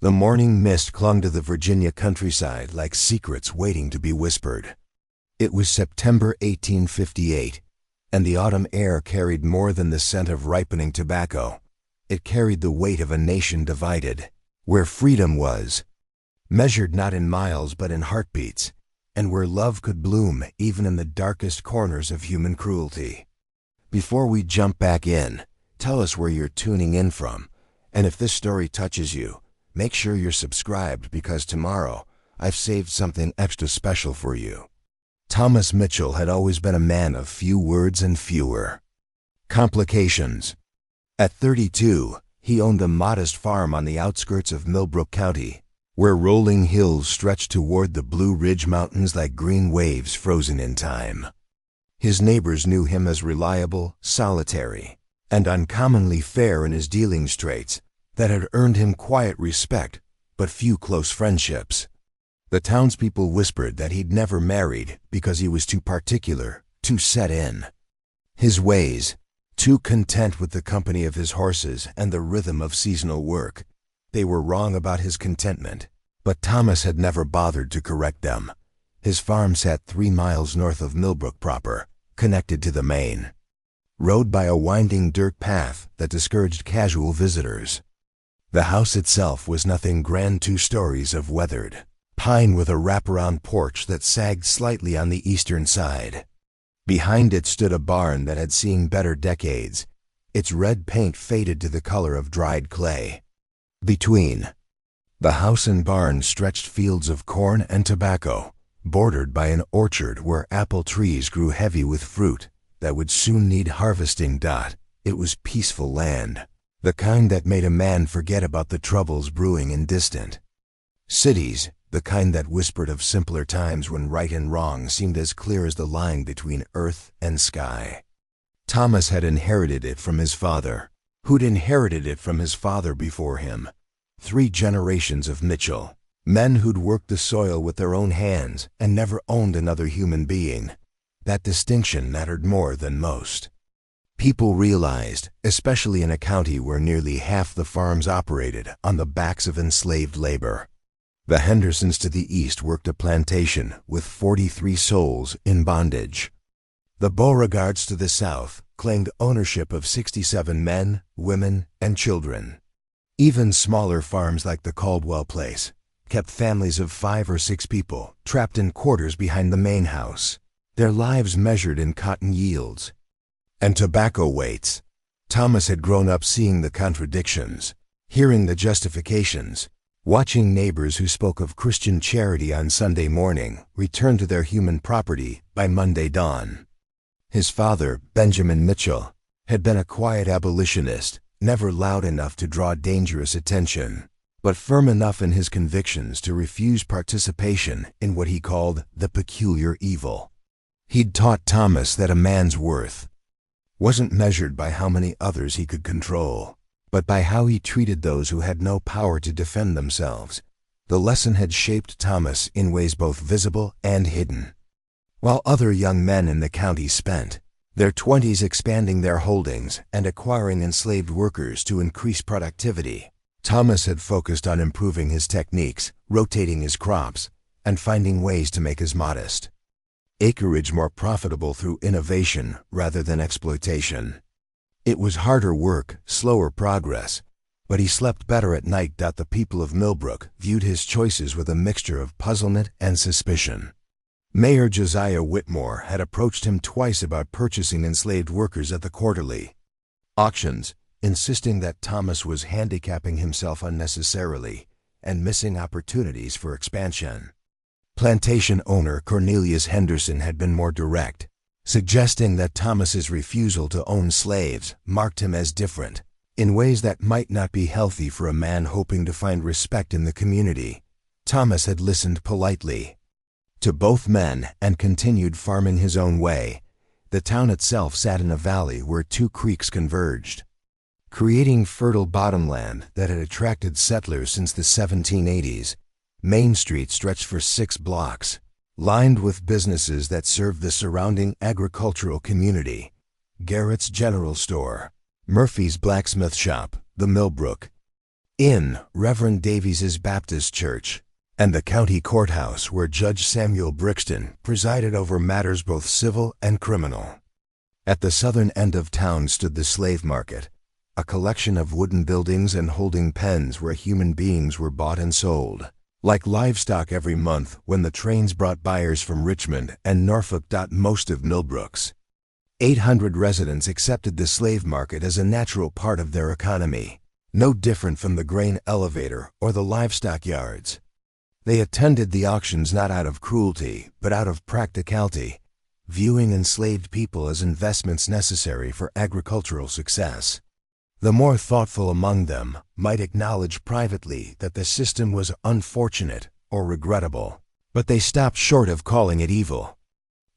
The morning mist clung to the Virginia countryside like secrets waiting to be whispered. It was September 1858, and the autumn air carried more than the scent of ripening tobacco. It carried the weight of a nation divided, where freedom was, measured not in miles but in heartbeats, and where love could bloom even in the darkest corners of human cruelty. Before we jump back in, tell us where you're tuning in from, and if this story touches you, make sure you're subscribed because tomorrow I've saved something extra special for you. Thomas Mitchell had always been a man of few words and fewer complications. At 32, he owned a modest farm on the outskirts of Millbrook County, where rolling hills stretched toward the Blue Ridge Mountains like green waves frozen in time. His neighbors knew him as reliable, solitary, and uncommonly fair in his dealings traits that had earned him quiet respect but few close friendships. The townspeople whispered that he'd never married because he was too particular, too set in his ways, too content with the company of his horses and the rhythm of seasonal work. They were wrong about his contentment, but Thomas had never bothered to correct them. His farm sat 3 miles north of Millbrook proper, connected to the main road by a winding dirt path that discouraged casual visitors. The house itself was nothing grand, 2 stories of weathered pine with a wraparound porch that sagged slightly on the eastern side. Behind it stood a barn that had seen better decades, its red paint faded to the color of dried clay. Between the house and barn stretched fields of corn and tobacco, bordered by an orchard where apple trees grew heavy with fruit that would soon need harvesting. It was peaceful land, the kind that made a man forget about the troubles brewing in distant cities, the kind that whispered of simpler times when right and wrong seemed as clear as the line between earth and sky. Thomas had inherited it from his father, who'd inherited it from his father before him. 3 generations of Mitchell, men who'd worked the soil with their own hands and never owned another human being. That distinction mattered more than most people realized, especially in a county where nearly half the farms operated on the backs of enslaved labor. The Hendersons to the east worked a plantation with 43 souls in bondage. The Beauregards to the south claimed ownership of 67 men, women, and children. Even smaller farms like the Caldwell place kept families of 5 or 6 people trapped in quarters behind the main house, their lives measured in cotton yields and tobacco weights. Thomas had grown up seeing the contradictions, hearing the justifications, watching neighbors who spoke of Christian charity on Sunday morning return to their human property by Monday dawn. His father, Benjamin Mitchell, had been a quiet abolitionist, never loud enough to draw dangerous attention, but firm enough in his convictions to refuse participation in what he called the peculiar evil. He'd taught Thomas that a man's worth wasn't measured by how many others he could control, but by how he treated those who had no power to defend themselves. The lesson had shaped Thomas in ways both visible and hidden. While other young men in the county spent their 20s expanding their holdings and acquiring enslaved workers to increase productivity, Thomas had focused on improving his techniques, rotating his crops, and finding ways to make his modest acreage more profitable through innovation rather than exploitation. It was harder work, slower progress, but he slept better at night. The people of Millbrook viewed his choices with a mixture of puzzlement and suspicion. Mayor Josiah Whitmore had approached him twice about purchasing enslaved workers at the quarterly auctions, insisting that Thomas was handicapping himself unnecessarily and missing opportunities for expansion. Plantation owner Cornelius Henderson had been more direct, suggesting that Thomas's refusal to own slaves marked him as different, in ways that might not be healthy for a man hoping to find respect in the community. Thomas had listened politely to both men and continued farming his own way. The town itself sat in a valley where 2 creeks converged, creating fertile bottomland that had attracted settlers since the 1780s. Main Street stretched for 6 blocks, lined with businesses that served the surrounding agricultural community. Garrett's General Store, Murphy's Blacksmith Shop, the Millbrook in Reverend Davies's Baptist Church, and the county courthouse where Judge Samuel Brixton presided over matters both civil and criminal. At the southern end of town stood the slave market, a collection of wooden buildings and holding pens where human beings were bought and sold, like livestock every month when the trains brought buyers from Richmond and Norfolk. Most of Millbrook's 800 residents accepted the slave market as a natural part of their economy, no different from the grain elevator or the livestock yards. They attended the auctions not out of cruelty, but out of practicality, viewing enslaved people as investments necessary for agricultural success. The more thoughtful among them might acknowledge privately that the system was unfortunate or regrettable, but they stopped short of calling it evil.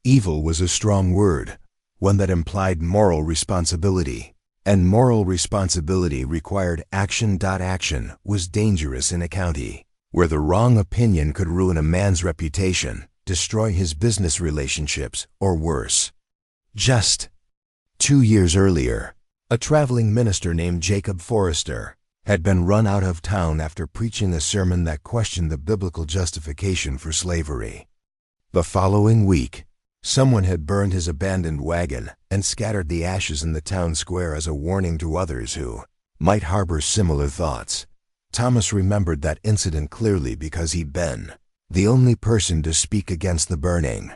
Evil was a strong word, one that implied moral responsibility, and moral responsibility required action. Action was dangerous in a county where the wrong opinion could ruin a man's reputation, destroy his business relationships, or worse. Just 2 years earlier, a traveling minister named Jacob Forrester had been run out of town after preaching a sermon that questioned the biblical justification for slavery. The following week, someone had burned his abandoned wagon and scattered the ashes in the town square as a warning to others who might harbor similar thoughts. Thomas remembered that incident clearly because he'd been the only person to speak against the burning.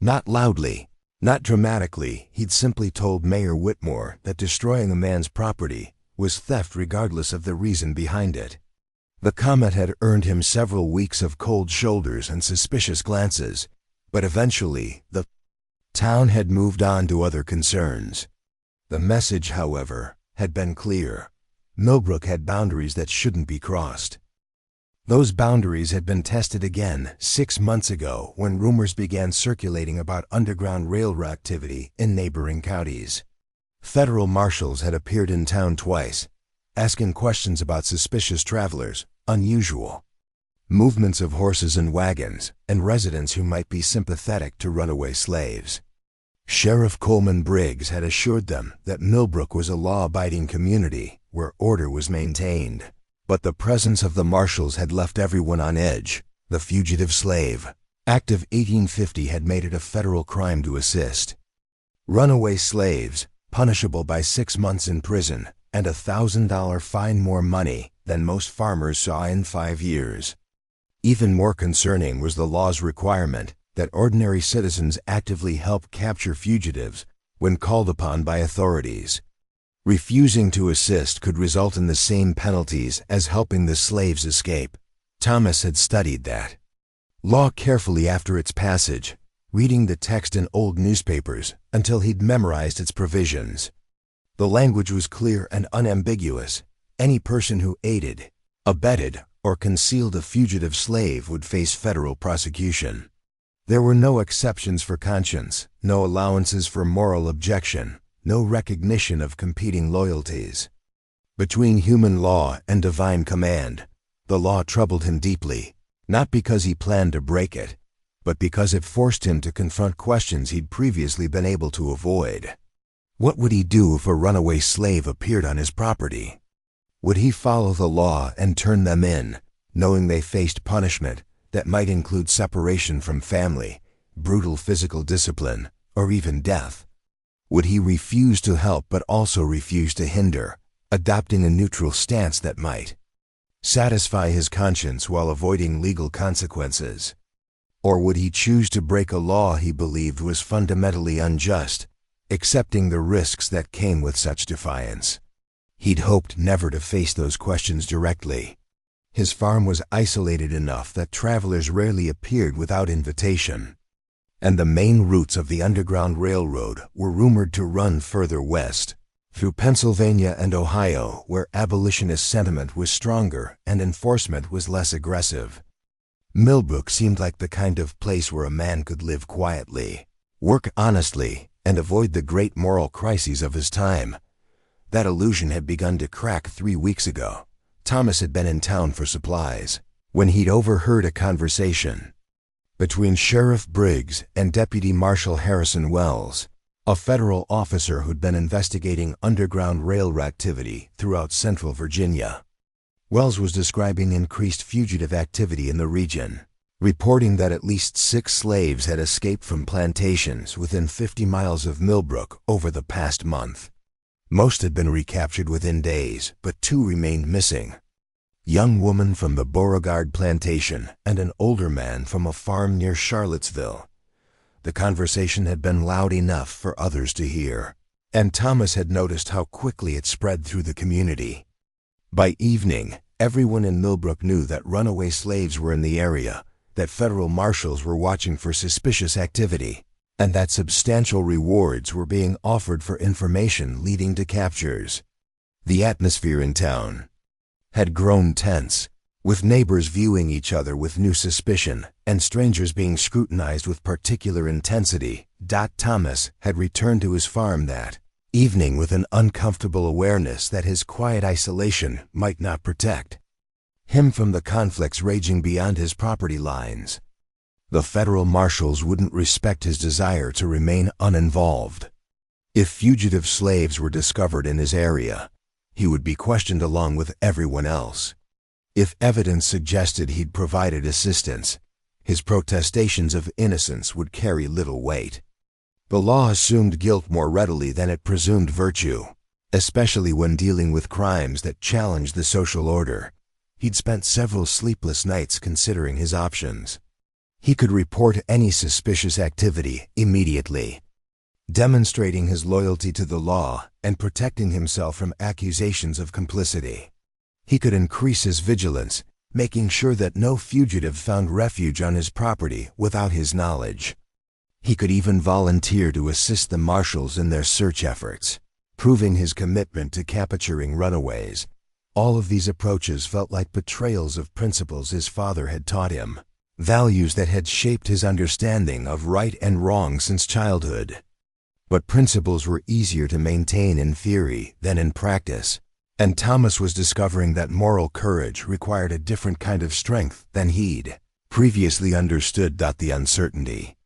Not loudly, not dramatically, he'd simply told Mayor Whitmore that destroying a man's property was theft regardless of the reason behind it. The comment had earned him several weeks of cold shoulders and suspicious glances, but eventually the town had moved on to other concerns. The message, however, had been clear. Millbrook had boundaries that shouldn't be crossed. Those boundaries had been tested again 6 months ago when rumors began circulating about Underground Railroad activity in neighboring counties. Federal marshals had appeared in town twice, asking questions about suspicious travelers, unusual movements of horses and wagons, and residents who might be sympathetic to runaway slaves. Sheriff Coleman Briggs had assured them that Millbrook was a law-abiding community where order was maintained. But the presence of the marshals had left everyone on edge. The Fugitive Slave Act of 1850 had made it a federal crime to assist runaway slaves, punishable by 6 months in prison and a $1,000 fine, more money than most farmers saw in 5 years. Even more concerning was the law's requirement that ordinary citizens actively help capture fugitives when called upon by authorities. Refusing to assist could result in the same penalties as helping the slaves escape. Thomas had studied that law carefully after its passage, reading the text in old newspapers until he'd memorized its provisions. The language was clear and unambiguous. Any person who aided, abetted, or concealed a fugitive slave would face federal prosecution. There were no exceptions for conscience, no allowances for moral objection, no recognition of competing loyalties. Between human law and divine command, the law troubled him deeply, not because he planned to break it, but because it forced him to confront questions he'd previously been able to avoid. What would he do if a runaway slave appeared on his property? Would he follow the law and turn them in, knowing they faced punishment that might include separation from family, brutal physical discipline, or even death? Would he refuse to help but also refuse to hinder, adopting a neutral stance that might satisfy his conscience while avoiding legal consequences? Or would he choose to break a law he believed was fundamentally unjust, accepting the risks that came with such defiance? He'd hoped never to face those questions directly. His farm was isolated enough that travelers rarely appeared without invitation, and the main routes of the Underground Railroad were rumored to run further west, through Pennsylvania and Ohio, where abolitionist sentiment was stronger and enforcement was less aggressive. Millbrook seemed like the kind of place where a man could live quietly, work honestly, and avoid the great moral crises of his time. That illusion had begun to crack 3 weeks ago. Thomas had been in town for supplies when he'd overheard a conversation between Sheriff Briggs and Deputy Marshal Harrison Wells, a federal officer who'd been investigating Underground Railroad activity throughout central Virginia. Wells was describing increased fugitive activity in the region, reporting that at least 6 slaves had escaped from plantations within 50 miles of Millbrook over the past month. Most had been recaptured within days, but 2 remained missing. Young woman from the Beauregard plantation and an older man from a farm near Charlottesville. The conversation had been loud enough for others to hear, and Thomas had noticed how quickly it spread through the community. By evening, everyone in Millbrook knew that runaway slaves were in the area, that federal marshals were watching for suspicious activity, and that substantial rewards were being offered for information leading to captures. The atmosphere in town had grown tense, with neighbors viewing each other with new suspicion and strangers being scrutinized with particular intensity. Thomas had returned to his farm that evening with an uncomfortable awareness that his quiet isolation might not protect him from the conflicts raging beyond his property lines. The federal marshals wouldn't respect his desire to remain uninvolved. If fugitive slaves were discovered in his area, he would be questioned along with everyone else. If evidence suggested he'd provided assistance, his protestations of innocence would carry little weight. The law assumed guilt more readily than it presumed virtue, especially when dealing with crimes that challenged the social order. He'd spent several sleepless nights considering his options. He could report any suspicious activity immediately, demonstrating his loyalty to the law and protecting himself from accusations of complicity. He could increase his vigilance, making sure that no fugitive found refuge on his property without his knowledge. He could even volunteer to assist the marshals in their search efforts, proving his commitment to capturing runaways. All of these approaches felt like betrayals of principles his father had taught him, values that had shaped his understanding of right and wrong since childhood. But principles were easier to maintain in theory than in practice, and Thomas was discovering that moral courage required a different kind of strength than he'd previously understood. The uncertainty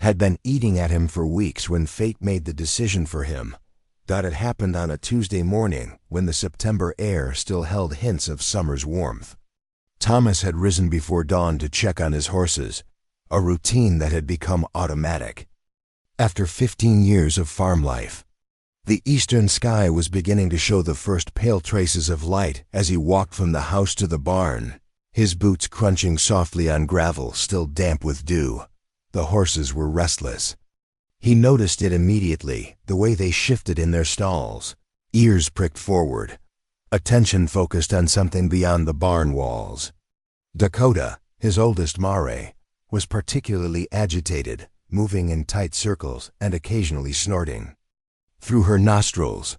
had been eating at him for weeks when fate made the decision for him. It happened on a Tuesday morning when the September air still held hints of summer's warmth. Thomas had risen before dawn to check on his horses, a routine that had become automatic. After 15 years of farm life, the eastern sky was beginning to show the first pale traces of light as he walked from the house to the barn, his boots crunching softly on gravel still damp with dew. The horses were restless. He noticed it immediately, the way they shifted in their stalls, ears pricked forward, attention focused on something beyond the barn walls. Dakota, his oldest mare, was particularly agitated, moving in tight circles and occasionally snorting. Through her nostrils,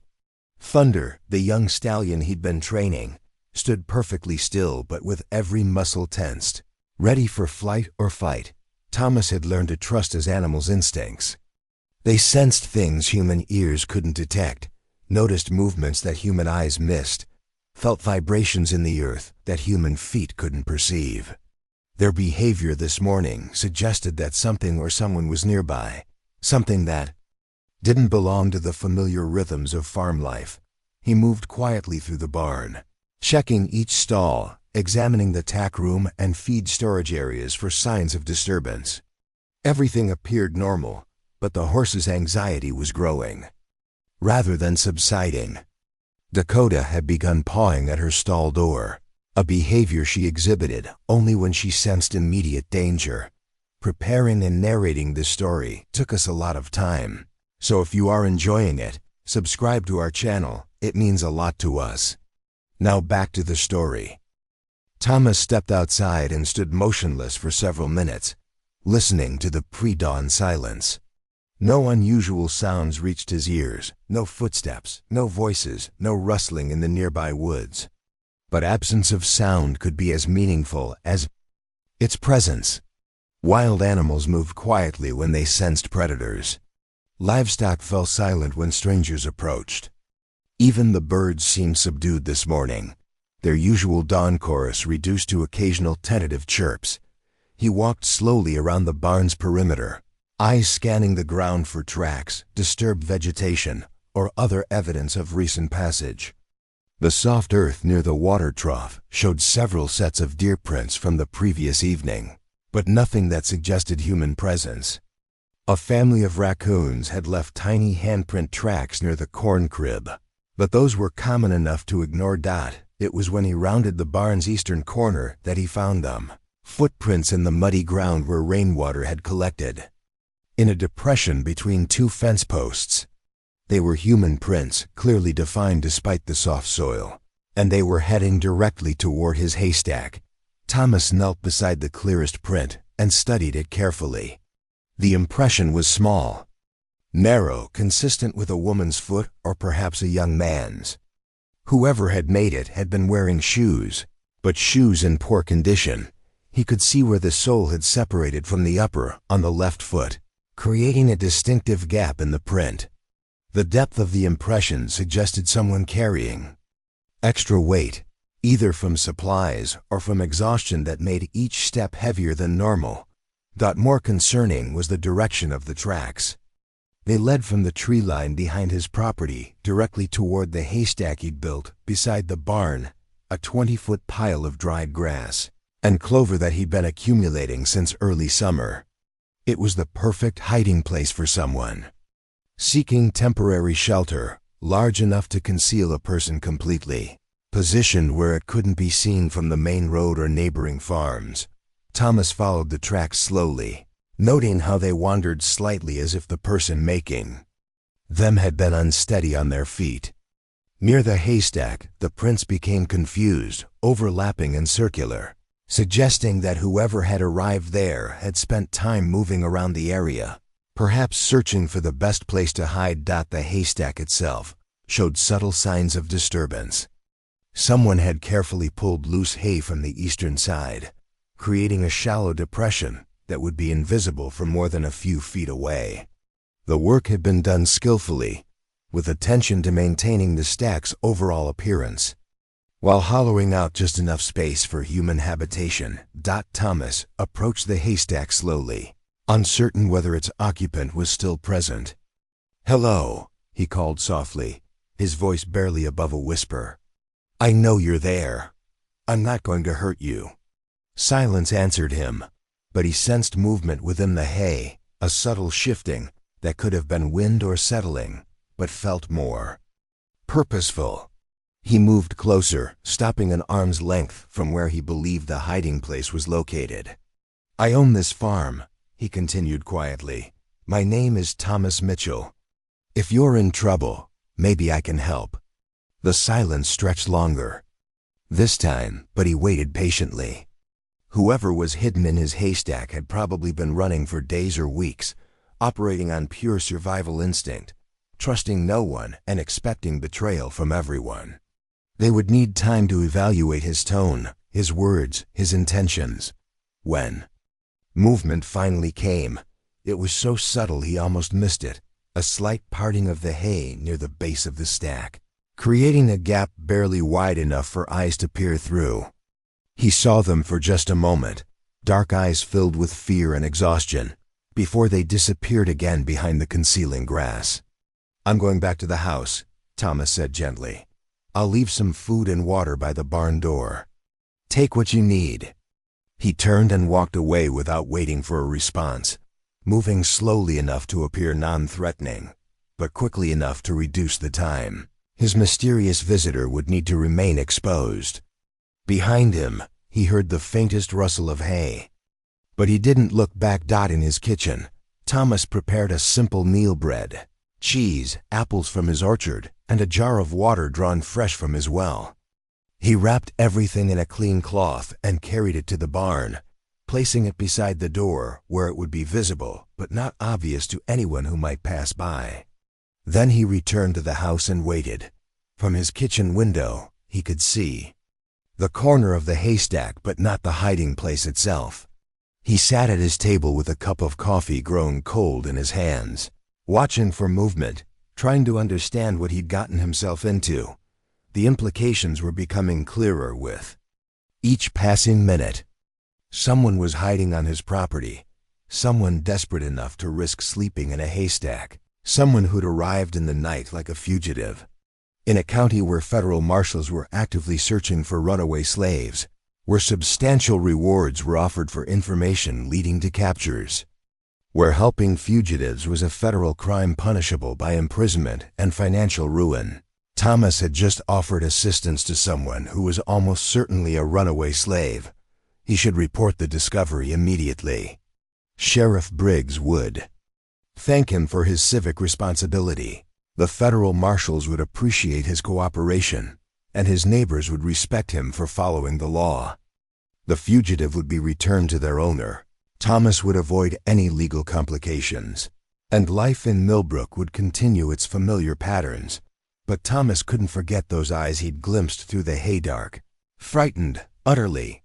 Thunder, the young stallion he'd been training, stood perfectly still but with every muscle tensed, ready for flight or fight. Thomas had learned to trust his animals' instincts. They sensed things human ears couldn't detect, noticed movements that human eyes missed, felt vibrations in the earth that human feet couldn't perceive. Their behavior this morning suggested that something or someone was nearby, something that didn't belong to the familiar rhythms of farm life. He moved quietly through the barn, checking each stall, examining the tack room and feed storage areas for signs of disturbance. Everything appeared normal, but the horse's anxiety was growing, rather than subsiding. Dakota had begun pawing at her stall door, a behavior she exhibited only when she sensed immediate danger. Preparing and narrating this story took us a lot of time, so if you are enjoying it, subscribe to our channel. It means a lot to us. Now back to the story. Thomas stepped outside and stood motionless for several minutes, listening to the pre-dawn silence. No unusual sounds reached his ears, no footsteps, no voices, no rustling in the nearby woods. But absence of sound could be as meaningful as its presence. Wild animals moved quietly when they sensed predators. Livestock fell silent when strangers approached. Even the birds seemed subdued this morning, their usual dawn chorus reduced to occasional tentative chirps. He walked slowly around the barn's perimeter, eyes scanning the ground for tracks, disturbed vegetation, or other evidence of recent passage. The soft earth near the water trough showed several sets of deer prints from the previous evening, but nothing that suggested human presence. A family of raccoons had left tiny handprint tracks near the corn crib, but those were common enough to ignore. It was when he rounded the barn's eastern corner that he found them, footprints in the muddy ground where rainwater had collected. In a depression between two fence posts. They were human prints, clearly defined despite the soft soil, and they were heading directly toward his haystack. Thomas knelt beside the clearest print and studied it carefully. The impression was small, narrow, consistent with a woman's foot or perhaps a young man's. Whoever had made it had been wearing shoes, but shoes in poor condition. He could see where the sole had separated from the upper on the left foot, creating a distinctive gap in the print. The depth of the impression suggested someone carrying extra weight, either from supplies or from exhaustion that made each step heavier than normal. More concerning was the direction of the tracks. They led from the tree line behind his property directly toward the haystack he'd built beside the barn, a 20-foot pile of dried grass and clover that he'd been accumulating since early summer. It was the perfect hiding place for someone seeking temporary shelter, large enough to conceal a person completely, positioned where it couldn't be seen from the main road or neighboring farms. Thomas followed the tracks slowly, noting how they wandered slightly as if the person making them had been unsteady on their feet. Near the haystack, the prints became confused, overlapping and circular, suggesting that whoever had arrived there had spent time moving around the area, perhaps searching for the best place to hide. The haystack itself showed subtle signs of disturbance. Someone had carefully pulled loose hay from the eastern side, creating a shallow depression that would be invisible from more than a few feet away. The work had been done skillfully, with attention to maintaining the stack's overall appearance, while hollowing out just enough space for human habitation. Thomas approached the haystack slowly, uncertain whether its occupant was still present. "Hello," he called softly, his voice barely above a whisper. "I know you're there. I'm not going to hurt you." Silence answered him, but he sensed movement within the hay, a subtle shifting that could have been wind or settling, but felt more purposeful. He moved closer, stopping an arm's length from where he believed the hiding place was located. "I own this farm," he continued quietly. "My name is Thomas Mitchell. If you're in trouble, maybe I can help." The silence stretched longer this time, but he waited patiently. Whoever was hidden in his haystack had probably been running for days or weeks, operating on pure survival instinct, trusting no one and expecting betrayal from everyone. They would need time to evaluate his tone, his words, his intentions. When movement finally came, it was so subtle he almost missed it, a slight parting of the hay near the base of the stack, creating a gap barely wide enough for eyes to peer through. He saw them for just a moment, dark eyes filled with fear and exhaustion, before they disappeared again behind the concealing grass. "I'm going back to the house," Thomas said gently. "I'll leave some food and water by the barn door. Take what you need." He turned and walked away without waiting for a response, moving slowly enough to appear non-threatening, but quickly enough to reduce the time his mysterious visitor would need to remain exposed. Behind him, he heard the faintest rustle of hay. But he didn't look back. In his kitchen, Thomas prepared a simple meal: bread, cheese, apples from his orchard, and a jar of water drawn fresh from his well. He wrapped everything in a clean cloth and carried it to the barn, placing it beside the door where it would be visible but not obvious to anyone who might pass by. Then he returned to the house and waited. From his kitchen window, he could see the corner of the haystack but not the hiding place itself. He sat at his table with a cup of coffee growing cold in his hands, watching for movement, trying to understand what he'd gotten himself into. The implications were becoming clearer with each passing minute. Someone was hiding on his property, someone desperate enough to risk sleeping in a haystack, someone who'd arrived in the night like a fugitive. in a county where federal marshals were actively searching for runaway slaves, where substantial rewards were offered for information leading to captures, where helping fugitives was a federal crime punishable by imprisonment and financial ruin. Thomas had just offered assistance to someone who was almost certainly a runaway slave. He should report the discovery immediately. Sheriff Briggs would thank him for his civic responsibility. The federal marshals would appreciate his cooperation, and his neighbors would respect him for following the law. The fugitive would be returned to their owner. Thomas would avoid any legal complications, and life in Millbrook would continue its familiar patterns. But Thomas couldn't forget those eyes he'd glimpsed through the haydark. Frightened, utterly.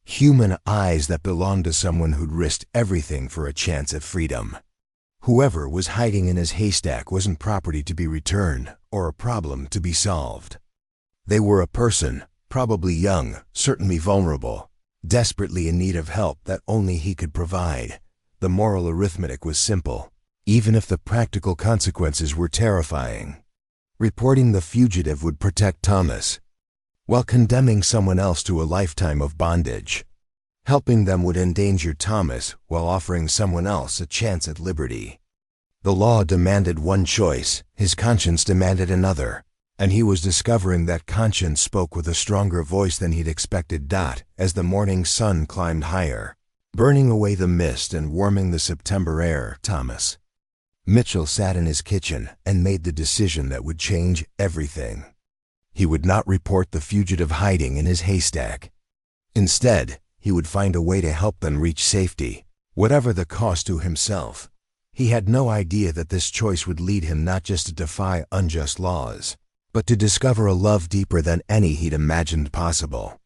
Human eyes that belonged to someone who'd risked everything for a chance at freedom. Whoever was hiding in his haystack wasn't property to be returned or a problem to be solved. They were a person, probably young, certainly vulnerable, desperately in need of help that only he could provide. The moral arithmetic was simple, even if the practical consequences were terrifying. Reporting the fugitive would protect Thomas, while condemning someone else to a lifetime of bondage. Helping them would endanger Thomas while offering someone else a chance at liberty. The law demanded one choice, his conscience demanded another, and he was discovering that conscience spoke with a stronger voice than he'd expected. As the morning sun climbed higher, burning away the mist and warming the September air, Thomas Mitchell sat in his kitchen and made the decision that would change everything. He would not report the fugitive hiding in his haystack. Instead, he would find a way to help them reach safety, whatever the cost to himself. He had no idea that this choice would lead him not just to defy unjust laws, but to discover a love deeper than any he'd imagined possible.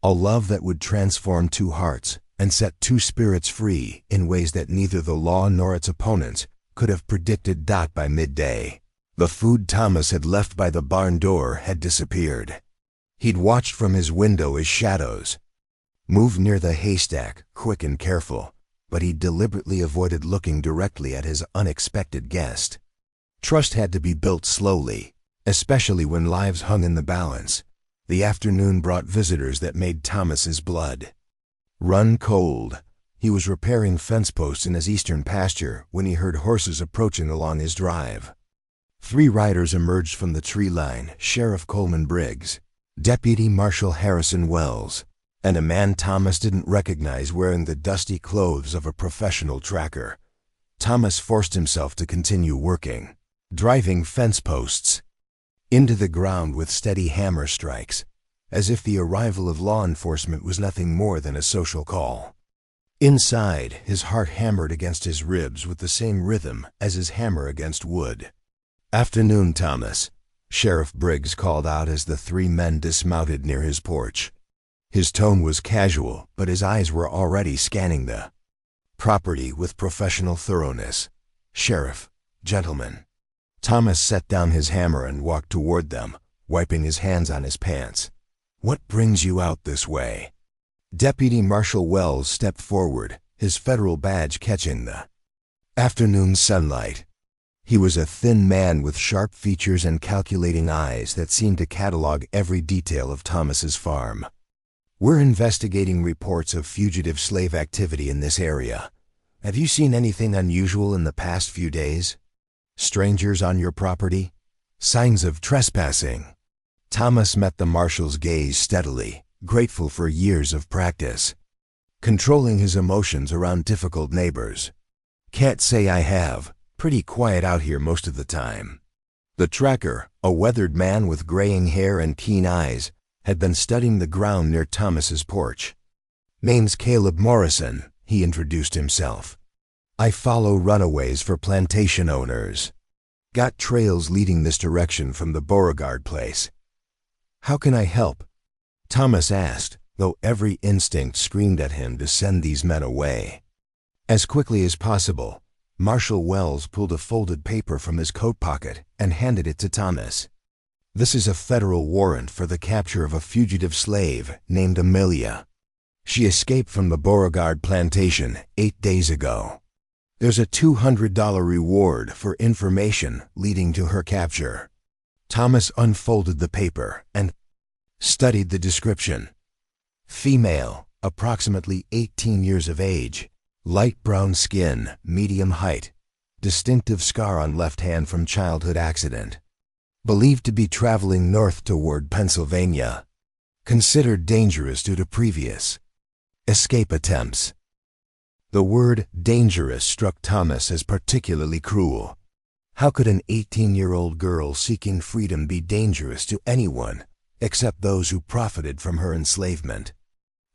A love that would transform two hearts and set two spirits free in ways that neither the law nor its opponents could have predicted. By midday, the food Thomas had left by the barn door had disappeared. He'd watched from his window as shadows moved near the haystack, quick and careful, but he deliberately avoided looking directly at his unexpected guest. Trust had to be built slowly, especially when lives hung in the balance. The afternoon brought visitors that made Thomas's blood run cold. He was repairing fence posts in his eastern pasture when he heard horses approaching along his drive. 3 riders emerged from the tree line: Sheriff Coleman Briggs, Deputy Marshal Harrison Wells, and a man Thomas didn't recognize wearing the dusty clothes of a professional tracker. Thomas forced himself to continue working, driving fence posts into the ground with steady hammer strikes, as if the arrival of law enforcement was nothing more than a social call. Inside, his heart hammered against his ribs with the same rhythm as his hammer against wood. "Afternoon, Thomas," Sheriff Briggs called out as the 3 men dismounted near his porch. His tone was casual, but his eyes were already scanning the property with professional thoroughness. "Sheriff, gentlemen." Thomas set down his hammer and walked toward them, wiping his hands on his pants. "What brings you out this way?" Deputy Marshal Wells stepped forward, his federal badge catching the afternoon sunlight. He was a thin man with sharp features and calculating eyes that seemed to catalog every detail of Thomas's farm. "We're investigating reports of fugitive slave activity in this area. Have you seen anything unusual in the past few days? Strangers on your property? Signs of trespassing?" Thomas met the marshal's gaze steadily, grateful for years of practice, controlling his emotions around difficult neighbors. "Can't say I have. Pretty quiet out here most of the time." The tracker, a weathered man with graying hair and keen eyes, had been studying the ground near Thomas's porch. "Name's Caleb Morrison," he introduced himself. "I follow runaways for plantation owners. Got trails leading this direction from the Beauregard place." "How can I help?" Thomas asked, though every instinct screamed at him to send these men away. As quickly as possible, Marshal Wells pulled a folded paper from his coat pocket and handed it to Thomas. "This is a federal warrant for the capture of a fugitive slave named Amelia. She escaped from the Beauregard plantation 8 days ago. There's a $200 reward for information leading to her capture." Thomas unfolded the paper and studied the description. Female, approximately 18 years of age, light brown skin, medium height, distinctive scar on left hand from childhood accident. Believed to be traveling north toward Pennsylvania. Considered dangerous due to previous escape attempts. The word dangerous struck Thomas as particularly cruel. How could an 18-year-old girl seeking freedom be dangerous to anyone except those who profited from her enslavement?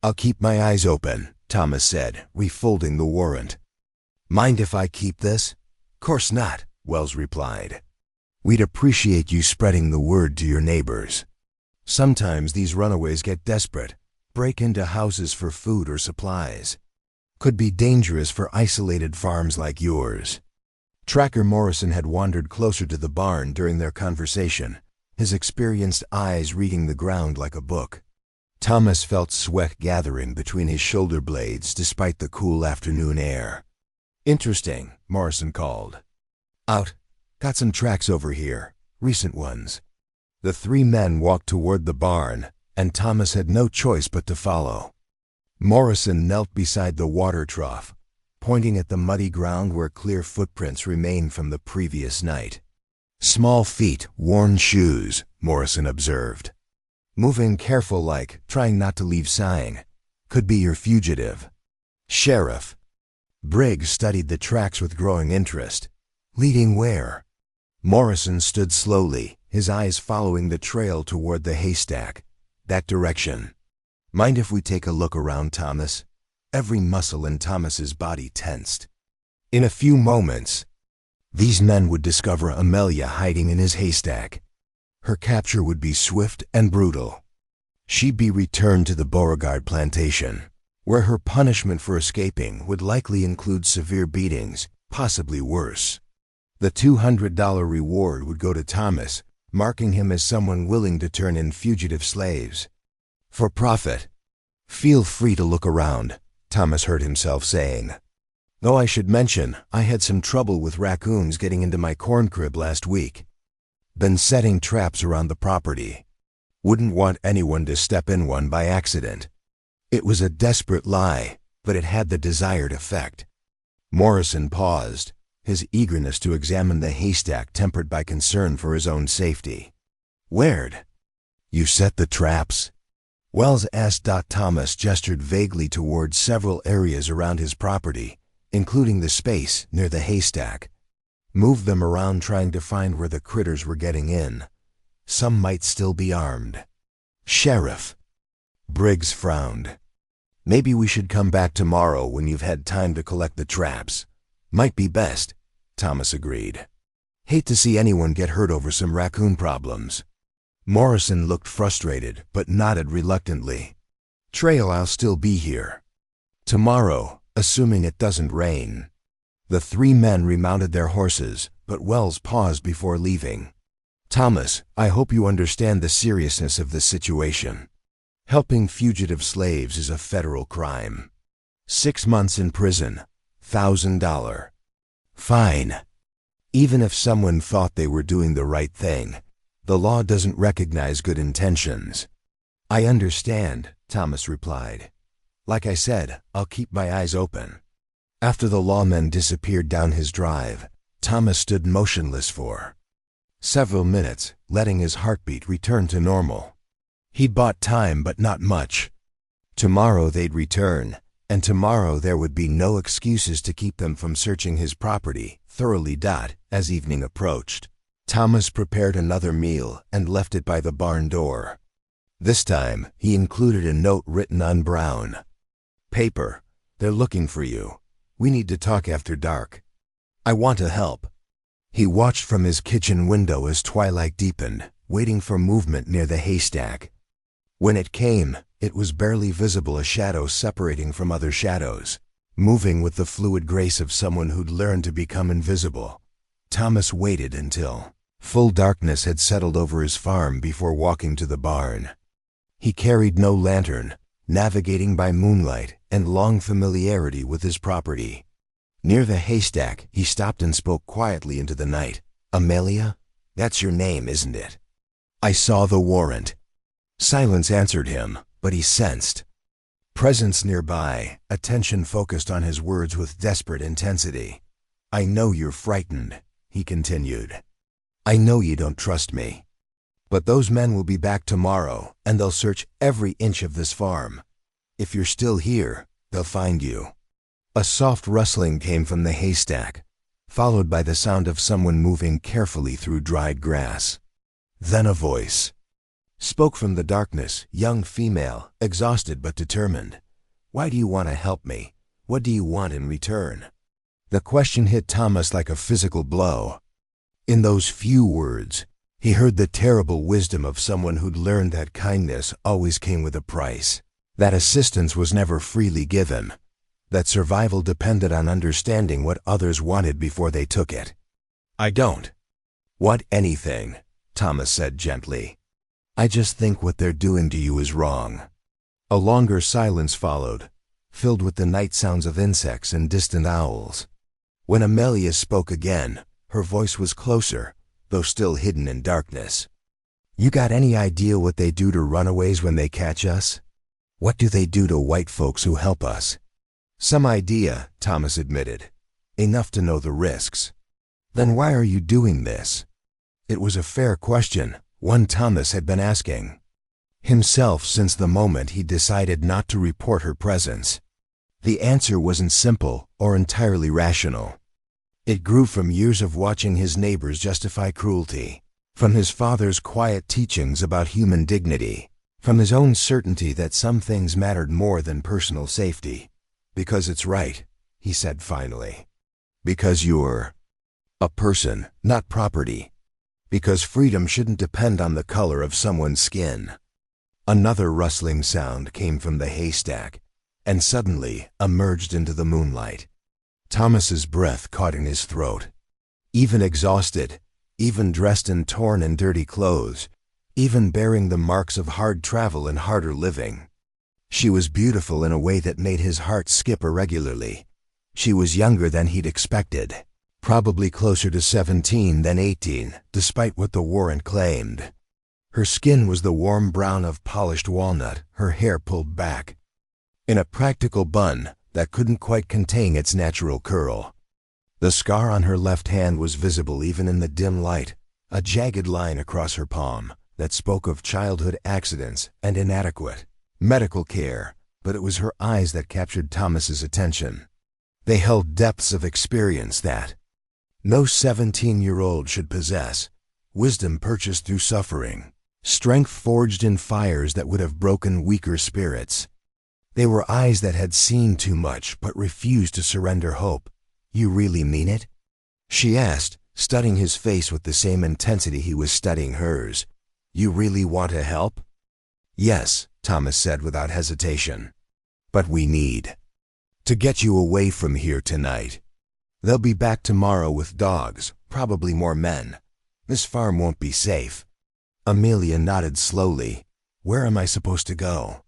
"I'll keep my eyes open," Thomas said, refolding the warrant. "Mind if I keep this?" "Course not," Wells replied. "We'd appreciate you spreading the word to your neighbors. Sometimes these runaways get desperate, break into houses for food or supplies. Could be dangerous for isolated farms like yours." Tracker Morrison had wandered closer to the barn during their conversation, his experienced eyes reading the ground like a book. Thomas felt sweat gathering between his shoulder blades despite the cool afternoon air. "Interesting," Morrison called. "Out. Got some tracks over here, recent ones." The three men walked toward the barn, and Thomas had no choice but to follow. Morrison knelt beside the water trough, pointing at the muddy ground where clear footprints remained from the previous night. "Small feet, worn shoes," Morrison observed. "Moving careful like, trying not to leave sign. Could be your fugitive." "Sheriff." Briggs studied the tracks with growing interest. "Leading where?" Morrison stood slowly, his eyes following the trail toward the haystack. "That direction." "Mind if we take a look around, Thomas?" Every muscle in Thomas's body tensed. In a few moments, these men would discover Amelia hiding in his haystack. Her capture would be swift and brutal. She'd be returned to the Beauregard plantation, where her punishment for escaping would likely include severe beatings, possibly worse. The $200 reward would go to Thomas, marking him as someone willing to turn in fugitive slaves. "For profit." "Feel free to look around," Thomas heard himself saying. "Though I should mention, I had some trouble with raccoons getting into my corn crib last week. Been setting traps around the property. Wouldn't want anyone to step in one by accident." It was a desperate lie, but it had the desired effect. Morrison paused, his eagerness to examine the haystack tempered by concern for his own safety. "Where'd you set the traps?" Wells asked. Thomas gestured vaguely toward several areas around his property, including the space near the haystack. "Moved them around trying to find where the critters were getting in. Some might still be armed." "Sheriff." Briggs frowned. "Maybe we should come back tomorrow when you've had time to collect the traps." "Might be best," Thomas agreed. "Hate to see anyone get hurt over some raccoon problems." Morrison looked frustrated, but nodded reluctantly. "Trail, I'll still be here. Tomorrow, assuming it doesn't rain." The three men remounted their horses, but Wells paused before leaving. "Thomas, I hope you understand the seriousness of this situation. Helping fugitive slaves is a federal crime. 6 months in prison, $1,000 fine. Even if someone thought they were doing the right thing, the law doesn't recognize good intentions." "I understand," Thomas replied. "Like I said, I'll keep my eyes open." After the lawmen disappeared down his drive, Thomas stood motionless for several minutes, letting his heartbeat return to normal. He'd bought time, but not much. Tomorrow they'd return, and tomorrow there would be no excuses to keep them from searching his property thoroughly. As evening approached, Thomas prepared another meal and left it by the barn door. This time, he included a note written on brown paper. "They're looking for you. We need to talk after dark. I want to help." He watched from his kitchen window as twilight deepened, waiting for movement near the haystack. When it came, it was barely visible, a shadow separating from other shadows, moving with the fluid grace of someone who'd learned to become invisible. Thomas waited until full darkness had settled over his farm before walking to the barn. He carried no lantern, navigating by moonlight and long familiarity with his property. Near the haystack, he stopped and spoke quietly into the night. "Amelia? That's your name, isn't it?" I saw the warrant. Silence answered him, but he sensed presence nearby, attention focused on his words with desperate intensity. I know you're frightened, he continued. I know you don't trust me. But those men will be back tomorrow, and they'll search every inch of this farm. If you're still here, they'll find you. A soft rustling came from the haystack, followed by the sound of someone moving carefully through dried grass. Then a voice spoke from the darkness, young female, exhausted but determined. Why do you want to help me? What do you want in return? The question hit Thomas like a physical blow. In those few words, he heard the terrible wisdom of someone who'd learned that kindness always came with a price, that assistance was never freely given, that survival depended on understanding what others wanted before they took it. I don't want anything, Thomas said gently. I just think what they're doing to you is wrong. A longer silence followed, filled with the night sounds of insects and distant owls. When Amelia spoke again, her voice was closer, though still hidden in darkness. You got any idea what they do to runaways when they catch us? What do they do to white folks who help us? Some idea, Thomas admitted. Enough to know the risks. Then why are you doing this? It was a fair question, one Thomas had been asking himself since the moment he decided not to report her presence. The answer wasn't simple or entirely rational. It grew from years of watching his neighbors justify cruelty, from his father's quiet teachings about human dignity, from his own certainty that some things mattered more than personal safety. Because it's right, he said finally. Because you're a person, not property. Because freedom shouldn't depend on the color of someone's skin. Another rustling sound came from the haystack, and suddenly emerged into the moonlight. Thomas's breath caught in his throat. Even exhausted, even dressed in torn and dirty clothes, even bearing the marks of hard travel and harder living. She was beautiful in a way that made his heart skip irregularly. She was younger than he'd expected. Probably closer to 17 than 18, despite what the warrant claimed. Her skin was the warm brown of polished walnut, her hair pulled back in a practical bun that couldn't quite contain its natural curl. The scar on her left hand was visible even in the dim light, a jagged line across her palm that spoke of childhood accidents and inadequate medical care, but it was her eyes that captured Thomas's attention. They held depths of experience that no 17-year-old should possess, wisdom purchased through suffering, strength forged in fires that would have broken weaker spirits. They were eyes that had seen too much but refused to surrender hope. You really mean it? She asked, studying his face with the same intensity he was studying hers. You really want to help? Yes, Thomas said without hesitation. But we need to get you away from here tonight. They'll be back tomorrow with dogs, probably more men. This farm won't be safe. Amelia nodded slowly. Where am I supposed to go?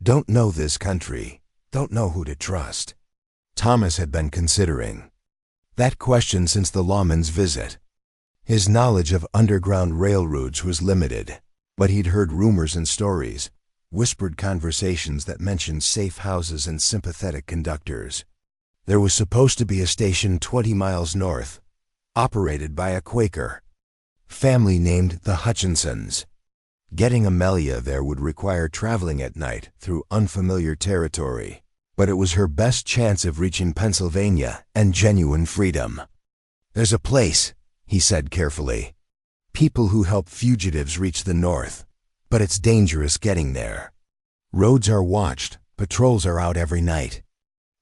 Don't know this country. Don't know who to trust. Thomas had been considering that question since the lawman's visit. His knowledge of underground railroads was limited, but he'd heard rumors and stories, whispered conversations that mentioned safe houses and sympathetic conductors. There was supposed to be a station 20 miles north, operated by a Quaker family named the Hutchinsons. Getting Amelia there would require traveling at night through unfamiliar territory, but it was her best chance of reaching Pennsylvania and genuine freedom. There's a place, he said carefully. People who help fugitives reach the north, but it's dangerous getting there. Roads are watched, patrols are out every night.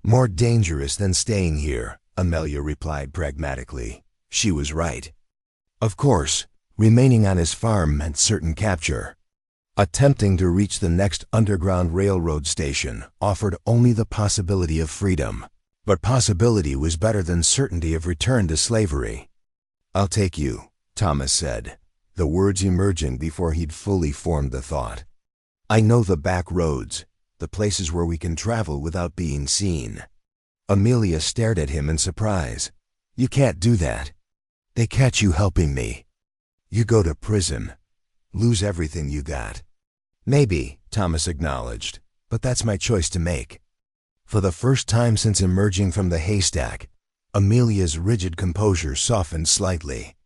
More dangerous than staying here, Amelia replied pragmatically. She was right. Of course, remaining on his farm meant certain capture. Attempting to reach the next underground railroad station offered only the possibility of freedom, but possibility was better than certainty of return to slavery. I'll take you, Thomas said, the words emerging before he'd fully formed the thought. I know the back roads, the places where we can travel without being seen. Amelia stared at him in surprise. You can't do that. They catch you helping me. You go to prison. Lose everything you got. Maybe, Thomas acknowledged, but that's my choice to make. For the first time since emerging from the haystack, Amelia's rigid composure softened slightly.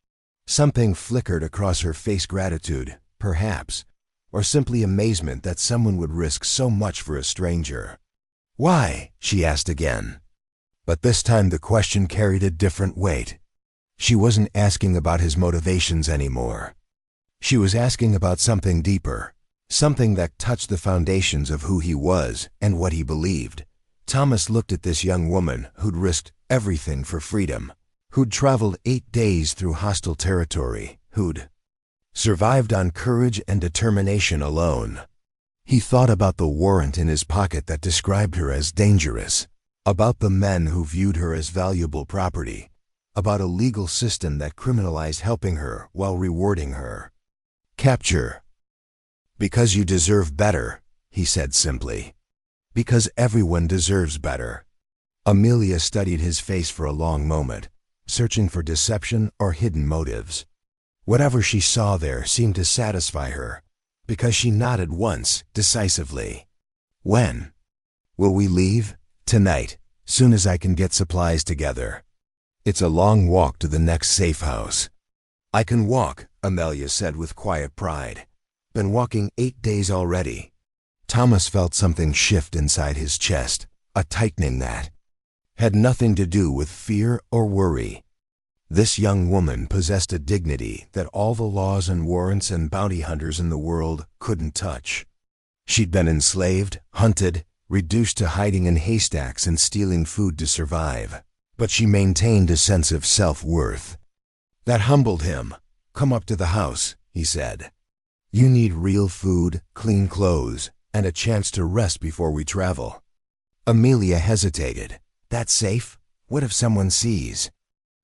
Something flickered across her face, gratitude, perhaps, or simply amazement that someone would risk so much for a stranger. Why? She asked again. But this time the question carried a different weight. She wasn't asking about his motivations anymore. She was asking about something deeper, something that touched the foundations of who he was and what he believed. Thomas looked at this young woman who'd risked everything for freedom, who'd traveled 8 days through hostile territory, who'd survived on courage and determination alone. He thought about the warrant in his pocket that described her as dangerous, about the men who viewed her as valuable property, about a legal system that criminalized helping her while rewarding her. Capture. Because you deserve better, he said simply. Because everyone deserves better. Amelia studied his face for a long moment, searching for deception or hidden motives. Whatever she saw there seemed to satisfy her, because she nodded once, decisively. When? Will we leave? Tonight, soon as I can get supplies together. It's a long walk to the next safe house. I can walk, Amelia said with quiet pride. Been walking 8 days already. Thomas felt something shift inside his chest, a tightening that had nothing to do with fear or worry. This young woman possessed a dignity that all the laws and warrants and bounty hunters in the world couldn't touch. She'd been enslaved, hunted, reduced to hiding in haystacks and stealing food to survive. But she maintained a sense of self-worth. That humbled him. Come up to the house, he said. You need real food, clean clothes, and a chance to rest before we travel. Amelia hesitated. That's safe? What if someone sees?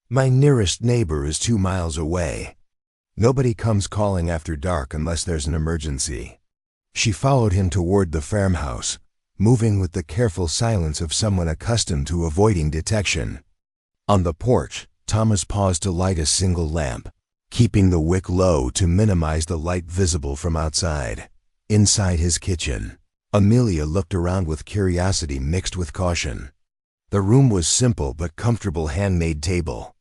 My nearest neighbor is 2 miles away. Nobody comes calling after dark unless there's an emergency. She followed him toward the farmhouse, moving with the careful silence of someone accustomed to avoiding detection. On the porch, Thomas paused to light a single lamp, keeping the wick low to minimize the light visible from outside. Inside his kitchen, Amelia looked around with curiosity mixed with caution. The room was simple but comfortable, handmade table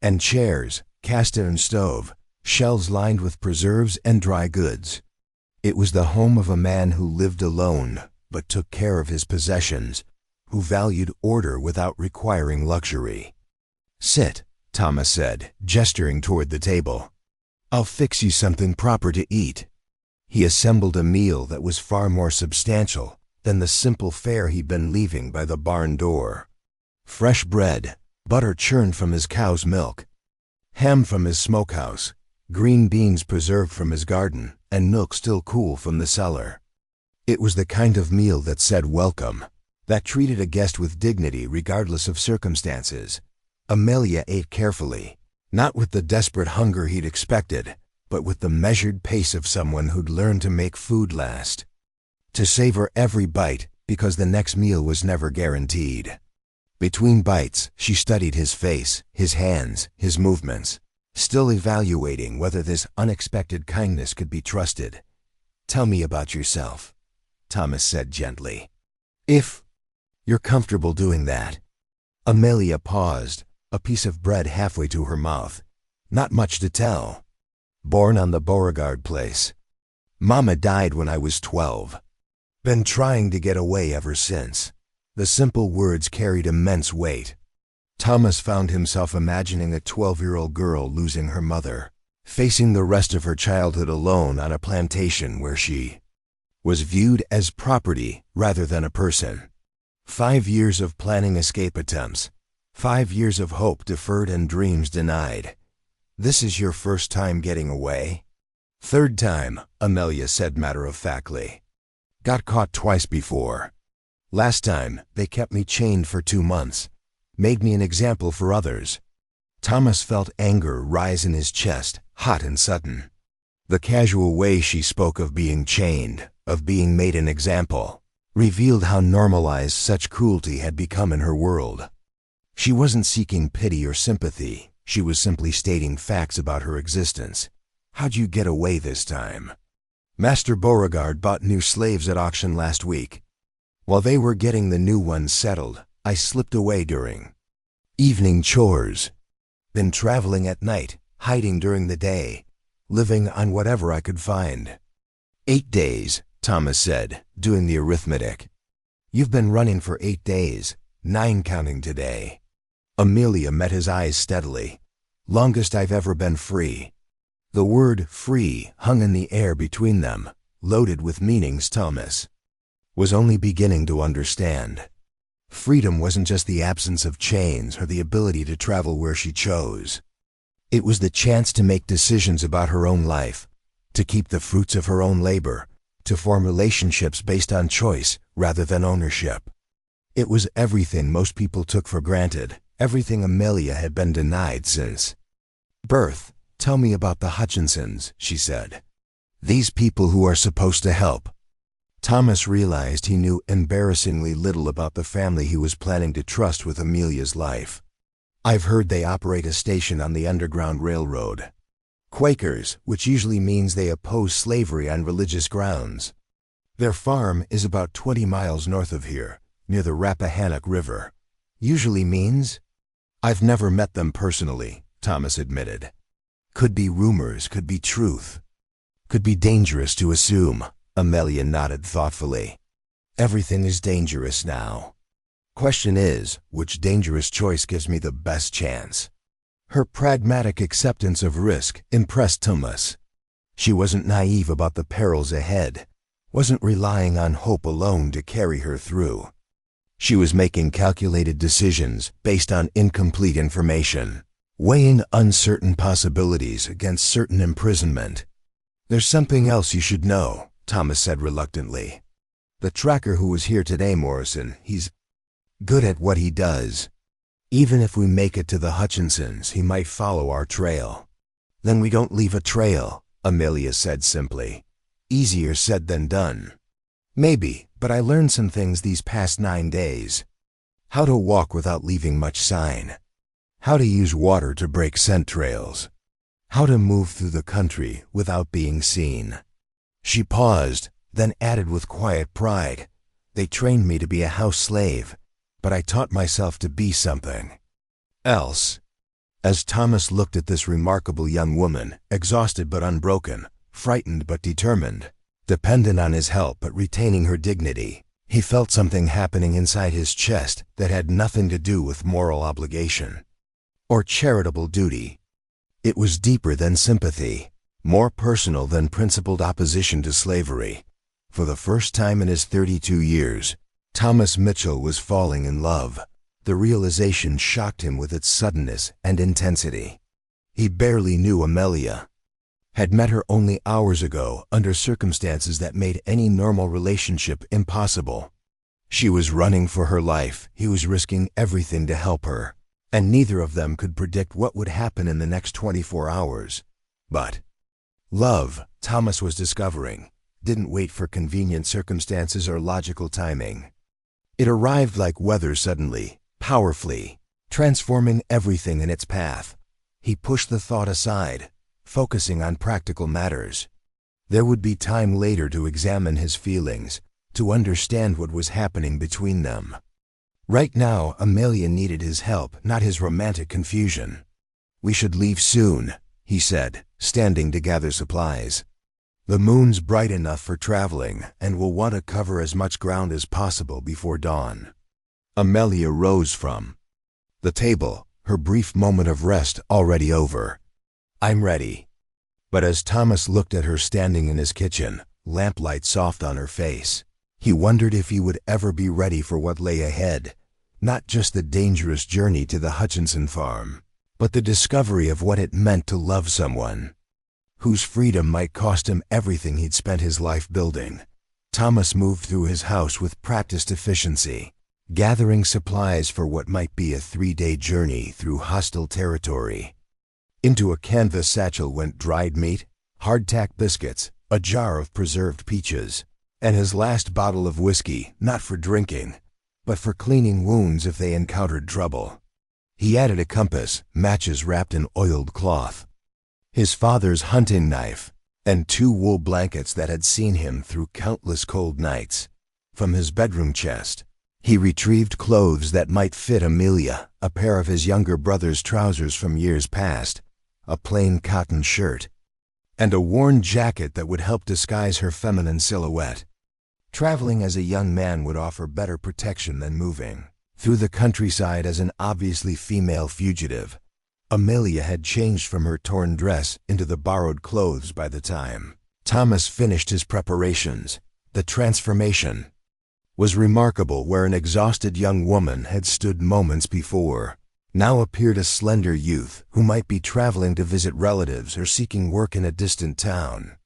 and chairs, cast iron stove, shelves lined with preserves and dry goods. It was the home of a man who lived alone but took care of his possessions, who valued order without requiring luxury. Sit, Thomas said, gesturing toward the table. I'll fix you something proper to eat. He assembled a meal that was far more substantial than the simple fare he'd been leaving by the barn door. Fresh bread, butter churned from his cow's milk, ham from his smokehouse, green beans preserved from his garden, and milk still cool from the cellar. It was the kind of meal that said welcome, that treated a guest with dignity regardless of circumstances. Amelia ate carefully, not with the desperate hunger he'd expected, but with the measured pace of someone who'd learned to make food last. To savor every bite, because the next meal was never guaranteed. Between bites, she studied his face, his hands, his movements, still evaluating whether this unexpected kindness could be trusted. Tell me about yourself, Thomas said gently. If you're comfortable doing that. Amelia paused, a piece of bread halfway to her mouth. Not much to tell. Born on the Beauregard place. Mama died when I was 12. Been trying to get away ever since. The simple words carried immense weight. Thomas found himself imagining a 12-year-old girl losing her mother, facing the rest of her childhood alone on a plantation where she was viewed as property rather than a person. 5 years of planning escape attempts. 5 years of hope deferred and dreams denied. This is your first time getting away? Third time, Amelia said matter-of-factly. Got caught twice before. Last time, they kept me chained for 2 months. Made me an example for others. Thomas felt anger rise in his chest, hot and sudden. The casual way she spoke of being chained, of being made an example, revealed how normalized such cruelty had become in her world. She wasn't seeking pity or sympathy. She was simply stating facts about her existence. How'd you get away this time? Master Beauregard bought new slaves at auction last week. While they were getting the new ones settled, I slipped away during evening chores. Been traveling at night, hiding during the day, living on whatever I could find. 8 days, Thomas said, doing the arithmetic. You've been running for 8 days, 9 counting today. Amelia met his eyes steadily. Longest I've ever been free. The word free hung in the air between them, loaded with meanings Thomas was only beginning to understand. Freedom wasn't just the absence of chains or the ability to travel where she chose. It was the chance to make decisions about her own life, to keep the fruits of her own labor, to form relationships based on choice rather than ownership. It was everything most people took for granted, everything Amelia had been denied since birth. Tell me about the Hutchinsons, she said. These people who are supposed to help. Thomas realized he knew embarrassingly little about the family he was planning to trust with Amelia's life. I've heard they operate a station on the Underground Railroad. Quakers, which usually means they oppose slavery on religious grounds. Their farm is about 20 miles north of here, near the Rappahannock River. Usually means? I've never met them personally, Thomas admitted. Could be rumors, could be truth. Could be dangerous to assume, Amelia nodded thoughtfully. Everything is dangerous now. Question is, which dangerous choice gives me the best chance? Her pragmatic acceptance of risk impressed Thomas. She wasn't naive about the perils ahead, wasn't relying on hope alone to carry her through. She was making calculated decisions based on incomplete information, weighing uncertain possibilities against certain imprisonment. There's something else you should know, Thomas said reluctantly. The tracker who was here today, Morrison, he's good at what he does. Even if we make it to the Hutchinsons, he might follow our trail. Then we don't leave a trail, Amelia said simply. Easier said than done. Maybe, but I learned some things these past 9 days. How to walk without leaving much sign. How to use water to break scent trails. How to move through the country without being seen. She paused, then added with quiet pride, They trained me to be a house slave, but I taught myself to be something else. As Thomas looked at this remarkable young woman, exhausted but unbroken, frightened but determined, dependent on his help but retaining her dignity, he felt something happening inside his chest that had nothing to do with moral obligation or charitable duty. It was deeper than sympathy, more personal than principled opposition to slavery. For the first time in his 32 years, Thomas Mitchell was falling in love. The realization shocked him with its suddenness and intensity. He barely knew Amelia. Had met her only hours ago under circumstances that made any normal relationship impossible. She was running for her life, he was risking everything to help her, and neither of them could predict what would happen in the next 24 hours. But love, Thomas was discovering, didn't wait for convenient circumstances or logical timing. It arrived like weather suddenly, powerfully, transforming everything in its path. He pushed the thought aside, focusing on practical matters. There would be time later to examine his feelings, to understand what was happening between them. Right now, Amelia needed his help, not his romantic confusion. We should leave soon, he said, standing to gather supplies. The moon's bright enough for traveling, and we'll want to cover as much ground as possible before dawn. Amelia rose from the table, her brief moment of rest already over. I'm ready. But as Thomas looked at her standing in his kitchen, lamplight soft on her face, he wondered if he would ever be ready for what lay ahead. Not just the dangerous journey to the Hutchinson farm, but the discovery of what it meant to love someone whose freedom might cost him everything he'd spent his life building. Thomas moved through his house with practiced efficiency, gathering supplies for what might be a 3-day journey through hostile territory. Into a canvas satchel went dried meat, hardtack biscuits, a jar of preserved peaches, and his last bottle of whiskey, not for drinking, but for cleaning wounds if they encountered trouble. He added a compass, matches wrapped in oiled cloth. his father's hunting knife, and 2 wool blankets that had seen him through countless cold nights. From his bedroom chest, he retrieved clothes that might fit Amelia, a pair of his younger brother's trousers from years past, a plain cotton shirt, and a worn jacket that would help disguise her feminine silhouette. Traveling as a young man would offer better protection than moving through the countryside as an obviously female fugitive. Amelia had changed from her torn dress into the borrowed clothes by the time Thomas finished his preparations. The transformation was remarkable. Where an exhausted young woman had stood moments before, now appeared a slender youth who might be traveling to visit relatives or seeking work in a distant town.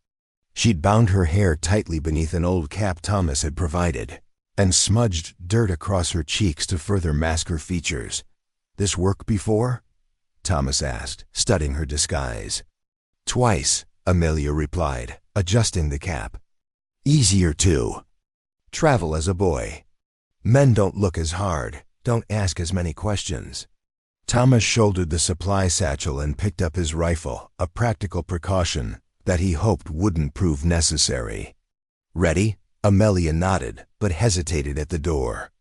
She'd bound her hair tightly beneath an old cap Thomas had provided, and smudged dirt across her cheeks to further mask her features. "This work before?" Thomas asked, studying her disguise. "Twice," Amelia replied, adjusting the cap. "Easier too. Travel as a boy. Men don't look as hard, don't ask as many questions." Thomas shouldered the supply satchel and picked up his rifle, a practical precaution that he hoped wouldn't prove necessary. "Ready?" Amelia nodded, but hesitated at the door.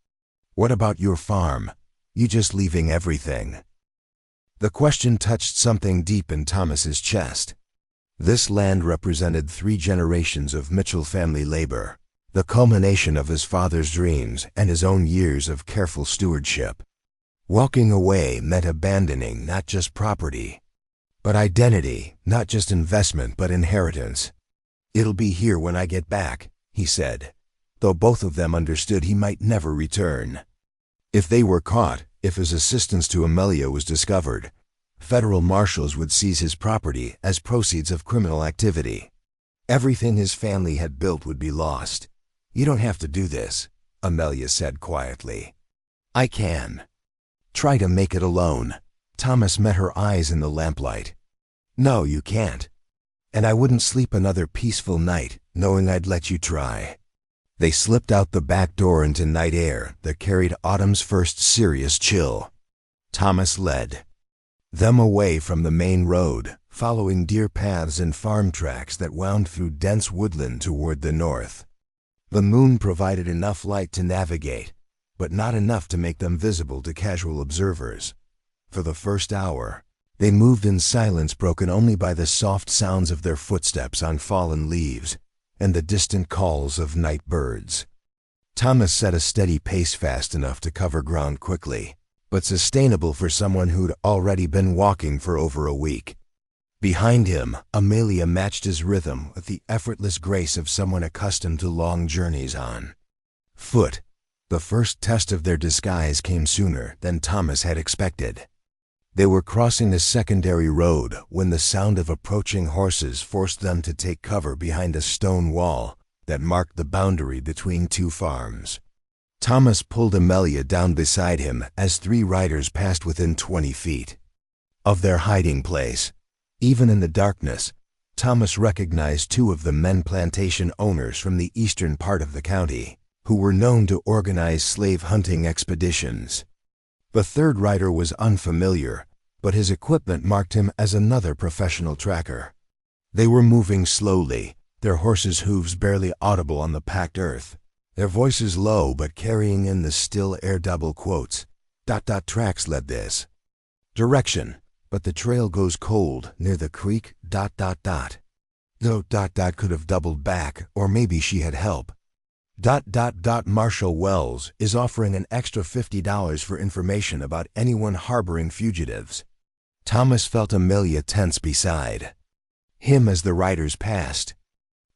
"What about your farm? You just leaving everything?" The question touched something deep in Thomas's chest. This land represented 3 generations of Mitchell family labor, the culmination of his father's dreams and his own years of careful stewardship. Walking away meant abandoning not just property, but identity, not just investment but inheritance. "It'll be here when I get back," he said, though both of them understood he might never return. If they were caught, if his assistance to Amelia was discovered, federal marshals would seize his property as proceeds of criminal activity. Everything his family had built would be lost. "You don't have to do this," Amelia said quietly. "I can. Try to make it alone." Thomas met her eyes in the lamplight. "No, you can't. And I wouldn't sleep another peaceful night knowing I'd let you try." They slipped out the back door into night air that carried autumn's first serious chill. Thomas led them away from the main road, following deer paths and farm tracks that wound through dense woodland toward the north. The moon provided enough light to navigate, but not enough to make them visible to casual observers. For the first hour, they moved in silence broken only by the soft sounds of their footsteps on fallen leaves and the distant calls of night birds. Thomas set a steady pace fast enough to cover ground quickly, but sustainable for someone who'd already been walking for over a week. Behind him, Amelia matched his rhythm with the effortless grace of someone accustomed to long journeys on foot. The first test of their disguise came sooner than Thomas had expected. They were crossing a secondary road when the sound of approaching horses forced them to take cover behind a stone wall that marked the boundary between 2 farms. Thomas pulled Amelia down beside him as 3 riders passed within 20 feet of their hiding place. Even in the darkness, Thomas recognized 2 of the men plantation owners from the eastern part of the county, who were known to organize slave hunting expeditions. The 3rd rider was unfamiliar, but his equipment marked him as another professional tracker. They were moving slowly, their horses' hooves barely audible on the packed earth, their voices low but carrying in the still air. Double quotes. Tracks led this direction, but the trail goes cold near the creek. Though could have doubled back, or maybe she had help. Marshall Wells is offering an extra $50 for information about anyone harboring fugitives. Thomas felt Amelia tense beside him as the riders passed.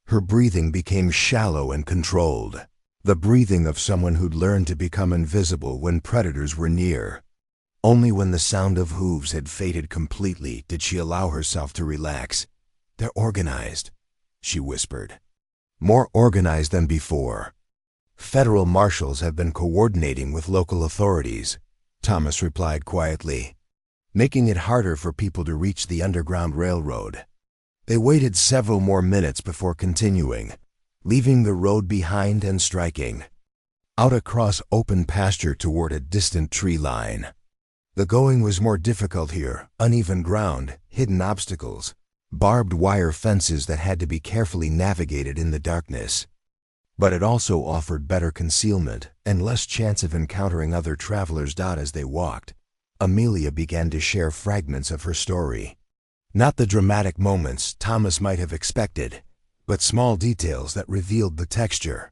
Her breathing became shallow and controlled, the breathing of someone who'd learned to become invisible when predators were near. Only when the sound of hooves had faded completely did she allow herself to relax. "They're organized," she whispered. "More organized than before. Federal marshals have been coordinating with local authorities," Thomas replied quietly, "making it harder for people to reach the Underground Railroad." They waited several more minutes before continuing, leaving the road behind and striking out across open pasture toward a distant tree line. The going was more difficult here, uneven ground, hidden obstacles, barbed wire fences that had to be carefully navigated in the darkness. But it also offered better concealment and less chance of encountering other travelers. As they walked, Amelia began to share fragments of her story. Not the dramatic moments Thomas might have expected, but small details that revealed the texture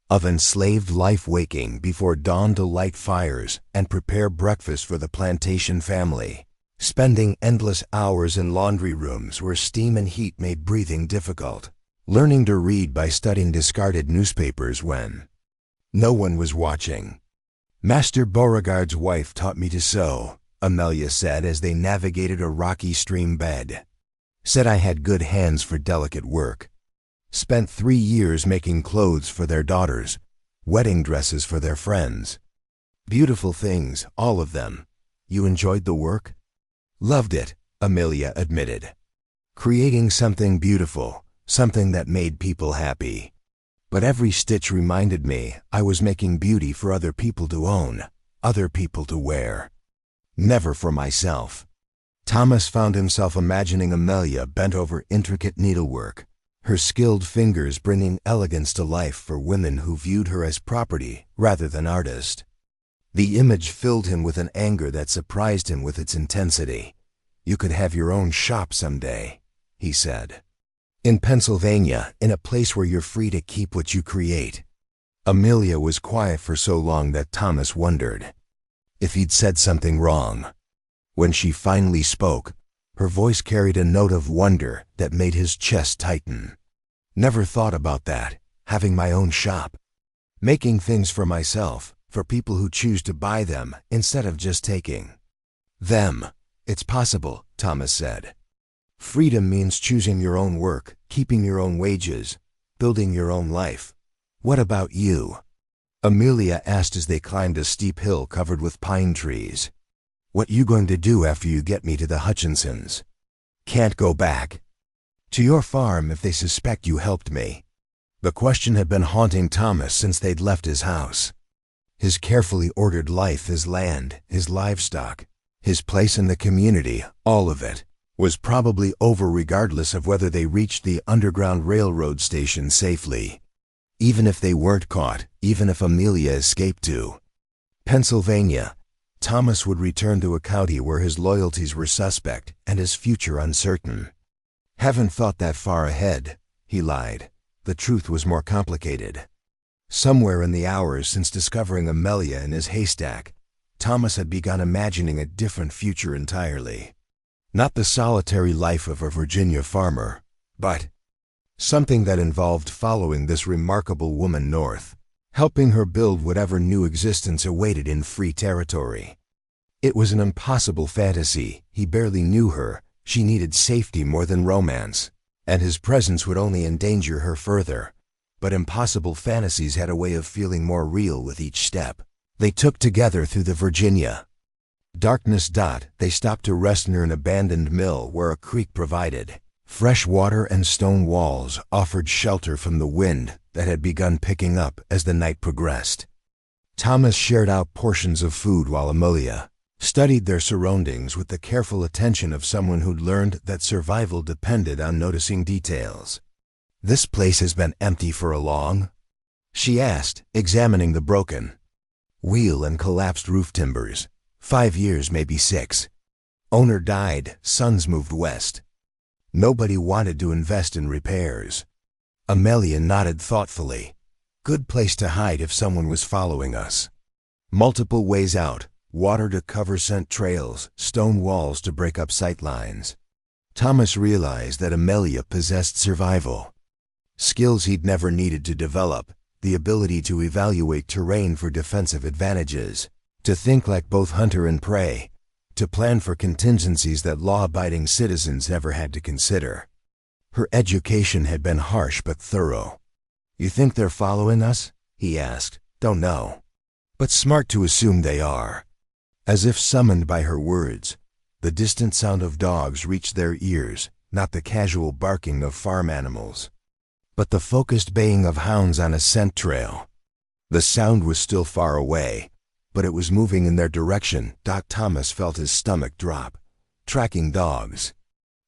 of enslaved life, waking before dawn to light fires and prepare breakfast for the plantation family, spending endless hours in laundry rooms where steam and heat made breathing difficult, learning to read by studying discarded newspapers when no one was watching. Master Beauregard's wife taught me to sew, Amelia said as they navigated a rocky stream bed. Said I had good hands for delicate work. Spent 3 years making clothes for their daughters, wedding dresses for their friends. Beautiful things, all of them. You enjoyed the work? Loved it, Amelia admitted. Creating something beautiful, something that made people happy. But every stitch reminded me I was making beauty for other people to own, other people to wear. Never for myself. Thomas found himself imagining Amelia bent over intricate needlework, her skilled fingers bringing elegance to life for women who viewed her as property rather than artist. The image filled him with an anger that surprised him with its intensity. You could have your own shop someday, he said. In Pennsylvania, in a place where you're free to keep what you create. Amelia was quiet for so long that Thomas wondered if he'd said something wrong. When she finally spoke, her voice carried a note of wonder that made his chest tighten. Never thought about that, having my own shop. Making things for myself, for people who choose to buy them instead of just taking them. It's possible, Thomas said. Freedom means choosing your own work, keeping your own wages, building your own life. What about you? Amelia asked as they climbed a steep hill covered with pine trees. What you going to do after you get me to the Hutchinsons? Can't go back to your farm if they suspect you helped me. The question had been haunting Thomas since they'd left his house. His carefully ordered life, his land, his livestock, his place in the community, all of it, was probably over regardless of whether they reached the Underground Railroad station safely. Even if they weren't caught, even if Amelia escaped to Pennsylvania, Thomas would return to a county where his loyalties were suspect and his future uncertain. Haven't thought that far ahead, he lied. The truth was more complicated. Somewhere in the hours since discovering Amelia in his haystack, Thomas had begun imagining a different future entirely. Not the solitary life of a Virginia farmer, but something that involved following this remarkable woman north, helping her build whatever new existence awaited in free territory. It was an impossible fantasy. He barely knew her. She needed safety more than romance, and his presence would only endanger her further. But impossible fantasies had a way of feeling more real with each step they took together through the Virginia darkness. They stopped to rest near an abandoned mill where a creek provided fresh water and stone walls offered shelter from the wind that had begun picking up as the night progressed. Thomas shared out portions of food while Amelia studied their surroundings with the careful attention of someone who'd learned that survival depended on noticing details. This place has been empty for a long? She asked, examining the broken wheel and collapsed roof timbers. 5 years, maybe 6. Owner died, sons moved west. Nobody wanted to invest in repairs. Amelia nodded thoughtfully. Good place to hide if someone was following us. Multiple ways out, water to cover scent trails, stone walls to break up sight lines. Thomas realized that Amelia possessed survival skills he'd never needed to develop, the ability to evaluate terrain for defensive advantages, to think like both hunter and prey, to plan for contingencies that law-abiding citizens never had to consider. Her education had been harsh but thorough. You think they're following us? He asked. Don't know. But smart to assume they are. As if summoned by her words, the distant sound of dogs reached their ears, not the casual barking of farm animals, but the focused baying of hounds on a scent trail. The sound was still far away, but it was moving in their direction. Thomas felt his stomach drop. Tracking dogs.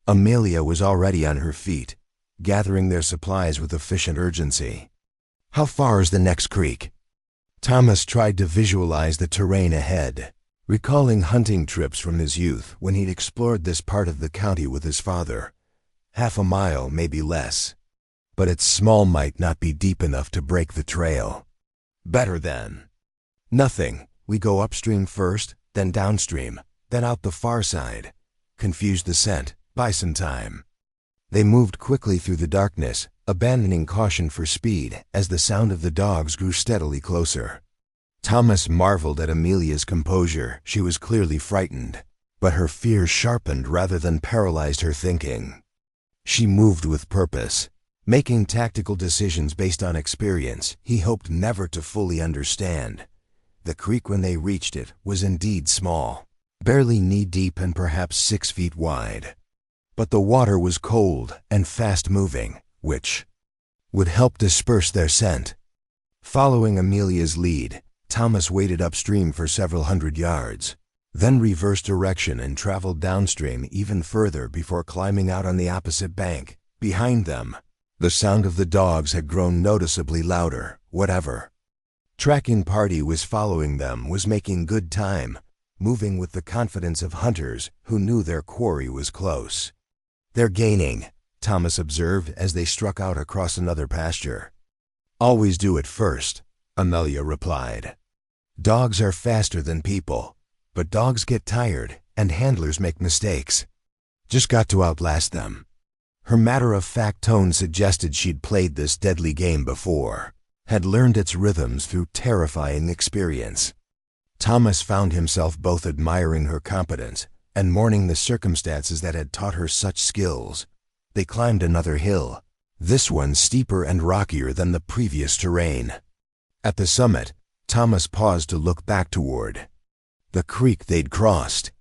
Amelia was already on her feet, gathering their supplies with efficient urgency. "How far is the next creek?" Thomas tried to visualize the terrain ahead, recalling hunting trips from his youth when he'd explored this part of the county with his father. Half a mile, maybe less. But its small might not be deep enough to break the trail. Better then. "Nothing. We go upstream first, then downstream, then out the far side. Confuse the scent. Buy some time." They moved quickly through the darkness, abandoning caution for speed as the sound of the dogs grew steadily closer. Thomas marveled at Amelia's composure. She was clearly frightened, but her fear sharpened rather than paralyzed her thinking. She moved with purpose, making tactical decisions based on experience he hoped never to fully understand. The creek, when they reached it, was indeed small, barely knee-deep and perhaps 6 feet wide. But the water was cold and fast-moving, which would help disperse their scent. Following Amelia's lead, Thomas waded upstream for several hundred yards, then reversed direction and traveled downstream even further before climbing out on the opposite bank. Behind them, the sound of the dogs had grown noticeably louder. Whatever tracking party was following them was making good time, moving with the confidence of hunters who knew their quarry was close. "They're gaining," Thomas observed as they struck out across another pasture. "Always do it first," Amelia replied. "Dogs are faster than people, but dogs get tired and handlers make mistakes. Just got to outlast them." Her matter-of-fact tone suggested she'd played this deadly game before, had learned its rhythms through terrifying experience. Thomas found himself both admiring her competence and mourning the circumstances that had taught her such skills. They climbed another hill, this one steeper and rockier than the previous terrain. At the summit, Thomas paused to look back toward the creek they'd crossed.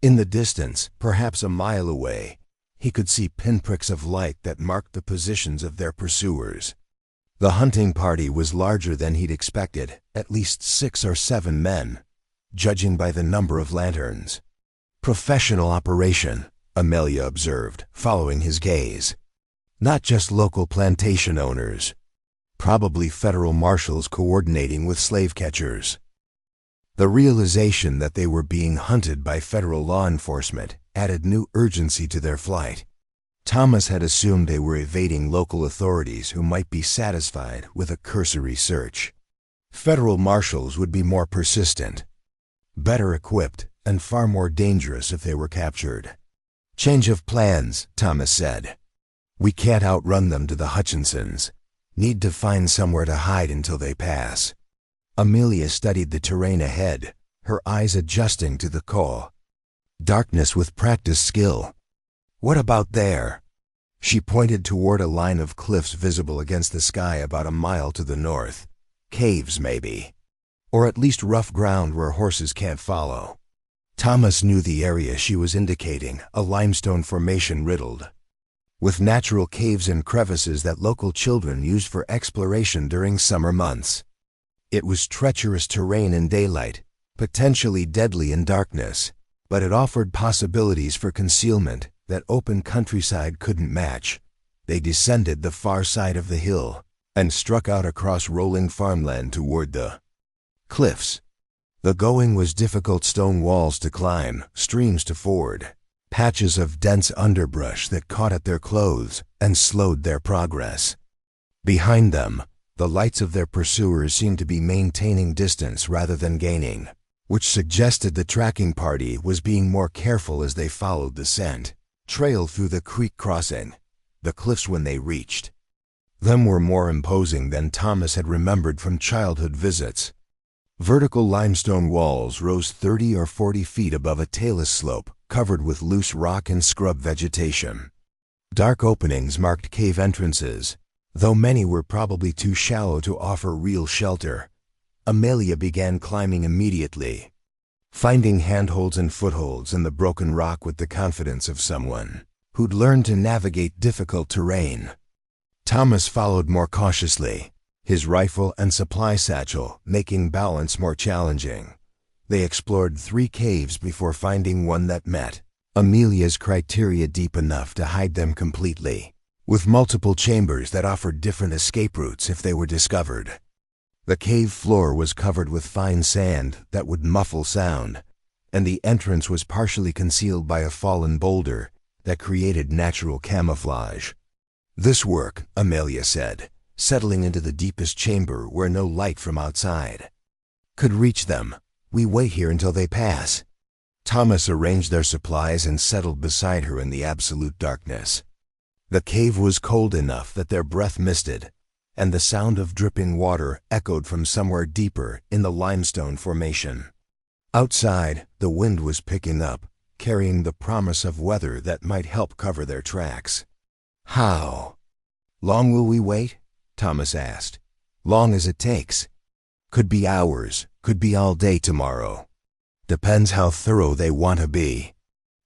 In the distance, perhaps a mile away, he could see pinpricks of light that marked the positions of their pursuers. The hunting party was larger than he'd expected, at least 6 or 7 men, judging by the number of lanterns. "Professional operation," Amelia observed, following his gaze. "Not just local plantation owners. Probably federal marshals coordinating with slave catchers." The realization that they were being hunted by federal law enforcement added new urgency to their flight. Thomas had assumed they were evading local authorities who might be satisfied with a cursory search. Federal marshals would be more persistent, better equipped, and far more dangerous if they were captured. "Change of plans," Thomas said. "We can't outrun them to the Hutchinsons. Need to find somewhere to hide until they pass." Amelia studied the terrain ahead, her eyes adjusting to the call. Darkness with practiced skill. "What about there?" She pointed toward a line of cliffs visible against the sky about a mile to the north. "Caves, maybe. Or at least rough ground where horses can't follow." Thomas knew the area she was indicating, a limestone formation riddled with natural caves and crevices that local children used for exploration during summer months. It was treacherous terrain in daylight, potentially deadly in darkness, but it offered possibilities for concealment that open countryside couldn't match. They descended the far side of the hill and struck out across rolling farmland toward the cliffs. The going was difficult: stone walls to climb, streams to ford, patches of dense underbrush that caught at their clothes and slowed their progress. Behind them, the lights of their pursuers seemed to be maintaining distance rather than gaining, which suggested the tracking party was being more careful as they followed the scent trail through the creek crossing. The cliffs, when they reached them, were more imposing than Thomas had remembered from childhood visits. Vertical limestone walls rose 30 or 40 feet above a talus slope covered with loose rock and scrub vegetation. Dark openings marked cave entrances, though many were probably too shallow to offer real shelter. Amelia began climbing immediately, finding handholds and footholds in the broken rock with the confidence of someone who'd learned to navigate difficult terrain. Thomas followed more cautiously, his rifle and supply satchel making balance more challenging. They explored 3 caves before finding one that met Amelia's criteria deep enough to hide them completely, with multiple chambers that offered different escape routes if they were discovered. The cave floor was covered with fine sand that would muffle sound, and the entrance was partially concealed by a fallen boulder that created natural camouflage. "This work," Amelia said, settling into the deepest chamber where no light from outside could reach them. "We wait here until they pass." Thomas arranged their supplies and settled beside her in the absolute darkness. The cave was cold enough that their breath misted, and the sound of dripping water echoed from somewhere deeper in the limestone formation. Outside, the wind was picking up, carrying the promise of weather that might help cover their tracks. "How long will we wait?" Thomas asked. "Long as it takes. Could be hours, could be all day tomorrow. Depends how thorough they want to be."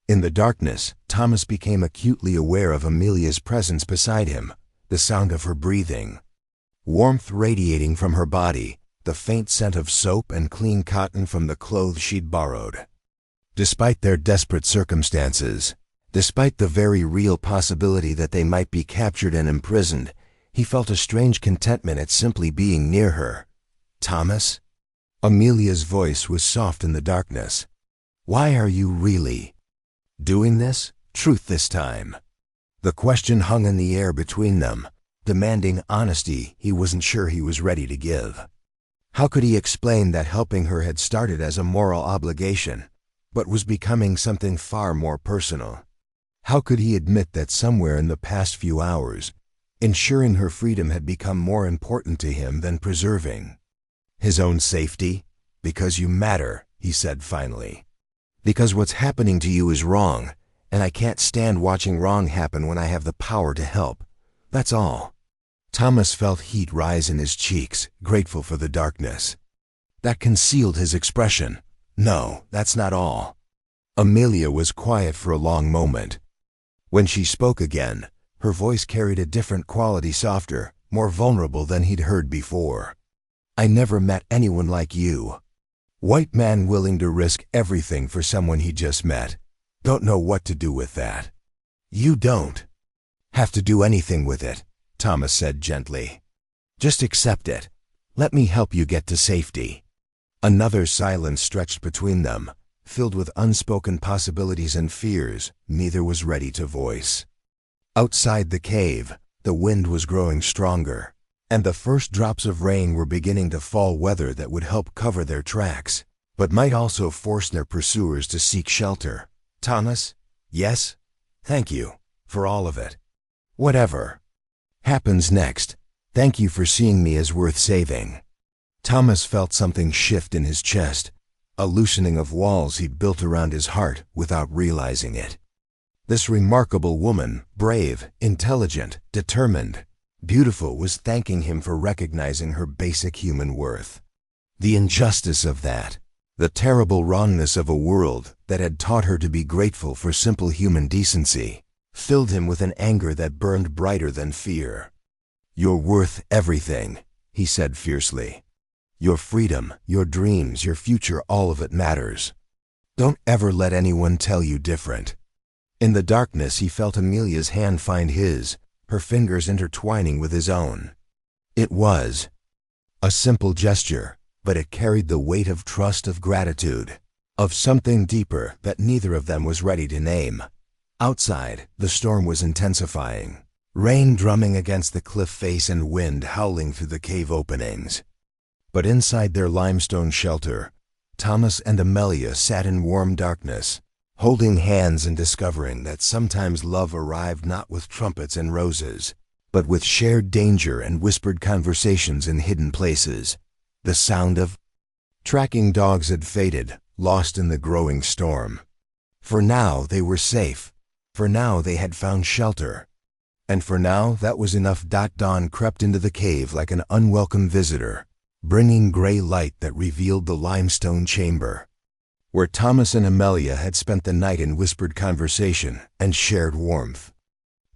In the darkness, Thomas became acutely aware of Amelia's presence beside him, the sound of her breathing, warmth radiating from her body, the faint scent of soap and clean cotton from the clothes she'd borrowed. Despite their desperate circumstances, despite the very real possibility that they might be captured and imprisoned, he felt a strange contentment at simply being near her. "Thomas?" Amelia's voice was soft in the darkness. "Why are you really doing this? Truth this time." The question hung in the air between them, demanding honesty he wasn't sure he was ready to give. How could he explain that helping her had started as a moral obligation, but was becoming something far more personal? How could he admit that somewhere in the past few hours, ensuring her freedom had become more important to him than preserving his own safety? "Because you matter," he said finally. "Because what's happening to you is wrong, and I can't stand watching wrong happen when I have the power to help. That's all." Thomas felt heat rise in his cheeks, grateful for the darkness that concealed his expression. "No, that's not all." Amelia was quiet for a long moment. When she spoke again, her voice carried a different quality, softer, more vulnerable than he'd heard before. "I never met anyone like you. White man willing to risk everything for someone he just met. Don't know what to do with that." "You don't have to do anything with it," Thomas said gently. "Just accept it. Let me help you get to safety." Another silence stretched between them, filled with unspoken possibilities and fears neither was ready to voice. Outside the cave, the wind was growing stronger, and the first drops of rain were beginning to fall, weather that would help cover their tracks, but might also force their pursuers to seek shelter. "Thomas? Yes? Thank you for all of it. Whatever happens next, thank you for seeing me as worth saving." Thomas felt something shift in his chest, a loosening of walls he'd built around his heart without realizing it. This remarkable woman, brave, intelligent, determined, beautiful, was thanking him for recognizing her basic human worth. The injustice of that, the terrible wrongness of a world that had taught her to be grateful for simple human decency, filled him with an anger that burned brighter than fear. "You're worth everything," he said fiercely. "Your freedom, your dreams, your future, all of it matters. Don't ever let anyone tell you different." In the darkness he felt Amelia's hand find his, her fingers intertwining with his own. It was a simple gesture, but it carried the weight of trust, of gratitude, of something deeper that neither of them was ready to name. Outside, the storm was intensifying, rain drumming against the cliff face and wind howling through the cave openings. But inside their limestone shelter, Thomas and Amelia sat in warm darkness, holding hands and discovering that sometimes love arrived not with trumpets and roses, but with shared danger and whispered conversations in hidden places. The sound of tracking dogs had faded, lost in the growing storm. For now they were safe. For now they had found shelter. And for now that was enough. Dawn crept into the cave like an unwelcome visitor, bringing gray light that revealed the limestone chamber, where Thomas and Amelia had spent the night in whispered conversation and shared warmth.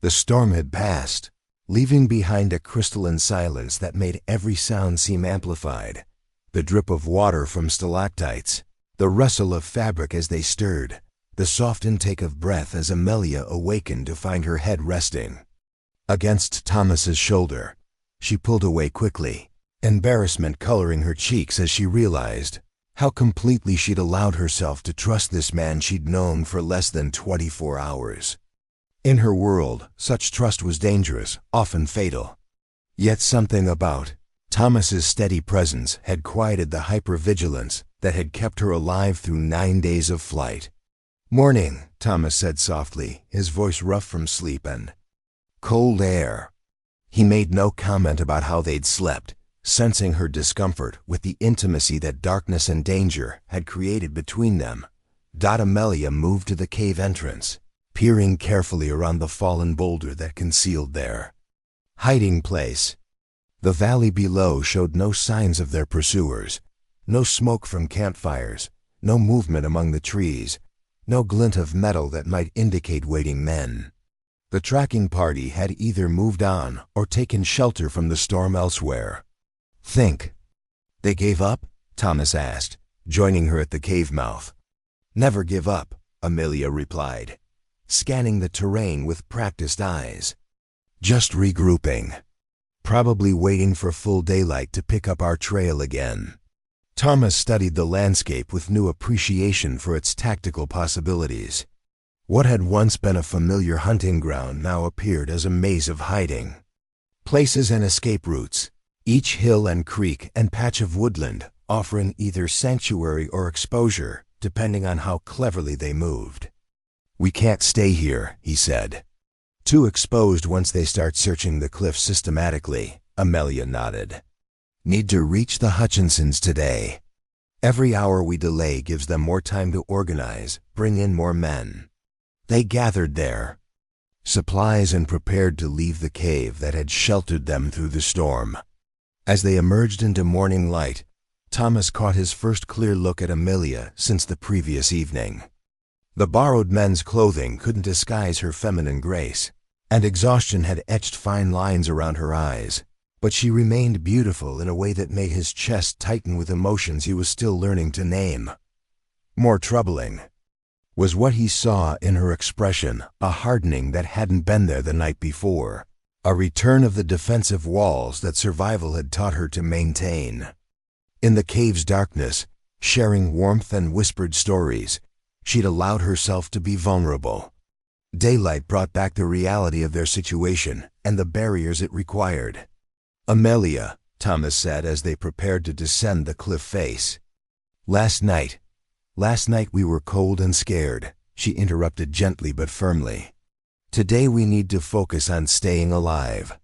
The storm had passed, leaving behind a crystalline silence that made every sound seem amplified. The drip of water from stalactites, the rustle of fabric as they stirred, the soft intake of breath as Amelia awakened to find her head resting against Thomas's shoulder. She pulled away quickly, embarrassment coloring her cheeks as she realized how completely she'd allowed herself to trust this man she'd known for less than 24 hours. In her world, such trust was dangerous, often fatal. Yet something about Thomas's steady presence had quieted the hypervigilance that had kept her alive through 9 days of flight. "Morning," Thomas said softly, his voice rough from sleep and cold air. He made no comment about how they'd slept, sensing her discomfort with the intimacy that darkness and danger had created between them. Amelia moved to the cave entrance, peering carefully around the fallen boulder that concealed their hiding place. The valley below showed no signs of their pursuers, no smoke from campfires, no movement among the trees, no glint of metal that might indicate waiting men. The tracking party had either moved on or taken shelter from the storm elsewhere. "Think they gave up?" Thomas asked, joining her at the cave mouth. "Never give up," Amelia replied, scanning the terrain with practiced eyes. "Just regrouping. Probably waiting for full daylight to pick up our trail again." Thomas studied the landscape with new appreciation for its tactical possibilities. What had once been a familiar hunting ground now appeared as a maze of hiding places and escape routes, each hill and creek and patch of woodland offering either sanctuary or exposure, depending on how cleverly they moved. "We can't stay here," he said. "Too exposed once they start searching the cliffs systematically," Amelia nodded. "Need to reach the Hutchinsons today. Every hour we delay gives them more time to organize, bring in more men." They gathered there, supplies and prepared to leave the cave that had sheltered them through the storm. As they emerged into morning light, Thomas caught his first clear look at Amelia since the previous evening. The borrowed men's clothing couldn't disguise her feminine grace, and exhaustion had etched fine lines around her eyes, but she remained beautiful in a way that made his chest tighten with emotions he was still learning to name. More troubling was what he saw in her expression, a hardening that hadn't been there the night before, a return of the defensive walls that survival had taught her to maintain. In the cave's darkness, sharing warmth and whispered stories, she'd allowed herself to be vulnerable. Daylight brought back the reality of their situation and the barriers it required. "Amelia," Thomas said as they prepared to descend the cliff face. Last night we were cold and scared," she interrupted gently but firmly. "Today we need to focus on staying alive."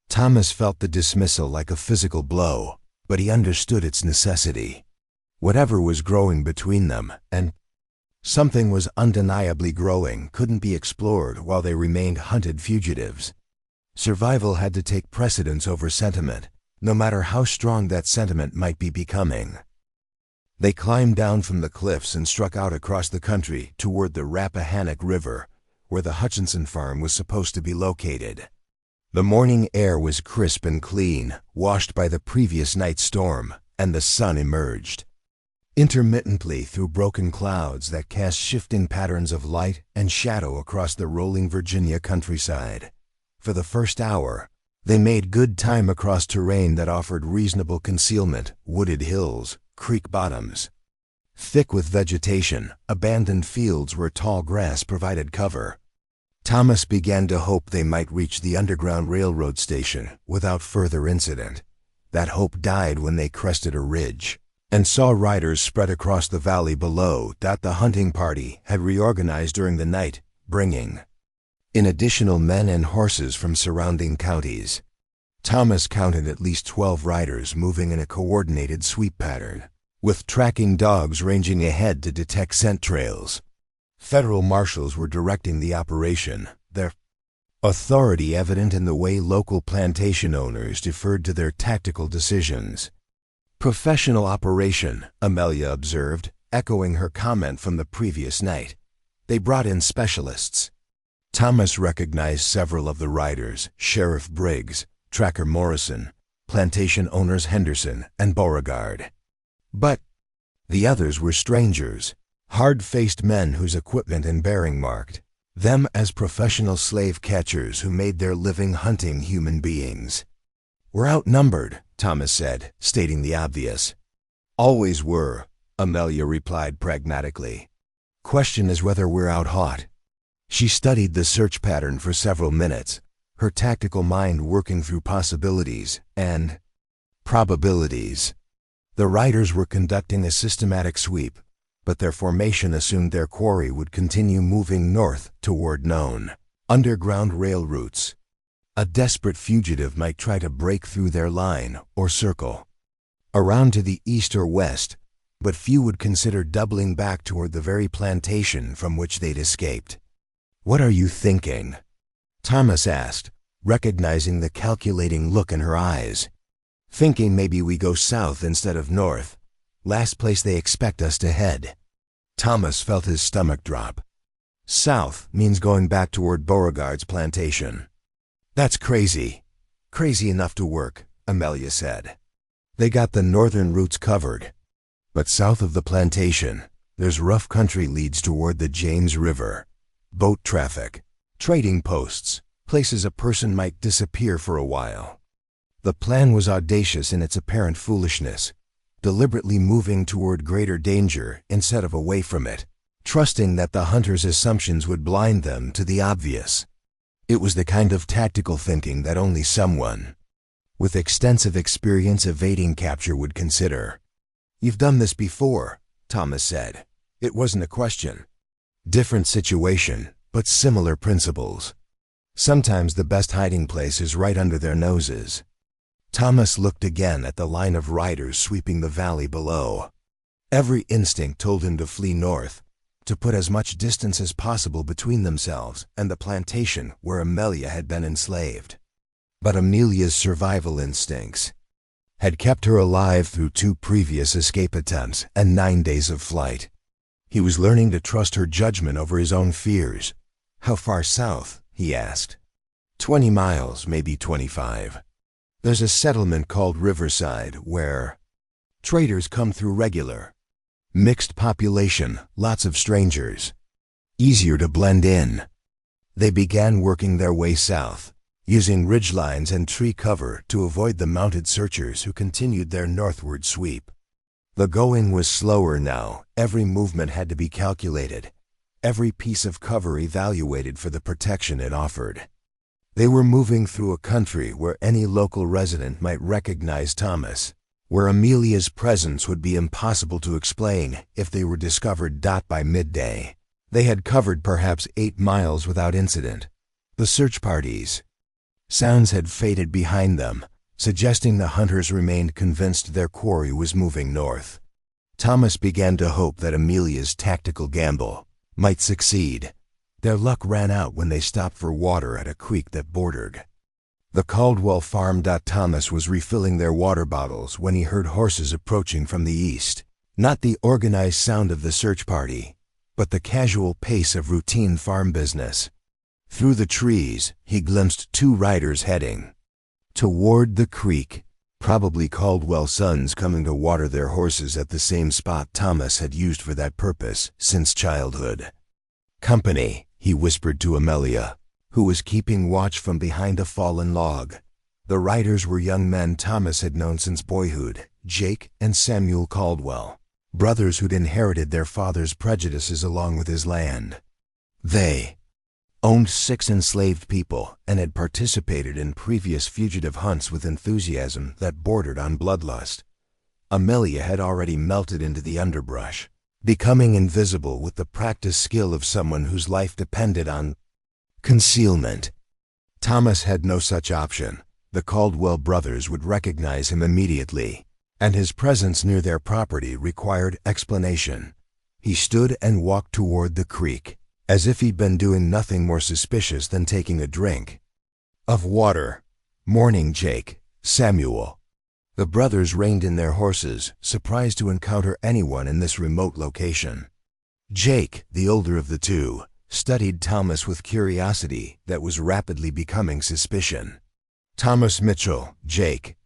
Thomas felt the dismissal like a physical blow, but he understood its necessity. Whatever was growing between them, and something was undeniably growing, couldn't be explored while they remained hunted fugitives. Survival had to take precedence over sentiment, no matter how strong that sentiment might be becoming. They climbed down from the cliffs and struck out across the country toward the Rappahannock River, where the Hutchinson farm was supposed to be located. The morning air was crisp and clean, washed by the previous night's storm, and the sun emerged intermittently through broken clouds that cast shifting patterns of light and shadow across the rolling Virginia countryside. For the first hour, they made good time across terrain that offered reasonable concealment: wooded hills, creek bottoms, thick with vegetation, abandoned fields where tall grass provided cover. Thomas began to hope they might reach the Underground Railroad station without further incident. That hope died when they crested a ridge and saw riders spread across the valley below that the hunting party had reorganized during the night, bringing in additional men and horses from surrounding counties. Thomas counted at least 12 riders moving in a coordinated sweep pattern, with tracking dogs ranging ahead to detect scent trails. Federal marshals were directing the operation, their authority evident in the way local plantation owners deferred to their tactical decisions. "Professional operation," Amelia observed, echoing her comment from the previous night. "They brought in specialists." Thomas recognized several of the riders: Sheriff Briggs, Tracker Morrison, plantation owners Henderson and Beauregard. But the others were strangers, Hard-faced men whose equipment and bearing marked them as professional slave catchers who made their living hunting human beings. "We're outnumbered," Thomas said, stating the obvious. "Always were," Amelia replied pragmatically. "Question is whether we're out-hot." She studied the search pattern for several minutes, her tactical mind working through possibilities and probabilities. The riders were conducting a systematic sweep, but their formation assumed their quarry would continue moving north toward known underground rail routes. A desperate fugitive might try to break through their line or circle around to the east or west, but few would consider doubling back toward the very plantation from which they'd escaped. "What are you thinking?" Thomas asked, recognizing the calculating look in her eyes. "Thinking maybe we go south instead of north. Last place they expect us to head." Thomas felt his stomach drop. "South means going back toward Beauregard's plantation." "That's crazy. Crazy enough to work," Amelia said. "They got the northern routes covered. But south of the plantation, there's rough country leads toward the James River. Boat traffic, trading posts, places a person might disappear for a while." The plan was audacious in its apparent foolishness, deliberately moving toward greater danger instead of away from it, trusting that the hunter's assumptions would blind them to the obvious. It was the kind of tactical thinking that only someone with extensive experience evading capture would consider. "You've done this before," Thomas said. It wasn't a question. Different situation, but similar principles. Sometimes the best hiding place is right under their noses. Thomas looked again at the line of riders sweeping the valley below. Every instinct told him to flee north, to put as much distance as possible between themselves and the plantation where Amelia had been enslaved. But Amelia's survival instincts had kept her alive through 2 previous escape attempts and 9 days of flight. He was learning to trust her judgment over his own fears. "How far south?" he asked. 20 miles, maybe 25. There's a settlement called Riverside where traders come through regular. Mixed population, lots of strangers. Easier to blend in." They began working their way south, using ridgelines and tree cover to avoid the mounted searchers who continued their northward sweep. The going was slower now. Every movement had to be calculated, every piece of cover evaluated for the protection it offered. They were moving through a country where any local resident might recognize Thomas, where Amelia's presence would be impossible to explain if they were discovered. By midday, they had covered perhaps 8 miles without incident. The search parties' sounds had faded behind them, suggesting the hunters remained convinced their quarry was moving north. Thomas began to hope that Amelia's tactical gamble might succeed. Their luck ran out when they stopped for water at a creek that bordered the Caldwell farm. Thomas was refilling their water bottles when he heard horses approaching from the east. Not the organized sound of the search party, but the casual pace of routine farm business. Through the trees, he glimpsed 2 riders heading toward the creek, probably Caldwell sons coming to water their horses at the same spot Thomas had used for that purpose since childhood. "Company," he whispered to Amelia, who was keeping watch from behind a fallen log. The riders were young men Thomas had known since boyhood, Jake and Samuel Caldwell, brothers who'd inherited their father's prejudices along with his land. They owned 6 enslaved people and had participated in previous fugitive hunts with enthusiasm that bordered on bloodlust. Amelia had already melted into the underbrush, becoming invisible with the practiced skill of someone whose life depended on concealment. Thomas had no such option. The Caldwell brothers would recognize him immediately, and his presence near their property required explanation. He stood and walked toward the creek, as if he'd been doing nothing more suspicious than taking a drink of water. "Morning, Jake, Samuel." The brothers reined in their horses, surprised to encounter anyone in this remote location. Jake, the older of the 2, studied Thomas with curiosity that was rapidly becoming suspicion. "Thomas Mitchell, Jake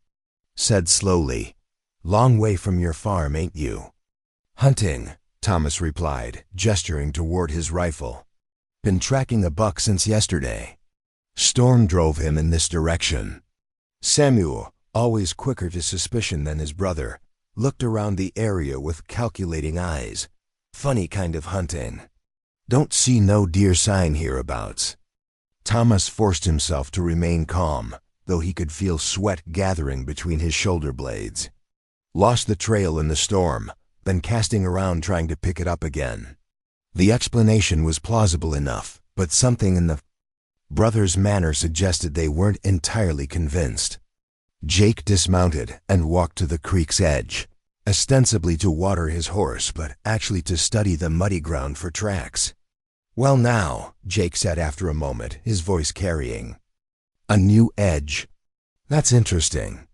said slowly. "Long way from your farm, ain't you?" "Hunting," Thomas replied, gesturing toward his rifle. Been tracking a buck since yesterday. Storm drove him in this direction. Samuel, always quicker to suspicion than his brother, looked around the area with calculating eyes. Funny kind of hunting. Don't see no deer sign hereabouts. Thomas forced himself to remain calm, though he could feel sweat gathering between his shoulder blades. Lost the trail in the storm, been casting around trying to pick it up again. The explanation was plausible enough, but something in the brothers' manner suggested they weren't entirely convinced. Jake dismounted and walked to the creek's edge, ostensibly to water his horse, but actually to study the muddy ground for tracks. "Well now," Jake said after a moment, his voice carrying a new edge. "That's interesting."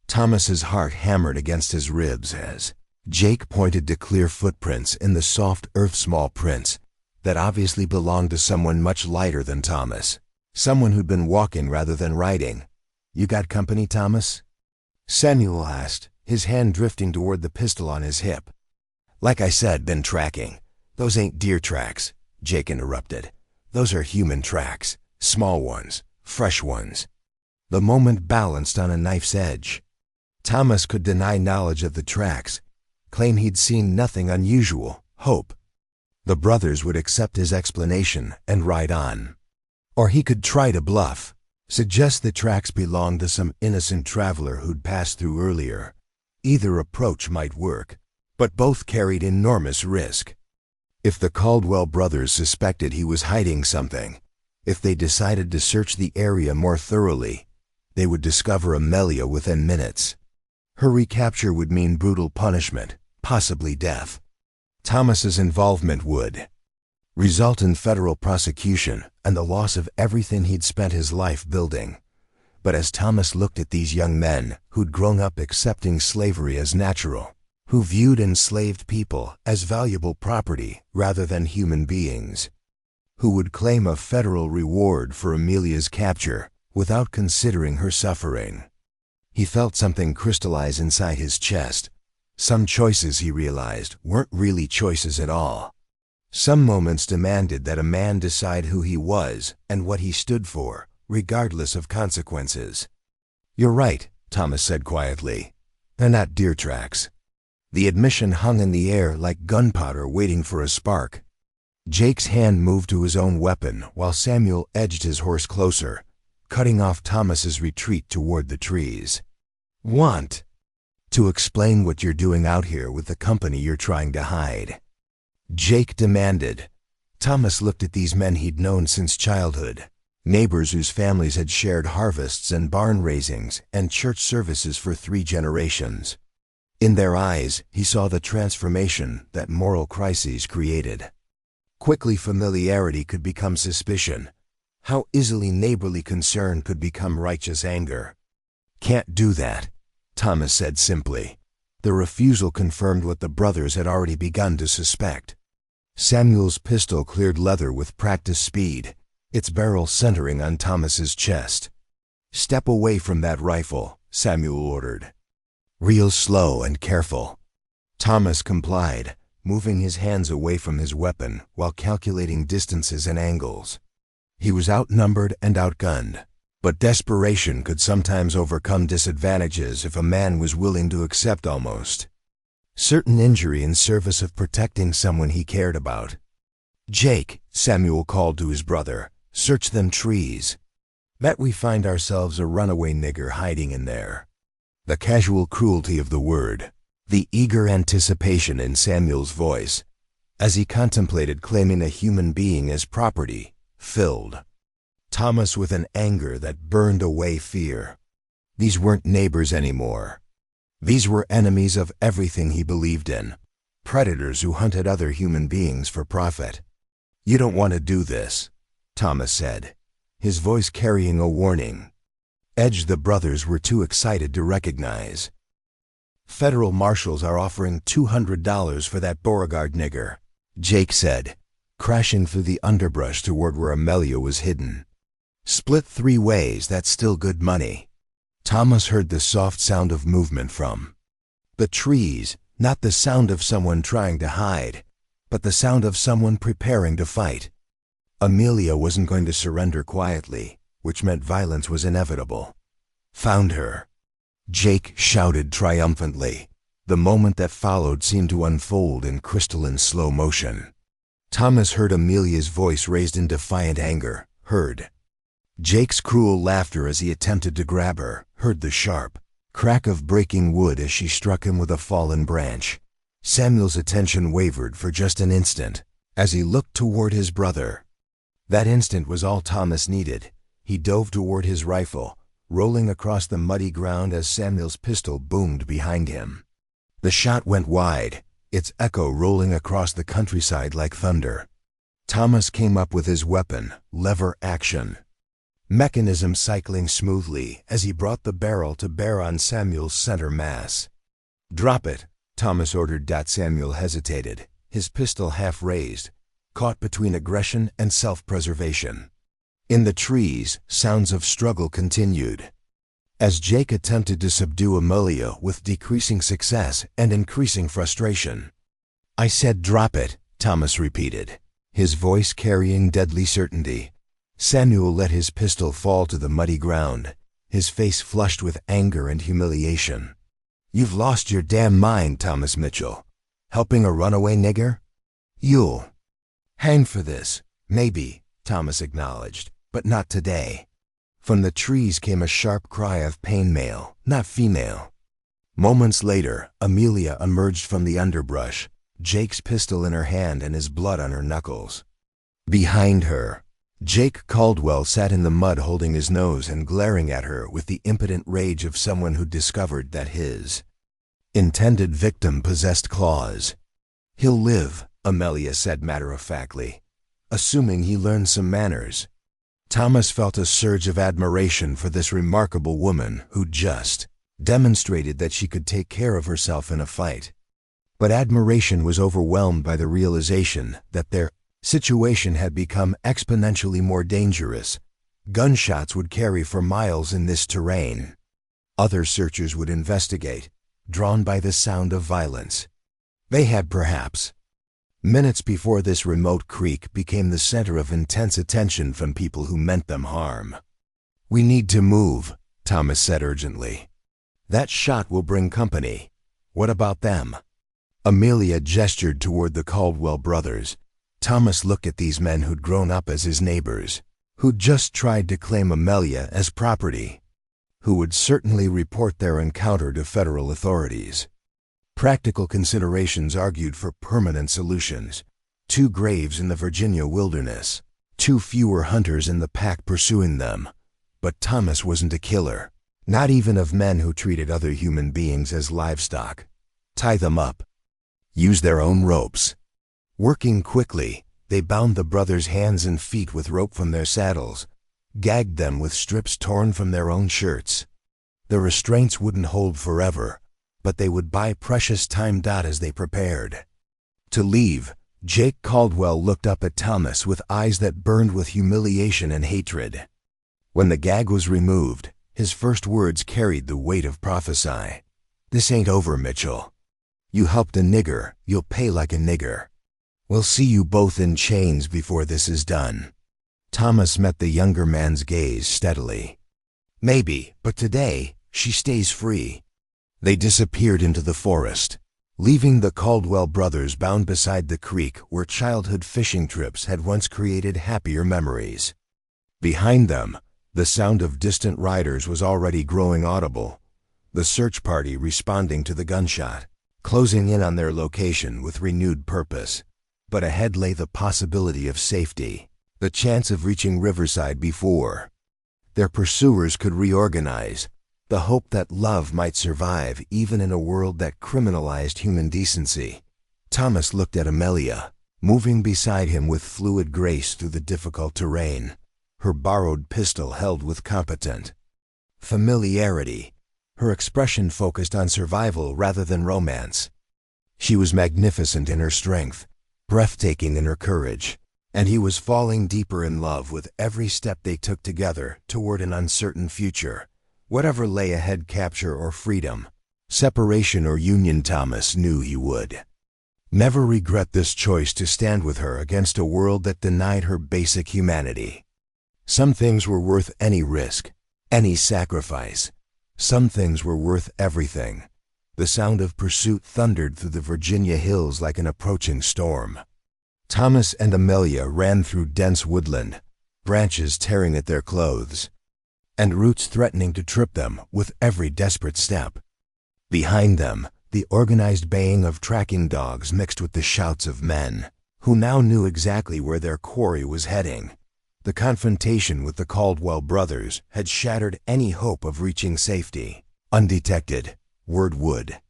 Thomas's heart hammered against his ribs as Jake pointed to clear footprints in the soft earth, small prints that obviously belonged to someone much lighter than Thomas, someone who'd been walking rather than riding. "You got company, Thomas?" Samuel asked, his hand drifting toward the pistol on his hip. "Like I said, been tracking. Those ain't deer tracks," Jake interrupted. "Those are human tracks, small ones, fresh ones." The moment balanced on a knife's edge. Thomas could deny knowledge of the tracks, claim he'd seen nothing unusual, hope the brothers would accept his explanation and ride on. Or he could try to bluff, suggest the tracks belonged to some innocent traveler who'd passed through earlier. Either approach might work, but both carried enormous risk. If the Caldwell brothers suspected he was hiding something, if they decided to search the area more thoroughly, they would discover Amelia within minutes. Her recapture would mean brutal punishment, possibly death. Thomas's involvement would result in federal prosecution and the loss of everything he'd spent his life building. But as Thomas looked at these young men who'd grown up accepting slavery as natural, who viewed enslaved people as valuable property rather than human beings, who would claim a federal reward for Amelia's capture without considering her suffering, he felt something crystallize inside his chest. Some choices, he realized, weren't really choices at all. Some moments demanded that a man decide who he was and what he stood for, regardless of consequences. "You're right," Thomas said quietly. "They're not deer tracks." The admission hung in the air like gunpowder waiting for a spark. Jake's hand moved to his own weapon while Samuel edged his horse closer, cutting off Thomas's retreat toward the trees. "Want to explain what you're doing out here with the company you're trying to hide?" Jake demanded. Thomas looked at these men he'd known since childhood, neighbors whose families had shared harvests and barn raisings and church services for 3 generations. In their eyes, he saw the transformation that moral crises created. Quickly, familiarity could become suspicion. How easily neighborly concern could become righteous anger. "Can't do that," Thomas said simply. The refusal confirmed what the brothers had already begun to suspect. Samuel's pistol cleared leather with practiced speed, its barrel centering on Thomas's chest. "Step away from that rifle," Samuel ordered. "Real slow and careful." Thomas complied, moving his hands away from his weapon while calculating distances and angles. He was outnumbered and outgunned, but desperation could sometimes overcome disadvantages if a man was willing to accept almost certain injury in service of protecting someone he cared about. "Jake," Samuel called to his brother, "search them trees. Bet we find ourselves a runaway nigger hiding in there." The casual cruelty of the word, the eager anticipation in Samuel's voice, as he contemplated claiming a human being as property, filled Thomas with an anger that burned away fear. These weren't neighbors anymore. These were enemies of everything he believed in, predators who hunted other human beings for profit. "You don't want to do this," Thomas said, his voice carrying a warning. Edge the brothers were too excited to recognize. "Federal marshals are offering $200 for that Beauregard nigger," Jake said, crashing through the underbrush toward where Amelia was hidden. "Split 3 ways, that's still good money." Thomas heard the soft sound of movement from the trees, not the sound of someone trying to hide, but the sound of someone preparing to fight. Amelia wasn't going to surrender quietly, which meant violence was inevitable. Found her. Jake shouted triumphantly. The moment that followed seemed to unfold in crystalline slow motion. Thomas heard Amelia's voice raised in defiant anger, heard Jake's cruel laughter as he attempted to grab her, heard the sharp crack of breaking wood as she struck him with a fallen branch. Samuel's attention wavered for just an instant as he looked toward his brother. That instant was all Thomas needed. He dove toward his rifle, rolling across the muddy ground as Samuel's pistol boomed behind him. The shot went wide, its echo rolling across the countryside like thunder. Thomas came up with his weapon, lever action, mechanism cycling smoothly as he brought the barrel to bear on Samuel's center mass. "Drop it," Thomas ordered. Samuel hesitated, his pistol half raised, caught between aggression and self-preservation. In the trees, sounds of struggle continued, as Jake attempted to subdue Amelia with decreasing success and increasing frustration. "I said drop it," Thomas repeated, his voice carrying deadly certainty. Samuel let his pistol fall to the muddy ground, his face flushed with anger and humiliation. "You've lost your damn mind, Thomas Mitchell. Helping a runaway nigger? You'll hang for this." "Maybe," Thomas acknowledged, "but not today." From the trees came a sharp cry of pain, male, not female. Moments later, Amelia emerged from the underbrush, Jake's pistol in her hand and his blood on her knuckles. Behind her, Jake Caldwell sat in the mud holding his nose and glaring at her with the impotent rage of someone who discovered that his intended victim possessed claws. "He'll live," Amelia said matter-of-factly, "assuming he learns some manners." Thomas felt a surge of admiration for this remarkable woman who just demonstrated that she could take care of herself in a fight. But admiration was overwhelmed by the realization that their situation had become exponentially more dangerous. Gunshots would carry for miles in this terrain. Other searchers would investigate, drawn by the sound of violence. They had perhaps minutes before this remote creek became the center of intense attention from people who meant them harm. "We need to move," Thomas said urgently. "That shot will bring company. What about them?" Amelia gestured toward the Caldwell brothers. Thomas looked at these men who'd grown up as his neighbors, who'd just tried to claim Amelia as property, who would certainly report their encounter to federal authorities. Practical considerations argued for permanent solutions. 2 graves in the Virginia wilderness, 2 fewer hunters in the pack pursuing them. But Thomas wasn't a killer, not even of men who treated other human beings as livestock. Tie them up. Use their own ropes. Working quickly, they bound the brothers' hands and feet with rope from their saddles, gagged them with strips torn from their own shirts. The restraints wouldn't hold forever, but they would buy precious time. As they prepared to leave, Jake Caldwell looked up at Thomas with eyes that burned with humiliation and hatred. When the gag was removed, his first words carried the weight of prophecy. "This ain't over, Mitchell. You helped a nigger, you'll pay like a nigger. We'll see you both in chains before this is done." Thomas met the younger man's gaze steadily. "Maybe, but today, she stays free." They disappeared into the forest, leaving the Caldwell brothers bound beside the creek where childhood fishing trips had once created happier memories. Behind them, the sound of distant riders was already growing audible, the search party responding to the gunshot, closing in on their location with renewed purpose. But ahead lay the possibility of safety, the chance of reaching Riverside before their pursuers could reorganize, the hope that love might survive even in a world that criminalized human decency. Thomas looked at Amelia, moving beside him with fluid grace through the difficult terrain, her borrowed pistol held with competent familiarity, her expression focused on survival rather than romance. She was magnificent in her strength, breathtaking in her courage, and he was falling deeper in love with every step they took together toward an uncertain future. Whatever lay ahead, capture or freedom, separation or union, Thomas knew he would Never regret this choice to stand with her against a world that denied her basic humanity. Some things were worth any risk, any sacrifice. Some things were worth everything. The sound of pursuit thundered through the Virginia hills like an approaching storm. Thomas and Amelia ran through dense woodland, branches tearing at their clothes, and roots threatening to trip them with every desperate step. Behind them, the organized baying of tracking dogs mixed with the shouts of men, who now knew exactly where their quarry was heading. The confrontation with the Caldwell brothers had shattered any hope of reaching safety. Undetected, word would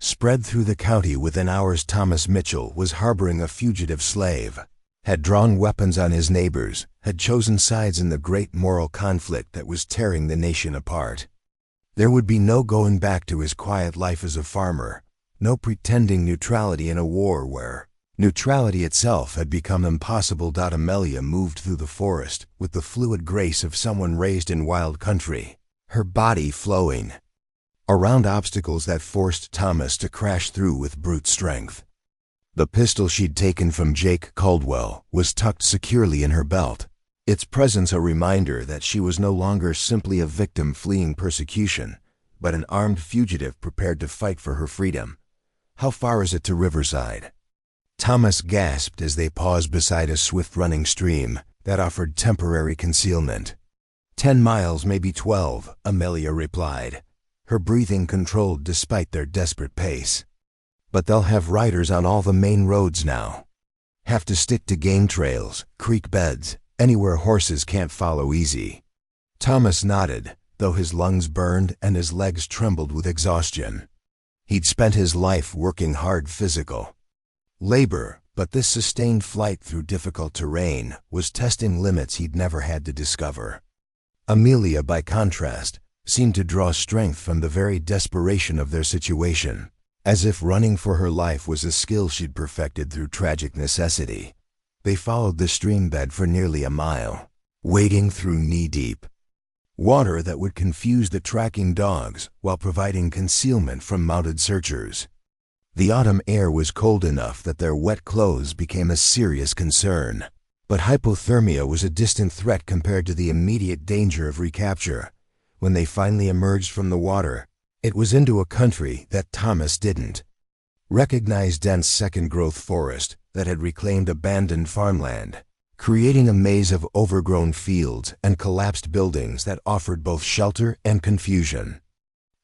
spread through the county within hours. Thomas Mitchell was harboring a fugitive slave, had drawn weapons on his neighbors, had chosen sides in the great moral conflict that was tearing the nation apart. There would be no going back to his quiet life as a farmer, no pretending neutrality in a war where neutrality itself had become impossible. Amelia moved through the forest with the fluid grace of someone raised in wild country, her body flowing around obstacles that forced Thomas to crash through with brute strength. The pistol she'd taken from Jake Caldwell was tucked securely in her belt, its presence a reminder that she was no longer simply a victim fleeing persecution, but an armed fugitive prepared to fight for her freedom. "How far is it to Riverside?" Thomas gasped as they paused beside a swift-running stream that offered temporary concealment. 10 miles, maybe 12, Amelia replied, her breathing controlled despite their desperate pace. "But they'll have riders on all the main roads now. Have to stick to game trails, creek beds, anywhere horses can't follow easy." Thomas nodded, though his lungs burned and his legs trembled with exhaustion. He'd spent his life working hard physical labor, but this sustained flight through difficult terrain was testing limits he'd never had to discover. Amelia, by contrast, seemed to draw strength from the very desperation of their situation, as if running for her life was a skill she'd perfected through tragic necessity. They followed the stream bed for nearly a mile, wading through knee-deep water that would confuse the tracking dogs while providing concealment from mounted searchers. The autumn air was cold enough that their wet clothes became a serious concern, but hypothermia was a distant threat compared to the immediate danger of recapture. When they finally emerged from the water, it was into a country that Thomas didn't recognize: dense second-growth forest that had reclaimed abandoned farmland, creating a maze of overgrown fields and collapsed buildings that offered both shelter and confusion.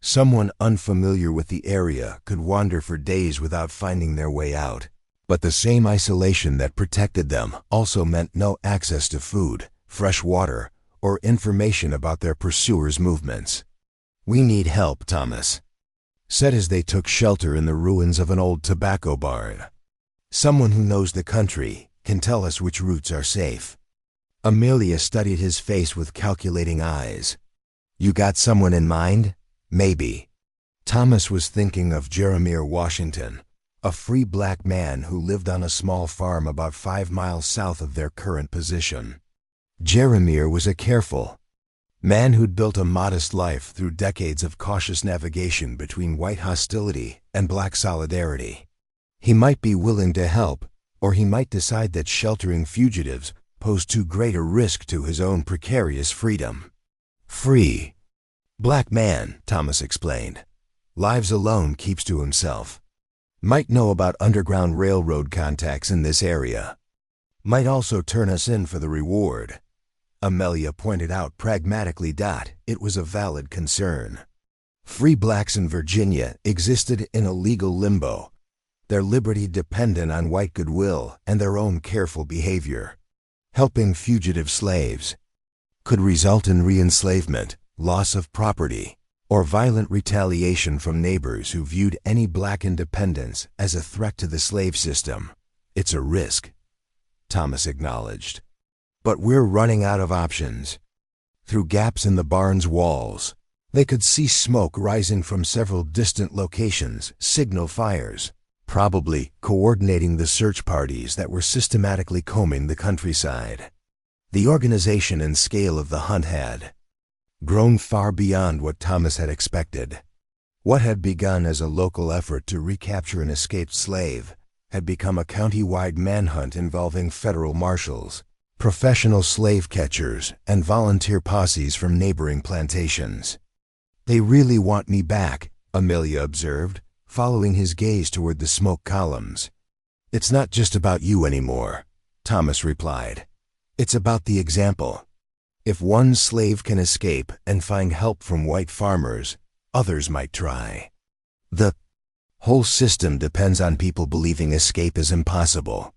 Someone unfamiliar with the area could wander for days without finding their way out, but the same isolation that protected them also meant no access to food, fresh water, or information about their pursuers' movements. "We need help," Thomas said as they took shelter in the ruins of an old tobacco barn. "Someone who knows the country can tell us which routes are safe." Amelia studied his face with calculating eyes. "You got someone in mind?" "Maybe." Thomas was thinking of Jeremiah Washington, a free black man who lived on a small farm about 5 miles south of their current position. Jeremiah was a careful man who'd built a modest life through decades of cautious navigation between white hostility and black solidarity. He might be willing to help, or he might decide that sheltering fugitives posed too great a risk to his own precarious freedom. "Free black man," Thomas explained. "Lives alone, keeps to himself. Might know about Underground Railroad contacts in this area. Might also turn us in for the reward." Amelia pointed out pragmatically. It was a valid concern. Free blacks in Virginia existed in a legal limbo, their liberty dependent on white goodwill and their own careful behavior. Helping fugitive slaves could result in re-enslavement, loss of property, or violent retaliation from neighbors who viewed any black independence as a threat to the slave system. "It's a risk," Thomas acknowledged. "But we're running out of options." Through gaps in the barn's walls, they could see smoke rising from several distant locations, signal fires, probably coordinating the search parties that were systematically combing the countryside. The organization and scale of the hunt had grown far beyond what Thomas had expected. What had begun as a local effort to recapture an escaped slave had become a county-wide manhunt involving federal marshals, professional slave catchers, and volunteer posses from neighboring plantations. "They really want me back," Amelia observed, following his gaze toward the smoke columns. "It's not just about you anymore," Thomas replied. "It's about the example. If one slave can escape and find help from white farmers, others might try. The whole system depends on people believing escape is impossible."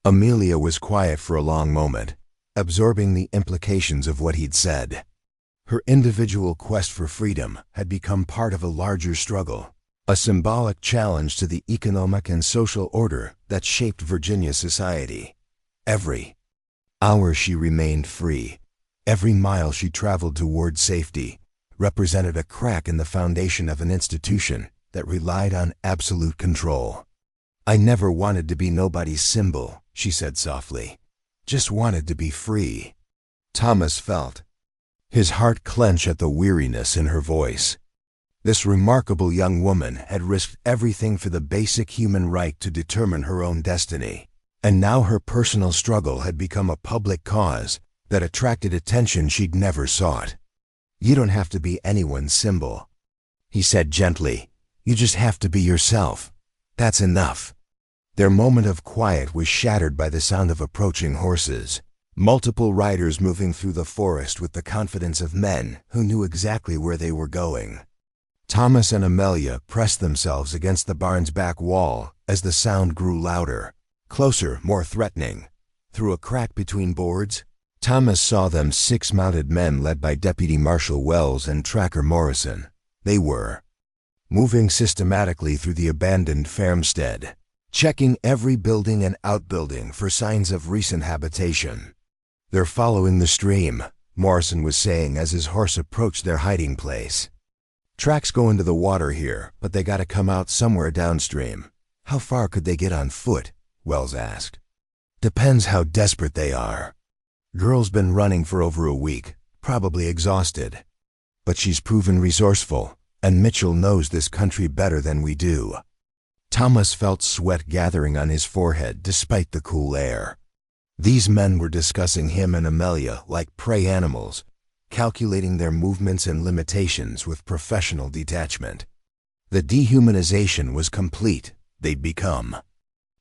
Amelia was quiet for a long moment, absorbing the implications of what he'd said. Her individual quest for freedom had become part of a larger struggle, a symbolic challenge to the economic and social order that shaped Virginia society. Every hour she remained free, every mile she traveled toward safety, represented a crack in the foundation of an institution that relied on absolute control. "I never wanted to be nobody's symbol," she said softly. "Just wanted to be free." Thomas felt his heart clench at the weariness in her voice. This remarkable young woman had risked everything for the basic human right to determine her own destiny, and now her personal struggle had become a public cause that attracted attention she'd never sought. "You don't have to be anyone's symbol," he said gently. "You just have to be yourself. That's enough." Their moment of quiet was shattered by the sound of approaching horses, multiple riders moving through the forest with the confidence of men who knew exactly where they were going. Thomas and Amelia pressed themselves against the barn's back wall as the sound grew louder, closer, more threatening. Through a crack between boards, Thomas saw them 6 mounted men led by Deputy Marshal Wells and Tracker Morrison. They were moving systematically through the abandoned farmstead, checking every building and outbuilding for signs of recent habitation. "They're following the stream," Morrison was saying as his horse approached their hiding place. "Tracks go into the water here, but they gotta come out somewhere downstream." "How far could they get on foot?" Wells asked. "Depends how desperate they are. Girl's been running for over a week, probably exhausted. But she's proven resourceful, and Mitchell knows this country better than we do." Thomas felt sweat gathering on his forehead despite the cool air. These men were discussing him and Amelia like prey animals, calculating their movements and limitations with professional detachment. The dehumanization was complete. They'd become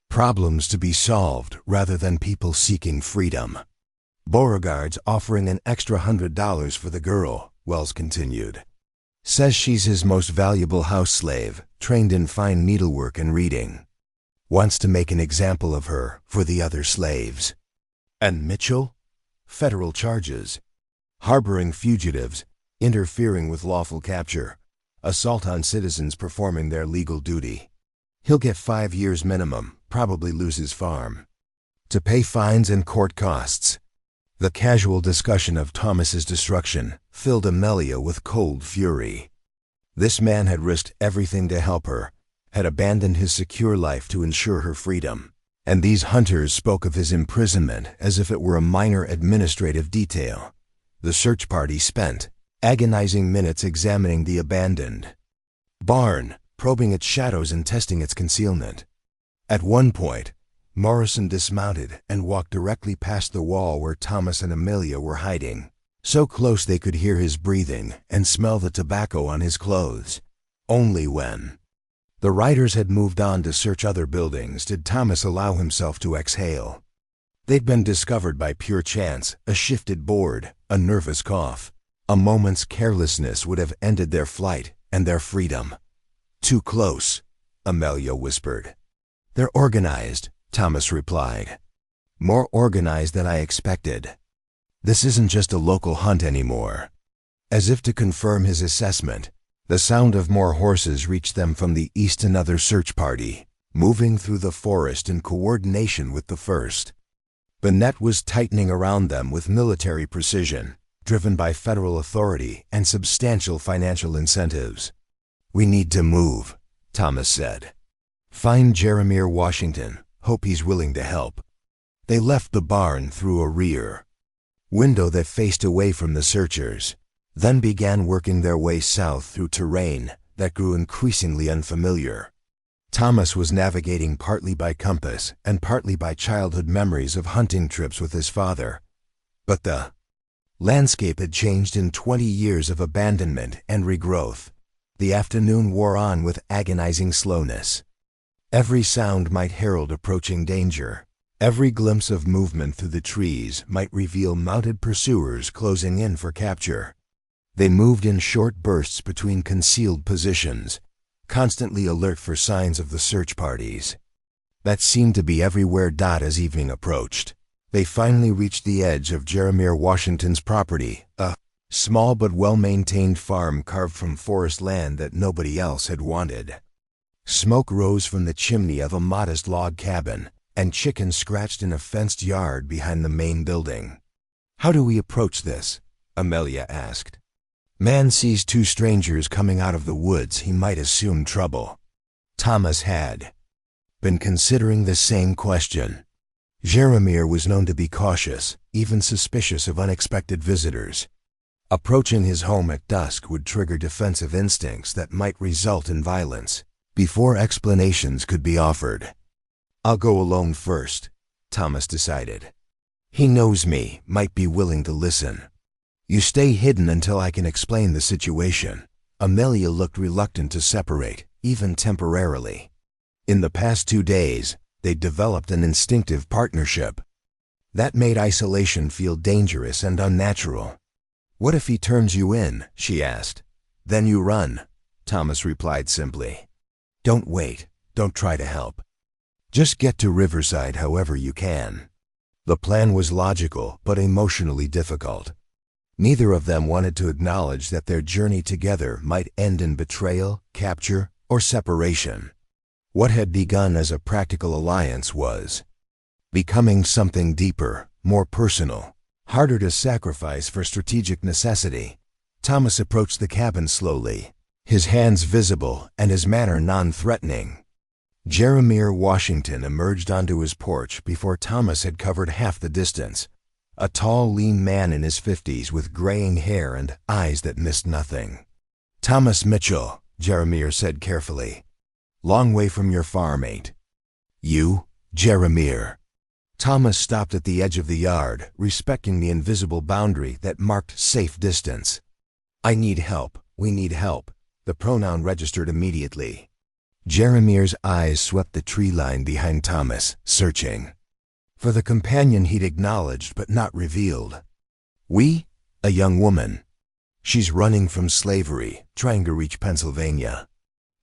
problems to be solved rather than people seeking freedom. "Beauregard's offering an extra $100 for the girl," Wells continued. "Says she's his most valuable house slave, trained in fine needlework and reading. Wants to make an example of her for the other slaves." "And Mitchell?" "Federal charges. Harboring fugitives, interfering with lawful capture, assault on citizens performing their legal duty. He'll get 5 years minimum, probably lose his farm. To pay fines and court costs." The casual discussion of Thomas's destruction filled Amelia with cold fury. This man had risked everything to help her, had abandoned his secure life to ensure her freedom, and these hunters spoke of his imprisonment as if it were a minor administrative detail. The search party spent agonizing minutes examining the abandoned barn, probing its shadows and testing its concealment. At one point, Morrison dismounted and walked directly past the wall where Thomas and Amelia were hiding, so close they could hear his breathing and smell the tobacco on his clothes. Only when the riders had moved on to search other buildings did Thomas allow himself to exhale. They'd been discovered by pure chance, a shifted board, a nervous cough. A moment's carelessness would have ended their flight and their freedom. "Too close," Amelia whispered. "They're organized," Thomas replied. "More organized than I expected. This isn't just a local hunt anymore." As if to confirm his assessment, the sound of more horses reached them from the east. Another search party, moving through the forest in coordination with the first. The net was tightening around them with military precision, driven by federal authority and substantial financial incentives. "We need to move," Thomas said. "Find Jeremiah Washington. Hope he's willing to help." They left the barn through a rear window that faced away from the searchers, then began working their way south through terrain that grew increasingly unfamiliar. Thomas was navigating partly by compass and partly by childhood memories of hunting trips with his father. But the landscape had changed in 20 years of abandonment and regrowth. The afternoon wore on with agonizing slowness. Every sound might herald approaching danger. Every glimpse of movement through the trees might reveal mounted pursuers closing in for capture. They moved in short bursts between concealed positions, constantly alert for signs of the search parties that seemed to be everywhere. As evening approached, they finally reached the edge of Jeremiah Washington's property, a small but well-maintained farm carved from forest land that nobody else had wanted. Smoke rose from the chimney of a modest log cabin, and chickens scratched in a fenced yard behind the main building. "How do we approach this?" Amelia asked. "Man sees two strangers coming out of the woods, he might assume trouble." Thomas had been considering the same question. Jeremiah was known to be cautious, even suspicious of unexpected visitors. Approaching his home at dusk would trigger defensive instincts that might result in violence before explanations could be offered. "I'll go alone first," Thomas decided. "He knows me, might be willing to listen. You stay hidden until I can explain the situation." Amelia looked reluctant to separate, even temporarily. In the past 2 days, they'd developed an instinctive partnership. That made isolation feel dangerous and unnatural. "What if he turns you in?" she asked. "Then you run," Thomas replied simply. "Don't wait. Don't try to help. Just get to Riverside however you can." The plan was logical but emotionally difficult. Neither of them wanted to acknowledge that their journey together might end in betrayal, capture, or separation. What had begun as a practical alliance was becoming something deeper, more personal, harder to sacrifice for strategic necessity. Thomas approached the cabin slowly, his hands visible and his manner non-threatening. Jeremiah Washington emerged onto his porch before Thomas had covered half the distance. A tall, lean man in his 50s with graying hair and eyes that missed nothing. "Thomas Mitchell," Jeremiah said carefully. "Long way from your farm, ain't you, Jeremiah?" Thomas stopped at the edge of the yard, respecting the invisible boundary that marked safe distance. "I need help. We need help." The pronoun registered immediately. Jeremiah's eyes swept the tree line behind Thomas, searching for the companion he'd acknowledged but not revealed. "We? A young woman. She's running from slavery, trying to reach Pennsylvania.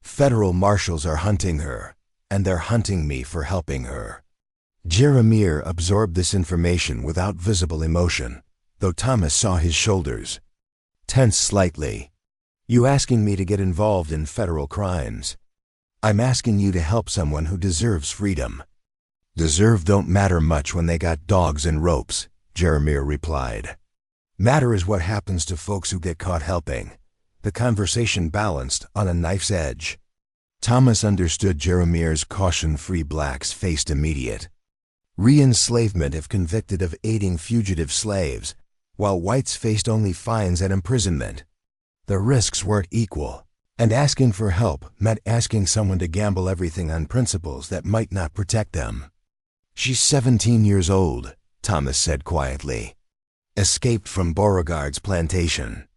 Federal marshals are hunting her, and they're hunting me for helping her." Jeremiah absorbed this information without visible emotion, though Thomas saw his shoulders tense slightly. "You asking me to get involved in federal crimes? I'm asking you to help someone who deserves freedom." "Deserve don't matter much when they got dogs and ropes," Jeremiah replied. "Matter is what happens to folks who get caught helping." The conversation balanced on a knife's edge. Thomas understood Jeremiah's caution-free. Blacks faced immediate re-enslavement if convicted of aiding fugitive slaves, while whites faced only fines and imprisonment. The risks weren't equal, and asking for help meant asking someone to gamble everything on principles that might not protect them. "She's 17 years old," Thomas said quietly. "Escaped from Beauregard's plantation.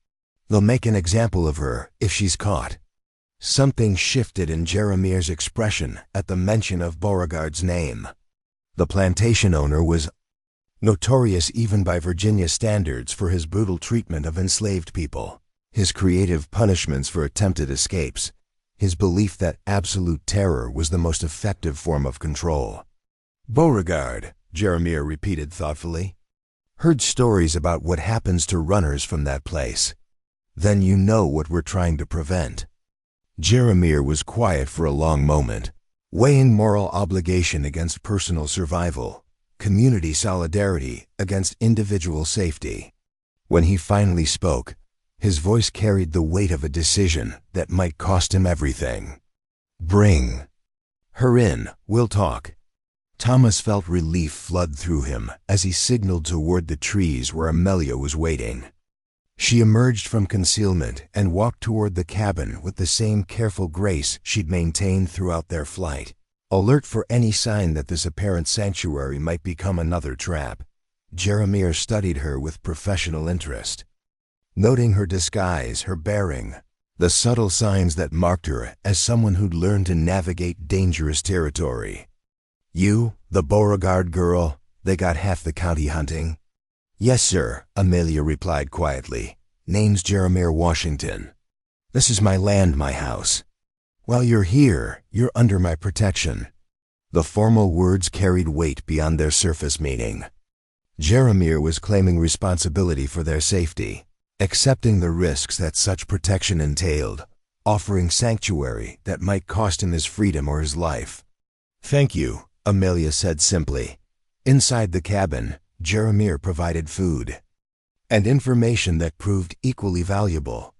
They'll make an example of her if she's caught." Something shifted in Jeremiah's expression at the mention of Beauregard's name. The plantation owner was notorious even by Virginia standards for his brutal treatment of enslaved people, his creative punishments for attempted escapes, his belief that absolute terror was the most effective form of control. "Beauregard," Jeremiah repeated thoughtfully. "Heard stories about what happens to runners from that place. Then you know what we're trying to prevent." Jeremiah was quiet for a long moment, weighing moral obligation against personal survival, community solidarity against individual safety. When he finally spoke, his voice carried the weight of a decision that might cost him everything. "Bring her in, we'll talk." Thomas felt relief flood through him as he signaled toward the trees where Amelia was waiting. She emerged from concealment and walked toward the cabin with the same careful grace she'd maintained throughout their flight, alert for any sign that this apparent sanctuary might become another trap. Jeremiah studied her with professional interest, noting her disguise, her bearing, the subtle signs that marked her as someone who'd learned to navigate dangerous territory. "You, the Beauregard girl, they got half the county hunting?" "Yes, sir," Amelia replied quietly. "Name's Jeremiah Washington. This is my land, my house. While you're here, you're under my protection." The formal words carried weight beyond their surface meaning. Jeremiah was claiming responsibility for their safety, accepting the risks that such protection entailed, offering sanctuary that might cost him his freedom or his life. "Thank you," Amelia said simply. Inside the cabin, Jeremiah provided food and information that proved equally valuable.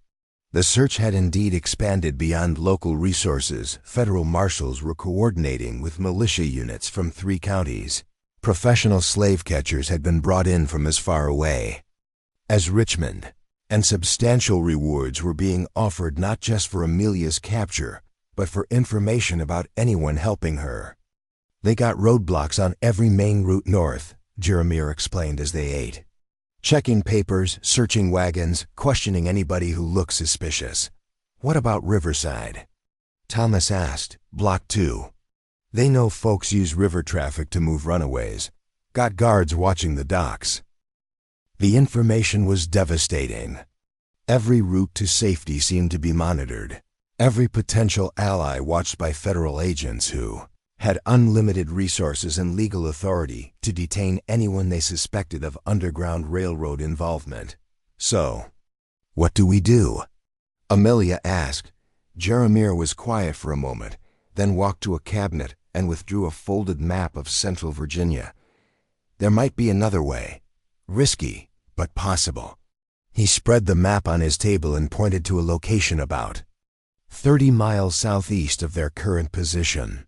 The search had indeed expanded beyond local resources. Federal marshals were coordinating with militia units from 3 counties. Professional slave catchers had been brought in from as far away as Richmond, and substantial rewards were being offered not just for Amelia's capture, but for information about anyone helping her. "They got roadblocks on every main route north," Jeremiah explained as they ate. "Checking papers, searching wagons, questioning anybody who looks suspicious." "What about Riverside?" Thomas asked. "Block 2. They know folks use river traffic to move runaways. Got guards watching the docks." The information was devastating. Every route to safety seemed to be monitored. Every potential ally watched by federal agents who had unlimited resources and legal authority to detain anyone they suspected of Underground Railroad involvement. "So, what do we do?" Amelia asked. Jeremiah was quiet for a moment, then walked to a cabinet and withdrew a folded map of Central Virginia. "There might be another way. Risky, but possible." He spread the map on his table and pointed to a location about 30 miles southeast of their current position.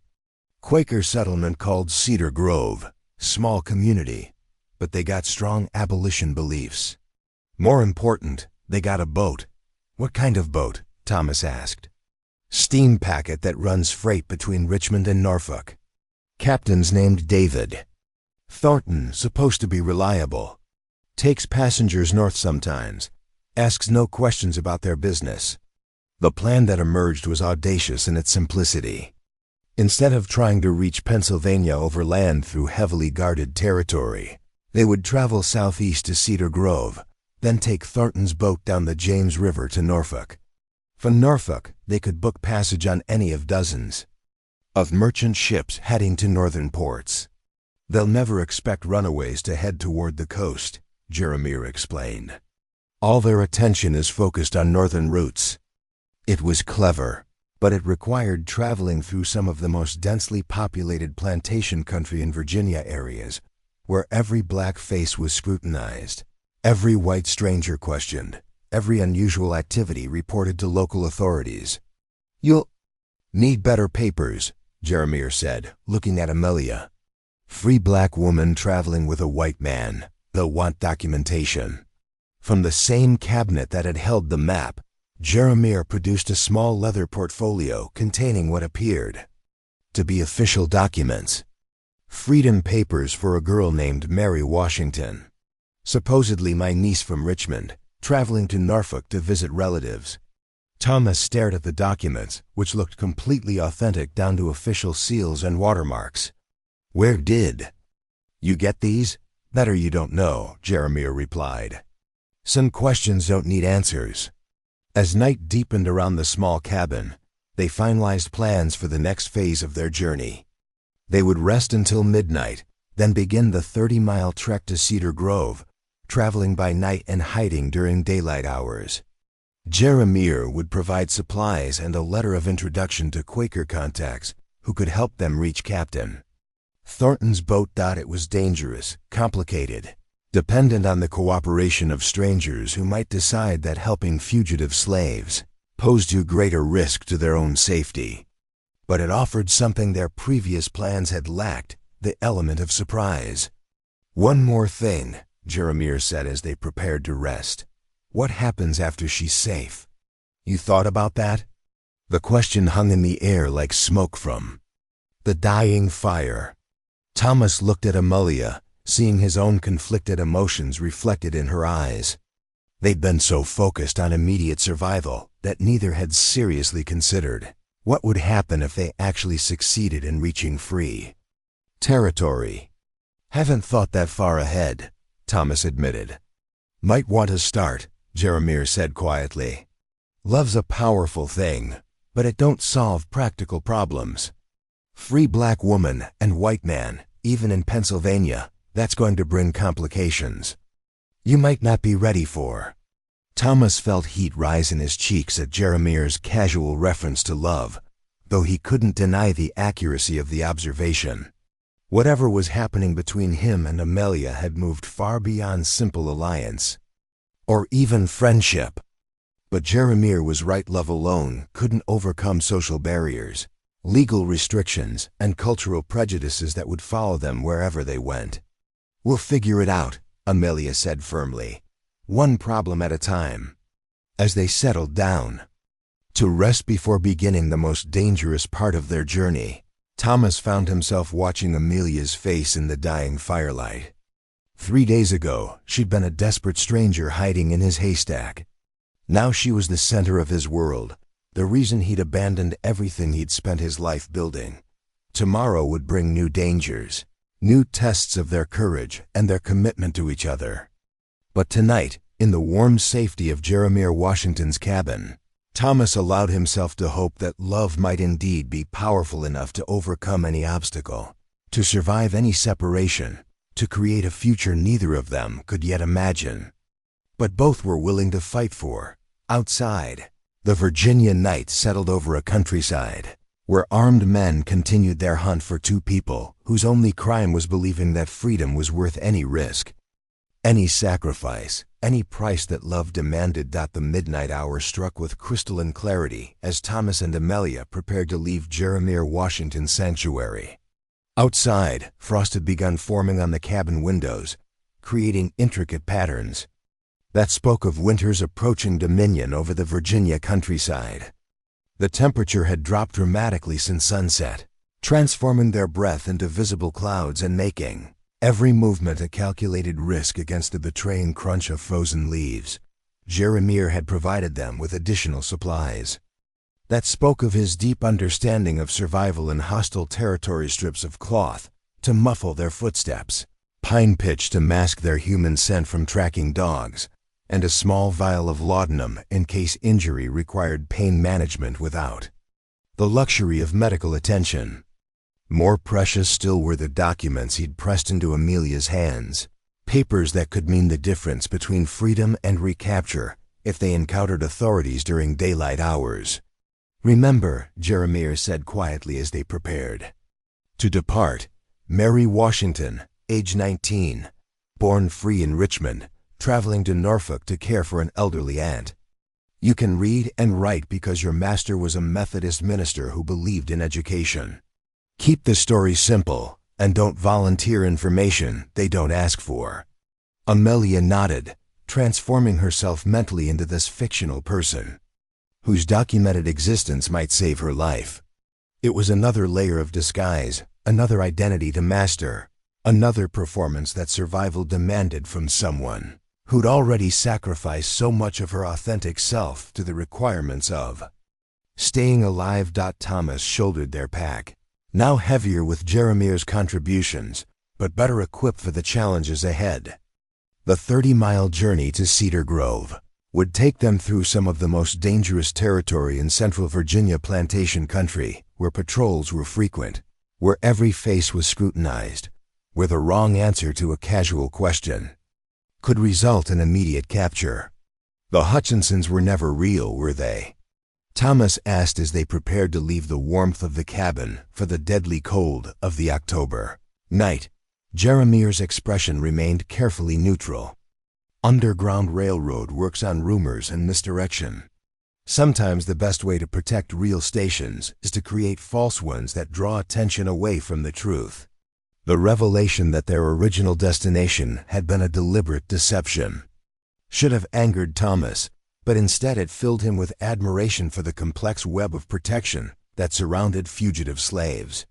Quaker settlement called Cedar Grove. Small community, but they got strong abolition beliefs. More important, they got a boat. "What kind of boat?" Thomas asked. "Steam packet that runs freight between Richmond and Norfolk. Captain's named David. Thornton, supposed to be reliable. Takes passengers north sometimes. Asks no questions about their business." The plan that emerged was audacious in its simplicity. Instead of trying to reach Pennsylvania overland through heavily guarded territory, they would travel southeast to Cedar Grove, then take Thornton's boat down the James River to Norfolk. From Norfolk, they could book passage on any of dozens of merchant ships heading to northern ports. "They'll never expect runaways to head toward the coast," Jeremiah explained. "All their attention is focused on northern routes." It was clever, but it required traveling through some of the most densely populated plantation country in Virginia areas, where every black face was scrutinized, every white stranger questioned, every unusual activity reported to local authorities. "You'll need better papers," Jeremiah said, looking at Amelia. "Free black woman traveling with a white man. They'll want documentation." From the same cabinet that had held the map, Jeremiah produced a small leather portfolio containing what appeared to be official documents. Freedom papers for a girl named Mary Washington. Supposedly my niece from Richmond, traveling to Norfolk to visit relatives. Thomas stared at the documents, which looked completely authentic down to official seals and watermarks. "Where did you get these?" "That or you don't know," Jeremiah replied. "Some questions don't need answers." As night deepened around the small cabin, they finalized plans for the next phase of their journey. They would rest until midnight, then begin the 30-mile trek to Cedar Grove, traveling by night and hiding during daylight hours. Jeremiah would provide supplies and a letter of introduction to Quaker contacts who could help them reach Captain Thornton's boat. It was dangerous, complicated, dependent on the cooperation of strangers who might decide that helping fugitive slaves posed too great a risk to their own safety. But it offered something their previous plans had lacked, the element of surprise. "One more thing," Jeremiah said as they prepared to rest. What happens after she's safe? You thought about that? The question hung in the air like smoke from the dying fire. Thomas looked at Amelia, seeing his own conflicted emotions reflected in her eyes. They'd been so focused on immediate survival that neither had seriously considered what would happen if they actually succeeded in reaching free territory. Haven't thought that far ahead, Thomas admitted. Might want to start, Jeremiah said quietly. Love's a powerful thing, but it don't solve practical problems. Free black woman and white man, even in Pennsylvania, that's going to bring complications you might not be ready for. Thomas felt heat rise in his cheeks at Jeremiah's casual reference to love, though he couldn't deny the accuracy of the observation. Whatever was happening between him and Amelia had moved far beyond simple alliance, or even friendship. But Jeremiah was right. Love alone couldn't overcome social barriers, legal restrictions, and cultural prejudices that would follow them wherever they went. We'll figure it out, Amelia said firmly, one problem at a time. As they settled down to rest before beginning the most dangerous part of their journey, Thomas found himself watching Amelia's face in the dying firelight. 3 days ago, she'd been a desperate stranger hiding in his haystack. Now she was the center of his world, the reason he'd abandoned everything he'd spent his life building. Tomorrow would bring new dangers, new tests of their courage and their commitment to each other. But tonight, in the warm safety of Jeremiah Washington's cabin, Thomas allowed himself to hope that love might indeed be powerful enough to overcome any obstacle, to survive any separation, to create a future neither of them could yet imagine, but both were willing to fight for. Outside, the Virginia night settled over a countryside where armed men continued their hunt for two people whose only crime was believing that freedom was worth any risk, any sacrifice, any price that love demanded. The midnight hour struck with crystalline clarity as Thomas and Amelia prepared to leave Jeremiah Washington's sanctuary. Outside, frost had begun forming on the cabin windows, creating intricate patterns that spoke of winter's approaching dominion over the Virginia countryside. The temperature had dropped dramatically since sunset, transforming their breath into visible clouds and making every movement a calculated risk against the betraying crunch of frozen leaves. Jeremiah had provided them with additional supplies that spoke of his deep understanding of survival in hostile territory: strips of cloth to muffle their footsteps, pine pitch to mask their human scent from tracking dogs, and a small vial of laudanum in case injury required pain management without the luxury of medical attention. More precious still were the documents he'd pressed into Amelia's hands, papers that could mean the difference between freedom and recapture if they encountered authorities during daylight hours. Remember, Jeremiah said quietly as they prepared to depart, Mary Washington, age 19, born free in Richmond, traveling to Norfolk to care for an elderly aunt. You can read and write because your master was a Methodist minister who believed in education. Keep the story simple and don't volunteer information they don't ask for. Amelia nodded, transforming herself mentally into this fictional person whose documented existence might save her life. It was another layer of disguise, another identity to master, another performance that survival demanded from someone who'd already sacrificed so much of her authentic self to the requirements of staying alive. Thomas shouldered their pack, now heavier with Jeremiah's contributions, but better equipped for the challenges ahead. The 30-mile journey to Cedar Grove would take them through some of the most dangerous territory in central Virginia plantation country, where patrols were frequent, where every face was scrutinized, where the wrong answer to a casual question could result in immediate capture. The Hutchinsons were never real, were they? Thomas asked as they prepared to leave the warmth of the cabin for the deadly cold of the October night. Jeremiah's expression remained carefully neutral. Underground Railroad works on rumors and misdirection. Sometimes the best way to protect real stations is to create false ones that draw attention away from the truth. The revelation that their original destination had been a deliberate deception should have angered Thomas, but instead it filled him with admiration for the complex web of protection that surrounded fugitive slaves.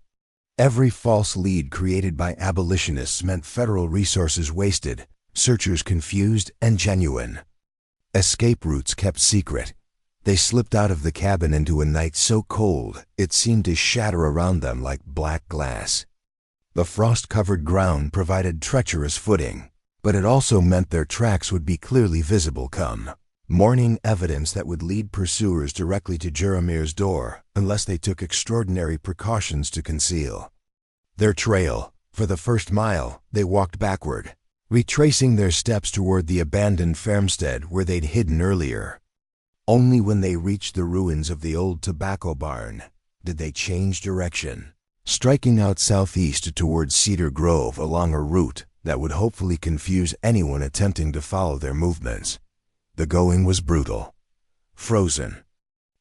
Every false lead created by abolitionists meant federal resources wasted, searchers confused and genuine. Escape routes kept secret. They slipped out of the cabin into a night so cold it seemed to shatter around them like black glass. The frost-covered ground provided treacherous footing, but it also meant their tracks would be clearly visible come morning, evidence that would lead pursuers directly to Jeremir's door unless they took extraordinary precautions to conceal their trail. For the first mile, they walked backward, retracing their steps toward the abandoned farmstead where they'd hidden earlier. Only when they reached the ruins of the old tobacco barn did they change direction, striking out southeast toward Cedar Grove along a route that would hopefully confuse anyone attempting to follow their movements. The going was brutal. Frozen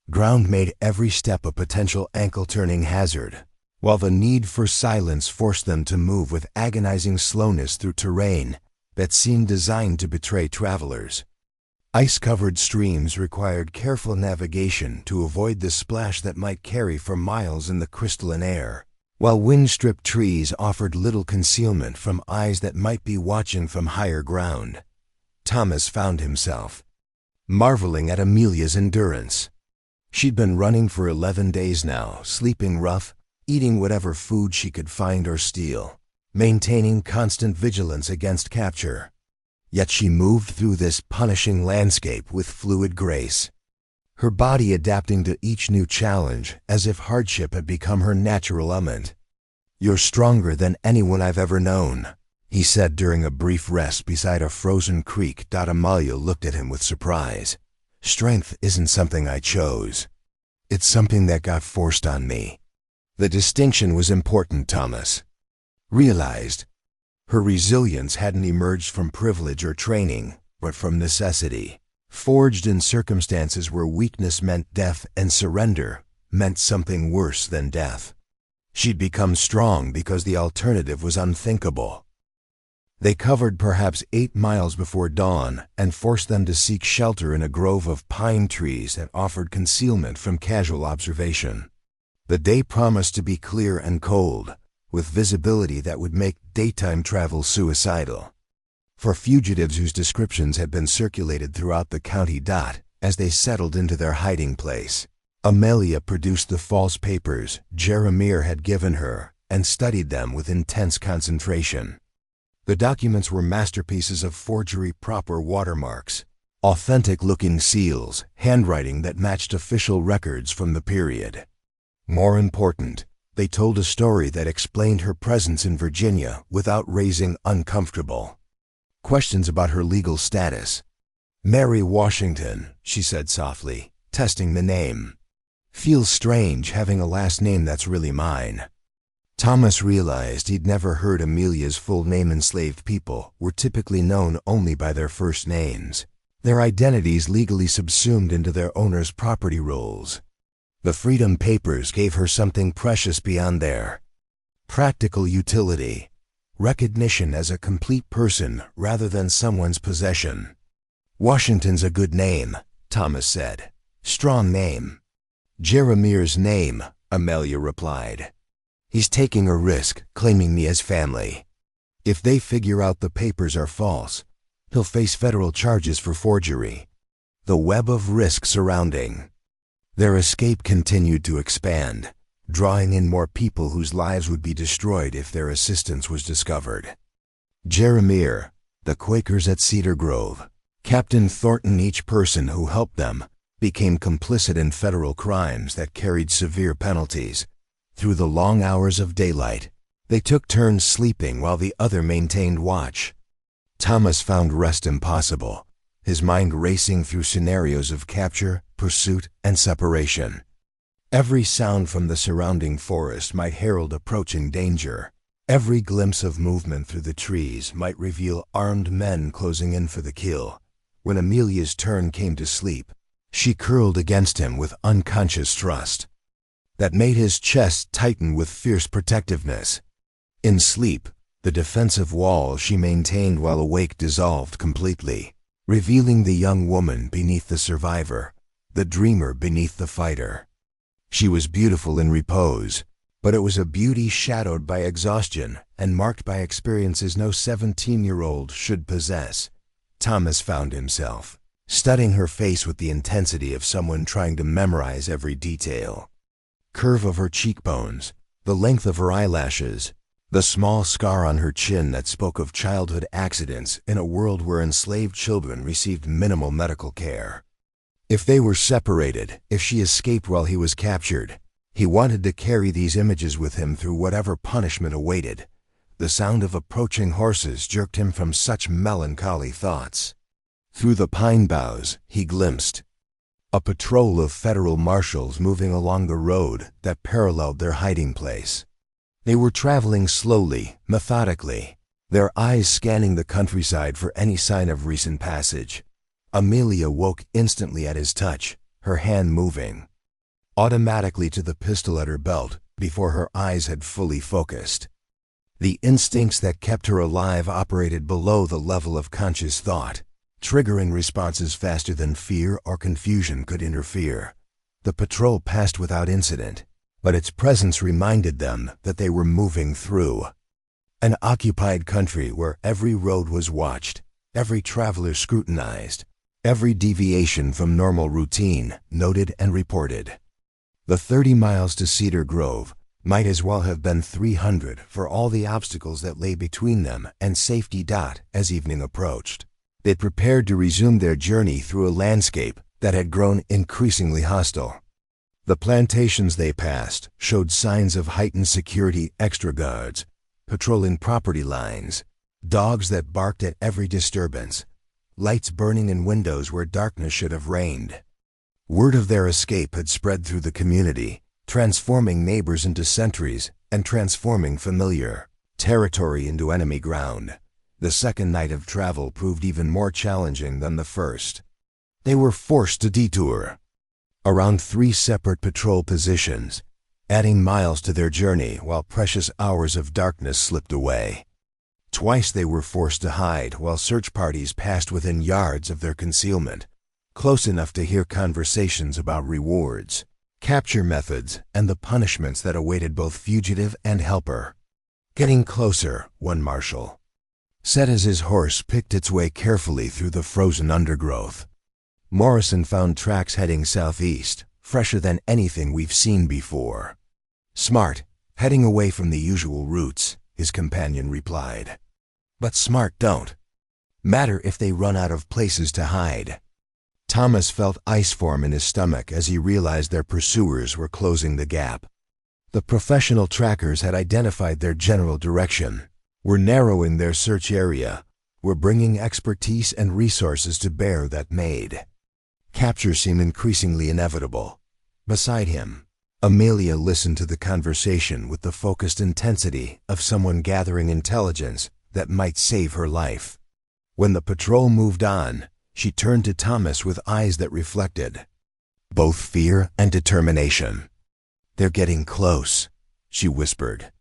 ground made every step a potential ankle-turning hazard, while the need for silence forced them to move with agonizing slowness through terrain that seemed designed to betray travelers. Ice-covered streams required careful navigation to avoid the splash that might carry for miles in the crystalline air, while wind-stripped trees offered little concealment from eyes that might be watching from higher ground. Thomas found himself marveling at Amelia's endurance. She'd been running for 11 days now, sleeping rough, eating whatever food she could find or steal, maintaining constant vigilance against capture. Yet she moved through this punishing landscape with fluid grace, her body adapting to each new challenge as if hardship had become her natural element. "You're stronger than anyone I've ever known," he said during a brief rest beside a frozen creek. Amelia looked at him with surprise. "Strength isn't something I chose. It's something that got forced on me." The distinction was important, Thomas realized. Her resilience hadn't emerged from privilege or training, but from necessity, forged in circumstances where weakness meant death and surrender meant something worse than death. She'd become strong because the alternative was unthinkable. They covered perhaps 8 miles before dawn and forced them to seek shelter in a grove of pine trees that offered concealment from casual observation. The day promised to be clear and cold, with visibility that would make daytime travel suicidal for fugitives whose descriptions had been circulated throughout the county. As they settled into their hiding place, Amelia produced the false papers Jeremir had given her and studied them with intense concentration. The documents were masterpieces of forgery, proper watermarks, authentic-looking seals, handwriting that matched official records from the period. More important, they told a story that explained her presence in Virginia without raising uncomfortable questions about her legal status. "Mary Washington," she said softly, testing the name. "Feels strange having a last name that's really mine." Thomas realized he'd never heard Amelia's full name. Enslaved people were typically known only by their first names, their identities legally subsumed into their owners' property rolls. The Freedom Papers gave her something precious beyond their practical utility, recognition as a complete person rather than someone's possession. "Washington's a good name," Thomas said. "Strong name." "Jeremir's name," Amelia replied. "He's taking a risk, claiming me as family. If they figure out the papers are false, he'll face federal charges for forgery." The web of risk surrounding their escape continued to expand, drawing in more people whose lives would be destroyed if their assistance was discovered. Jeremir, the Quakers at Cedar Grove, Captain Thornton, each person who helped them became complicit in federal crimes that carried severe penalties. Through the long hours of daylight, they took turns sleeping while the other maintained watch. Thomas found rest impossible, his mind racing through scenarios of capture, pursuit, and separation. Every sound from the surrounding forest might herald approaching danger. Every glimpse of movement through the trees might reveal armed men closing in for the kill. When Amelia's turn came to sleep, she curled against him with unconscious trust that made his chest tighten with fierce protectiveness. In sleep, the defensive wall she maintained while awake dissolved completely. revealing the young woman beneath the survivor, the dreamer beneath the fighter. She was beautiful in repose, but it was a beauty shadowed by exhaustion and marked by experiences no 17-year-old should possess. Thomas found himself studying her face with the intensity of someone trying to memorize every detail. Curve of her cheekbones, the length of her eyelashes, the small scar on her chin that spoke of childhood accidents in a world where enslaved children received minimal medical care. If they were separated, if she escaped while he was captured, he wanted to carry these images with him through whatever punishment awaited. The sound of approaching horses jerked him from such melancholy thoughts. Through the pine boughs, he glimpsed a patrol of federal marshals moving along the road that paralleled their hiding place. They were traveling slowly, methodically, their eyes scanning the countryside for any sign of recent passage. Amelia woke instantly at his touch, her hand moving automatically to the pistol at her belt before her eyes had fully focused. The instincts that kept her alive operated below the level of conscious thought, triggering responses faster than fear or confusion could interfere. The patrol passed without incident, but its presence reminded them that they were moving through an occupied country where every road was watched, every traveler scrutinized, every deviation from normal routine noted and reported. The 30 miles to Cedar Grove might as well have been 300 for all the obstacles that lay between them and safety. As evening approached, they prepared to resume their journey through a landscape that had grown increasingly hostile. The plantations they passed showed signs of heightened security, extra guards patrolling property lines, dogs that barked at every disturbance, lights burning in windows where darkness should have reigned. Word of their escape had spread through the community, transforming neighbors into sentries and transforming familiar territory into enemy ground. The second night of travel proved even more challenging than the first. They were forced to detour around 3 separate patrol positions, adding miles to their journey while precious hours of darkness slipped away. Twice they were forced to hide while search parties passed within yards of their concealment, close enough to hear conversations about rewards, capture methods, and the punishments that awaited both fugitive and helper. Getting closer, one marshal said as his horse picked its way carefully through the frozen undergrowth. Morrison found tracks heading southeast, fresher than anything we've seen before. Smart, heading away from the usual routes, his companion replied. But smart don't matter if they run out of places to hide. Thomas felt ice form in his stomach as he realized their pursuers were closing the gap. The professional trackers had identified their general direction, were narrowing their search area, were bringing expertise and resources to bear that made capture seem increasingly inevitable. Beside him, Amelia listened to the conversation with the focused intensity of someone gathering intelligence that might save her life. When the patrol moved on, she turned to Thomas with eyes that reflected both fear and determination. "They're getting close," she whispered.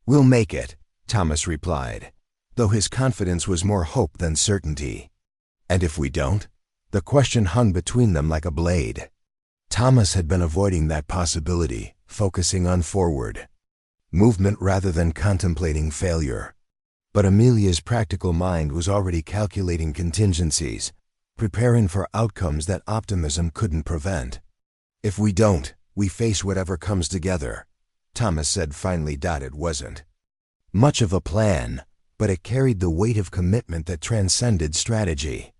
"We'll make it," Thomas replied, though his confidence was more hope than certainty. "And if we don't?" The question hung between them like a blade. Thomas had been avoiding that possibility, focusing on forward movement rather than contemplating failure. But Amelia's practical mind was already calculating contingencies, preparing for outcomes that optimism couldn't prevent. "If we don't, we face whatever comes together," Thomas said finally. It wasn't much of a plan, but it carried the weight of commitment that transcended strategy.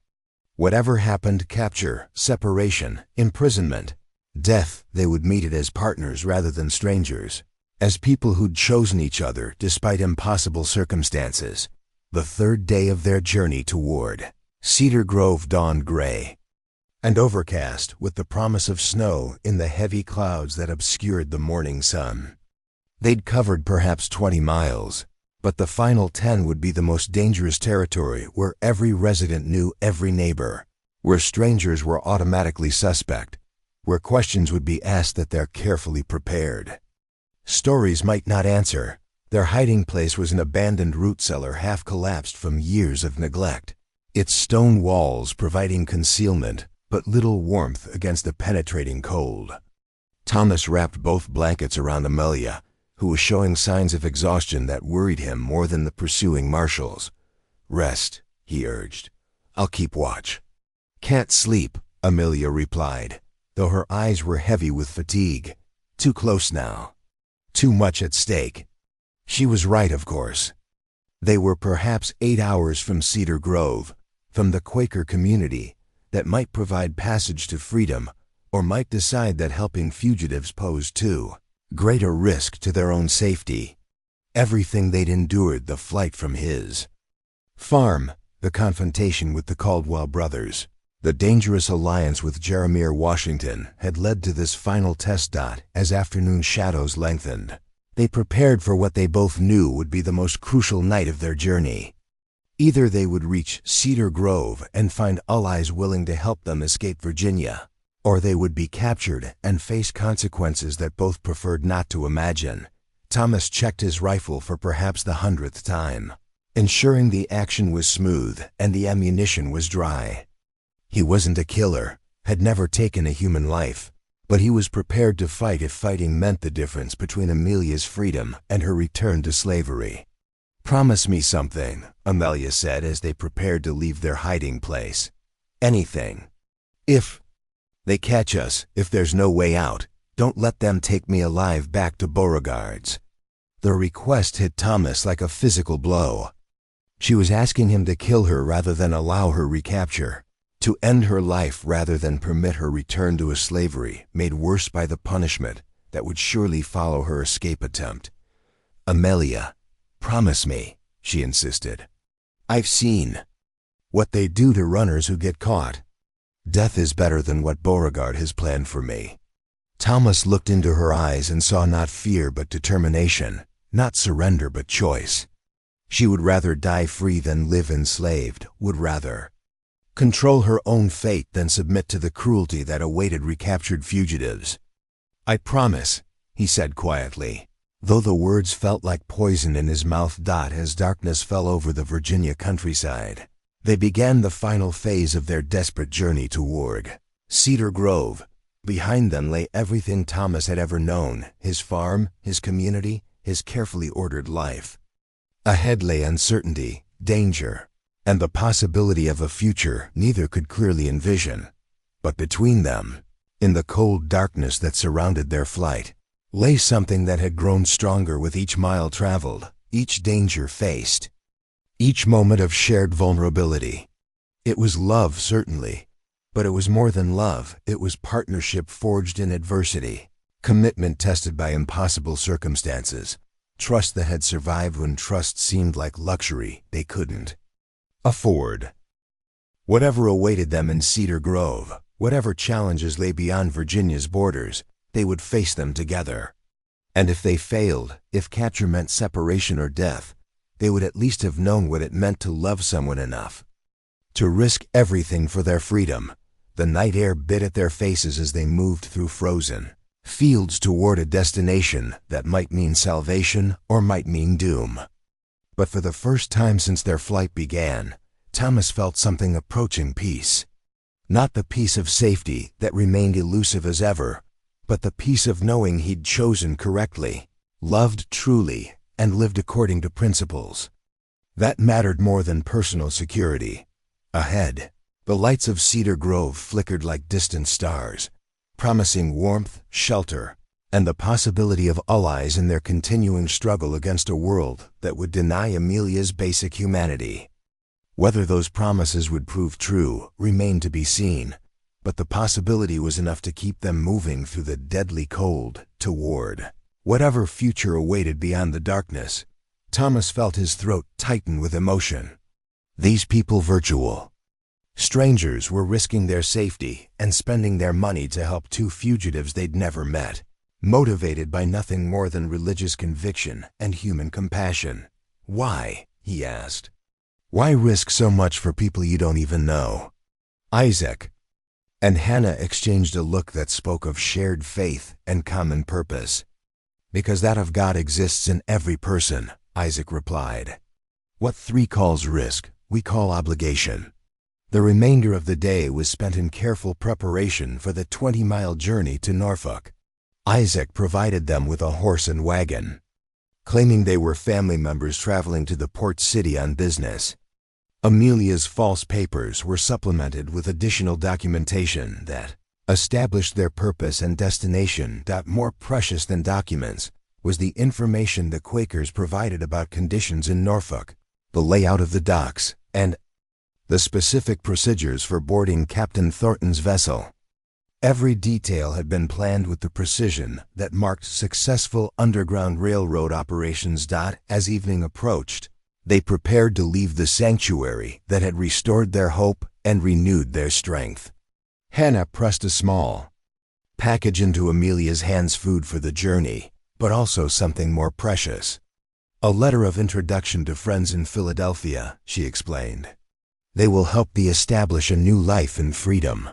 Whatever happened, capture, separation, imprisonment, death, they would meet it as partners rather than strangers, as people who'd chosen each other despite impossible circumstances. The third day of their journey toward Cedar Grove dawned gray and overcast, with the promise of snow in the heavy clouds that obscured the morning sun. They'd covered perhaps 20 miles, but the final 10 would be the most dangerous territory, where every resident knew every neighbor, where strangers were automatically suspect, where questions would be asked that they're carefully prepared. Stories might not answer. Their hiding place was an abandoned root cellar half collapsed from years of neglect. its stone walls providing concealment but little warmth against the penetrating cold. Thomas wrapped both blankets around Amelia, who was showing signs of exhaustion that worried him more than the pursuing marshals. "Rest," he urged. "I'll keep watch." "Can't sleep," Amelia replied, though her eyes were heavy with fatigue. Too close now. Too much at stake. She was right, of course. They were perhaps 8 hours from Cedar Grove, from the Quaker community that might provide passage to freedom, or might decide that helping fugitives posed too great a risk to their own safety. Everything they'd endured, the flight from his farm, the confrontation with the Caldwell brothers, the dangerous alliance with Jeremiah Washington, had led to this final test. As afternoon shadows lengthened, they prepared for what they both knew would be the most crucial night of their journey. Either they would reach Cedar Grove and find allies willing to help them escape Virginia, or they would be captured and face consequences that both preferred not to imagine. Thomas checked his rifle for perhaps the 100th time, ensuring the action was smooth and the ammunition was dry. He wasn't a killer, had never taken a human life, but he was prepared to fight if fighting meant the difference between Amelia's freedom and her return to slavery. "Promise me something," Amelia said as they prepared to leave their hiding place. "Anything. If they catch us, if there's no way out, don't let them take me alive back to Beauregard's." The request hit Thomas like a physical blow. She was asking him to kill her rather than allow her recapture, to end her life rather than permit her return to a slavery made worse by the punishment that would surely follow her escape attempt. "Amelia, promise me," she insisted. "I've seen what they do to runners who get caught. Death is better than what Beauregard has planned for me." Thomas looked into her eyes and saw not fear but determination, not surrender but choice. She would rather die free than live enslaved, would rather control her own fate than submit to the cruelty that awaited recaptured fugitives. "I promise," he said quietly, though the words felt like poison in his mouth. As darkness fell over the Virginia countryside, they began the final phase of their desperate journey toward Cedar Grove. Behind them lay everything Thomas had ever known, his farm, his community, his carefully ordered life. Ahead lay uncertainty, danger, and the possibility of a future neither could clearly envision. But between them, in the cold darkness that surrounded their flight, lay something that had grown stronger with each mile traveled, each danger faced, each moment of shared vulnerability. It was love, certainly, but it was more than love. It was partnership forged in adversity, commitment tested by impossible circumstances, trust that had survived when trust seemed like luxury they couldn't afford. Whatever awaited them in Cedar Grove, whatever challenges lay beyond Virginia's borders, they would face them together. And if they failed, if capture meant separation or death, they would at least have known what it meant to love someone enough to risk everything for their freedom. The night air bit at their faces as they moved through frozen fields toward a destination that might mean salvation or might mean doom. But for the first time since their flight began, Thomas felt something approaching peace. Not the peace of safety that remained elusive as ever, but the peace of knowing he'd chosen correctly, loved truly, and lived according to principles that mattered more than personal security. Ahead, the lights of Cedar Grove flickered like distant stars, promising warmth, shelter, and the possibility of allies in their continuing struggle against a world that would deny Amelia's basic humanity. Whether those promises would prove true remained to be seen, but the possibility was enough to keep them moving through the deadly cold toward whatever future awaited beyond the darkness. Thomas felt his throat tighten with emotion. These people, virtual strangers, were risking their safety and spending their money to help two fugitives they'd never met, motivated by nothing more than religious conviction and human compassion. "Why?" he asked. "Why risk so much for people you don't even know?" Isaac and Hannah exchanged a look that spoke of shared faith and common purpose. "Because that of God exists in every person," Isaac replied. "What 3 calls risk, we call obligation. The remainder of the day was spent in careful preparation for the 20-mile journey to Norfolk. Isaac provided them with a horse and wagon, claiming they were family members traveling to the port city on business. Amelia's false papers were supplemented with additional documentation that established their purpose and destination. More precious than documents was the information the Quakers provided about conditions in Norfolk, the layout of the docks, and the specific procedures for boarding Captain Thornton's vessel. Every detail had been planned with the precision that marked successful Underground Railroad operations. As evening approached, they prepared to leave the sanctuary that had restored their hope and renewed their strength. Hannah pressed a small package into Amelia's hands, food for the journey, but also something more precious. A letter of introduction to friends in Philadelphia, she explained. They will help thee establish a new life in freedom.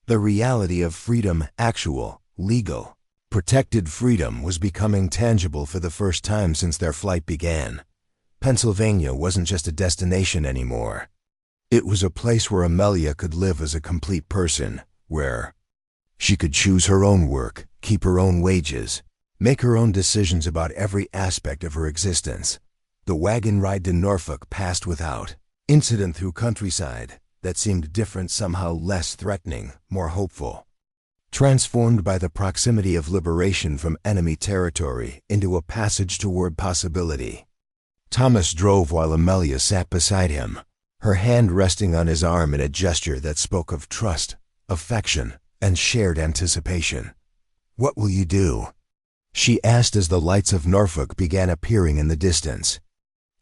The reality of freedom, actual, legal, protected freedom, was becoming tangible for the first time since their flight began. Pennsylvania wasn't just a destination anymore. It was a place where Amelia could live as a complete person, where she could choose her own work, keep her own wages, make her own decisions about every aspect of her existence. The wagon ride to Norfolk passed without incident through countryside that seemed different, somehow less threatening, more hopeful. Transformed by the proximity of liberation from enemy territory into a passage toward possibility. Thomas drove while Amelia sat beside him, her hand resting on his arm in a gesture that spoke of trust, affection, and shared anticipation. "What will you do?" she asked as the lights of Norfolk began appearing in the distance.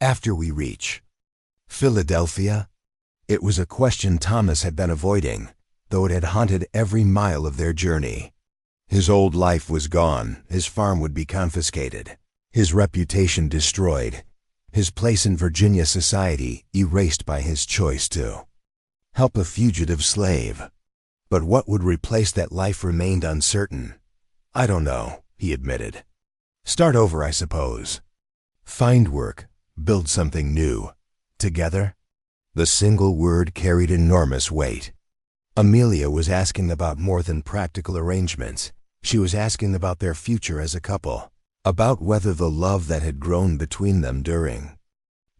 "After we reach Philadelphia?" It was a question Thomas had been avoiding, though it had haunted every mile of their journey. His old life was gone, his farm would be confiscated, his reputation destroyed, his place in Virginia society erased by his choice to help a fugitive slave. But what would replace that life remained uncertain. "I don't know," he admitted. "Start over, I suppose. Find work, build something new. Together?" The single word carried enormous weight. Amelia was asking about more than practical arrangements. She was asking about their future as a couple, about whether the love that had grown between them during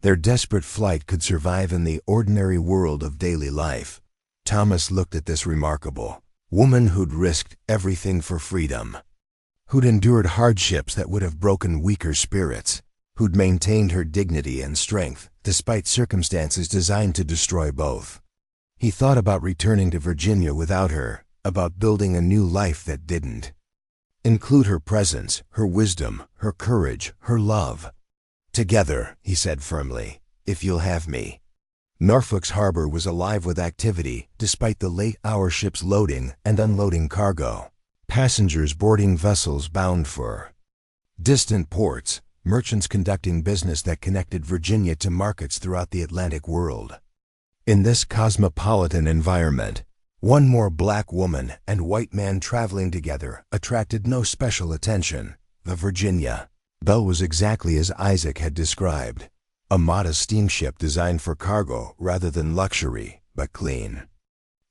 their desperate flight could survive in the ordinary world of daily life. Thomas looked at this remarkable woman who'd risked everything for freedom, who'd endured hardships that would have broken weaker spirits, who'd maintained her dignity and strength despite circumstances designed to destroy both. He thought about returning to Virginia without her, about building a new life that didn't include her presence, her wisdom, her courage, her love. "Together," he said firmly, "if you'll have me." Norfolk's harbor was alive with activity despite the late-hour ships loading and unloading cargo. Passengers boarding vessels bound for distant ports, merchants conducting business that connected Virginia to markets throughout the Atlantic world. In this cosmopolitan environment, one more black woman and white man traveling together attracted no special attention. The Virginia Belle was exactly as Isaac had described, a modest steamship designed for cargo rather than luxury, but clean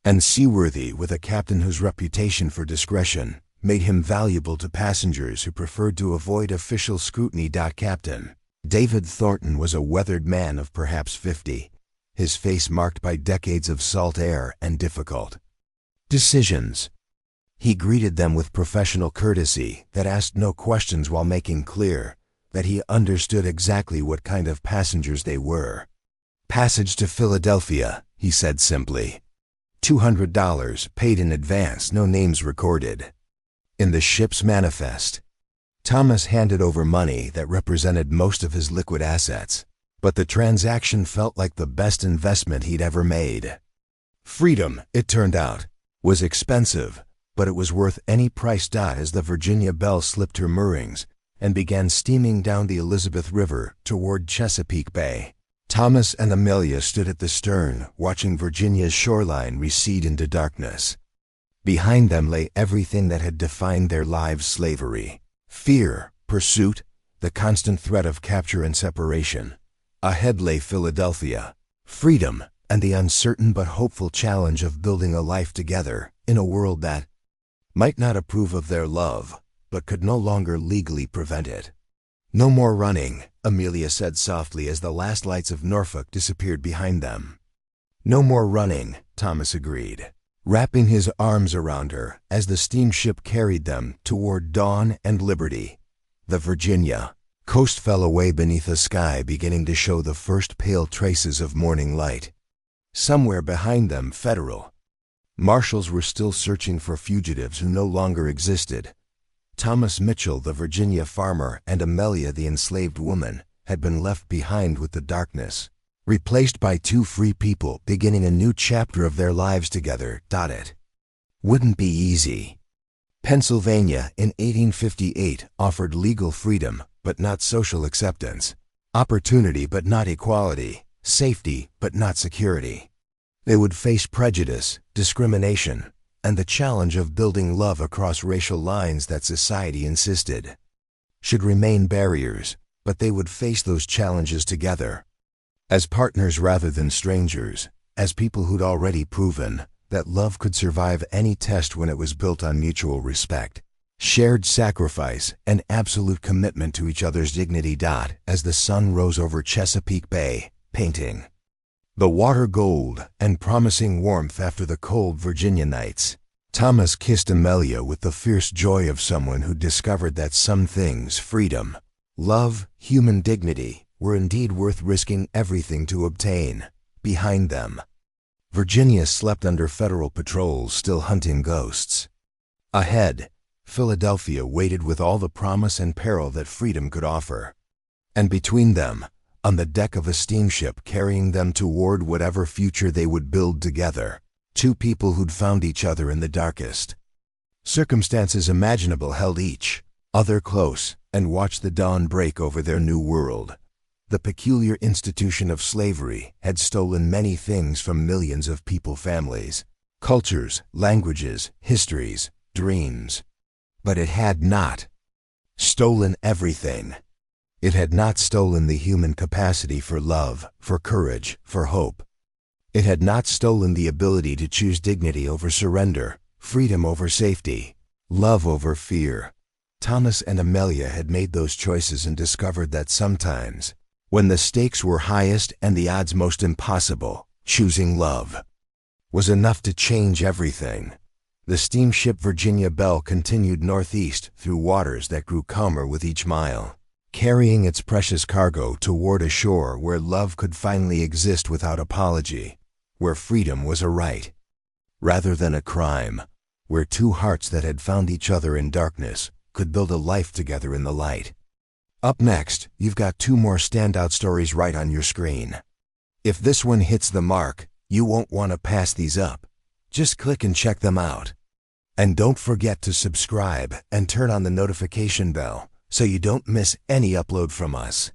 and seaworthy, with a captain whose reputation for discretion made him valuable to passengers who preferred to avoid official scrutiny. Captain David Thornton was a weathered man of perhaps 50, his face marked by decades of salt air and difficult decisions. He greeted them with professional courtesy that asked no questions, while making clear that he understood exactly what kind of passengers they were. "Passage to Philadelphia," he said simply. $200 paid in advance, no names recorded. In the ship's manifest, Thomas handed over money that represented most of his liquid assets, but the transaction felt like the best investment he'd ever made. Freedom, it turned out, was expensive, but it was worth any price. As the Virginia Belle slipped her moorings and began steaming down the Elizabeth River toward Chesapeake Bay, Thomas and Amelia stood at the stern, watching Virginia's shoreline recede into darkness. Behind them lay everything that had defined their lives: slavery, fear, pursuit, the constant threat of capture and separation. Ahead lay Philadelphia, freedom, and the uncertain but hopeful challenge of building a life together in a world that might not approve of their love, but could no longer legally prevent it. "No more running," Amelia said softly as the last lights of Norfolk disappeared behind them. "No more running," Thomas agreed, wrapping his arms around her as the steamship carried them toward dawn and liberty. The Virginia coast fell away beneath a sky beginning to show the first pale traces of morning light. Somewhere behind them, Federal marshals were still searching for fugitives who no longer existed. Thomas Mitchell, the Virginia farmer, and Amelia, the enslaved woman, had been left behind with the darkness, replaced by two free people beginning a new chapter of their lives together. It wouldn't be easy. Pennsylvania in 1858 offered legal freedom, but not social acceptance, opportunity but not equality, safety but not security. They would face prejudice, discrimination, and the challenge of building love across racial lines that society insisted should remain barriers, but they would face those challenges together, as partners rather than strangers, as people who'd already proven that love could survive any test when it was built on mutual respect, shared sacrifice, and absolute commitment to each other's dignity. As the sun rose over Chesapeake Bay, painting the water gold and promising warmth after the cold Virginia nights, Thomas kissed Amelia with the fierce joy of someone who discovered that some things, freedom, love, human dignity, were indeed worth risking everything to obtain. Behind them, Virginia slept under federal patrols still hunting ghosts. Ahead, Philadelphia waited with all the promise and peril that freedom could offer. And between them, on the deck of a steamship carrying them toward whatever future they would build together, two people who'd found each other in the darkest circumstances imaginable held each other close and watched the dawn break over their new world. The peculiar institution of slavery had stolen many things from millions of families, cultures, languages, histories, dreams. But it had not stolen everything. It had not stolen the human capacity for love, for courage, for hope. It had not stolen the ability to choose dignity over surrender, freedom over safety, love over fear. Thomas and Amelia had made those choices and discovered that sometimes, when the stakes were highest and the odds most impossible, choosing love was enough to change everything. The steamship Virginia Belle continued northeast through waters that grew calmer with each mile, carrying its precious cargo toward a shore where love could finally exist without apology, where freedom was a right rather than a crime, where two hearts that had found each other in darkness could build a life together in the light. Up next, you've got two more standout stories right on your screen. If this one hits the mark, you won't want to pass these up. Just click and check them out. And don't forget to subscribe and turn on the notification bell so you don't miss any upload from us.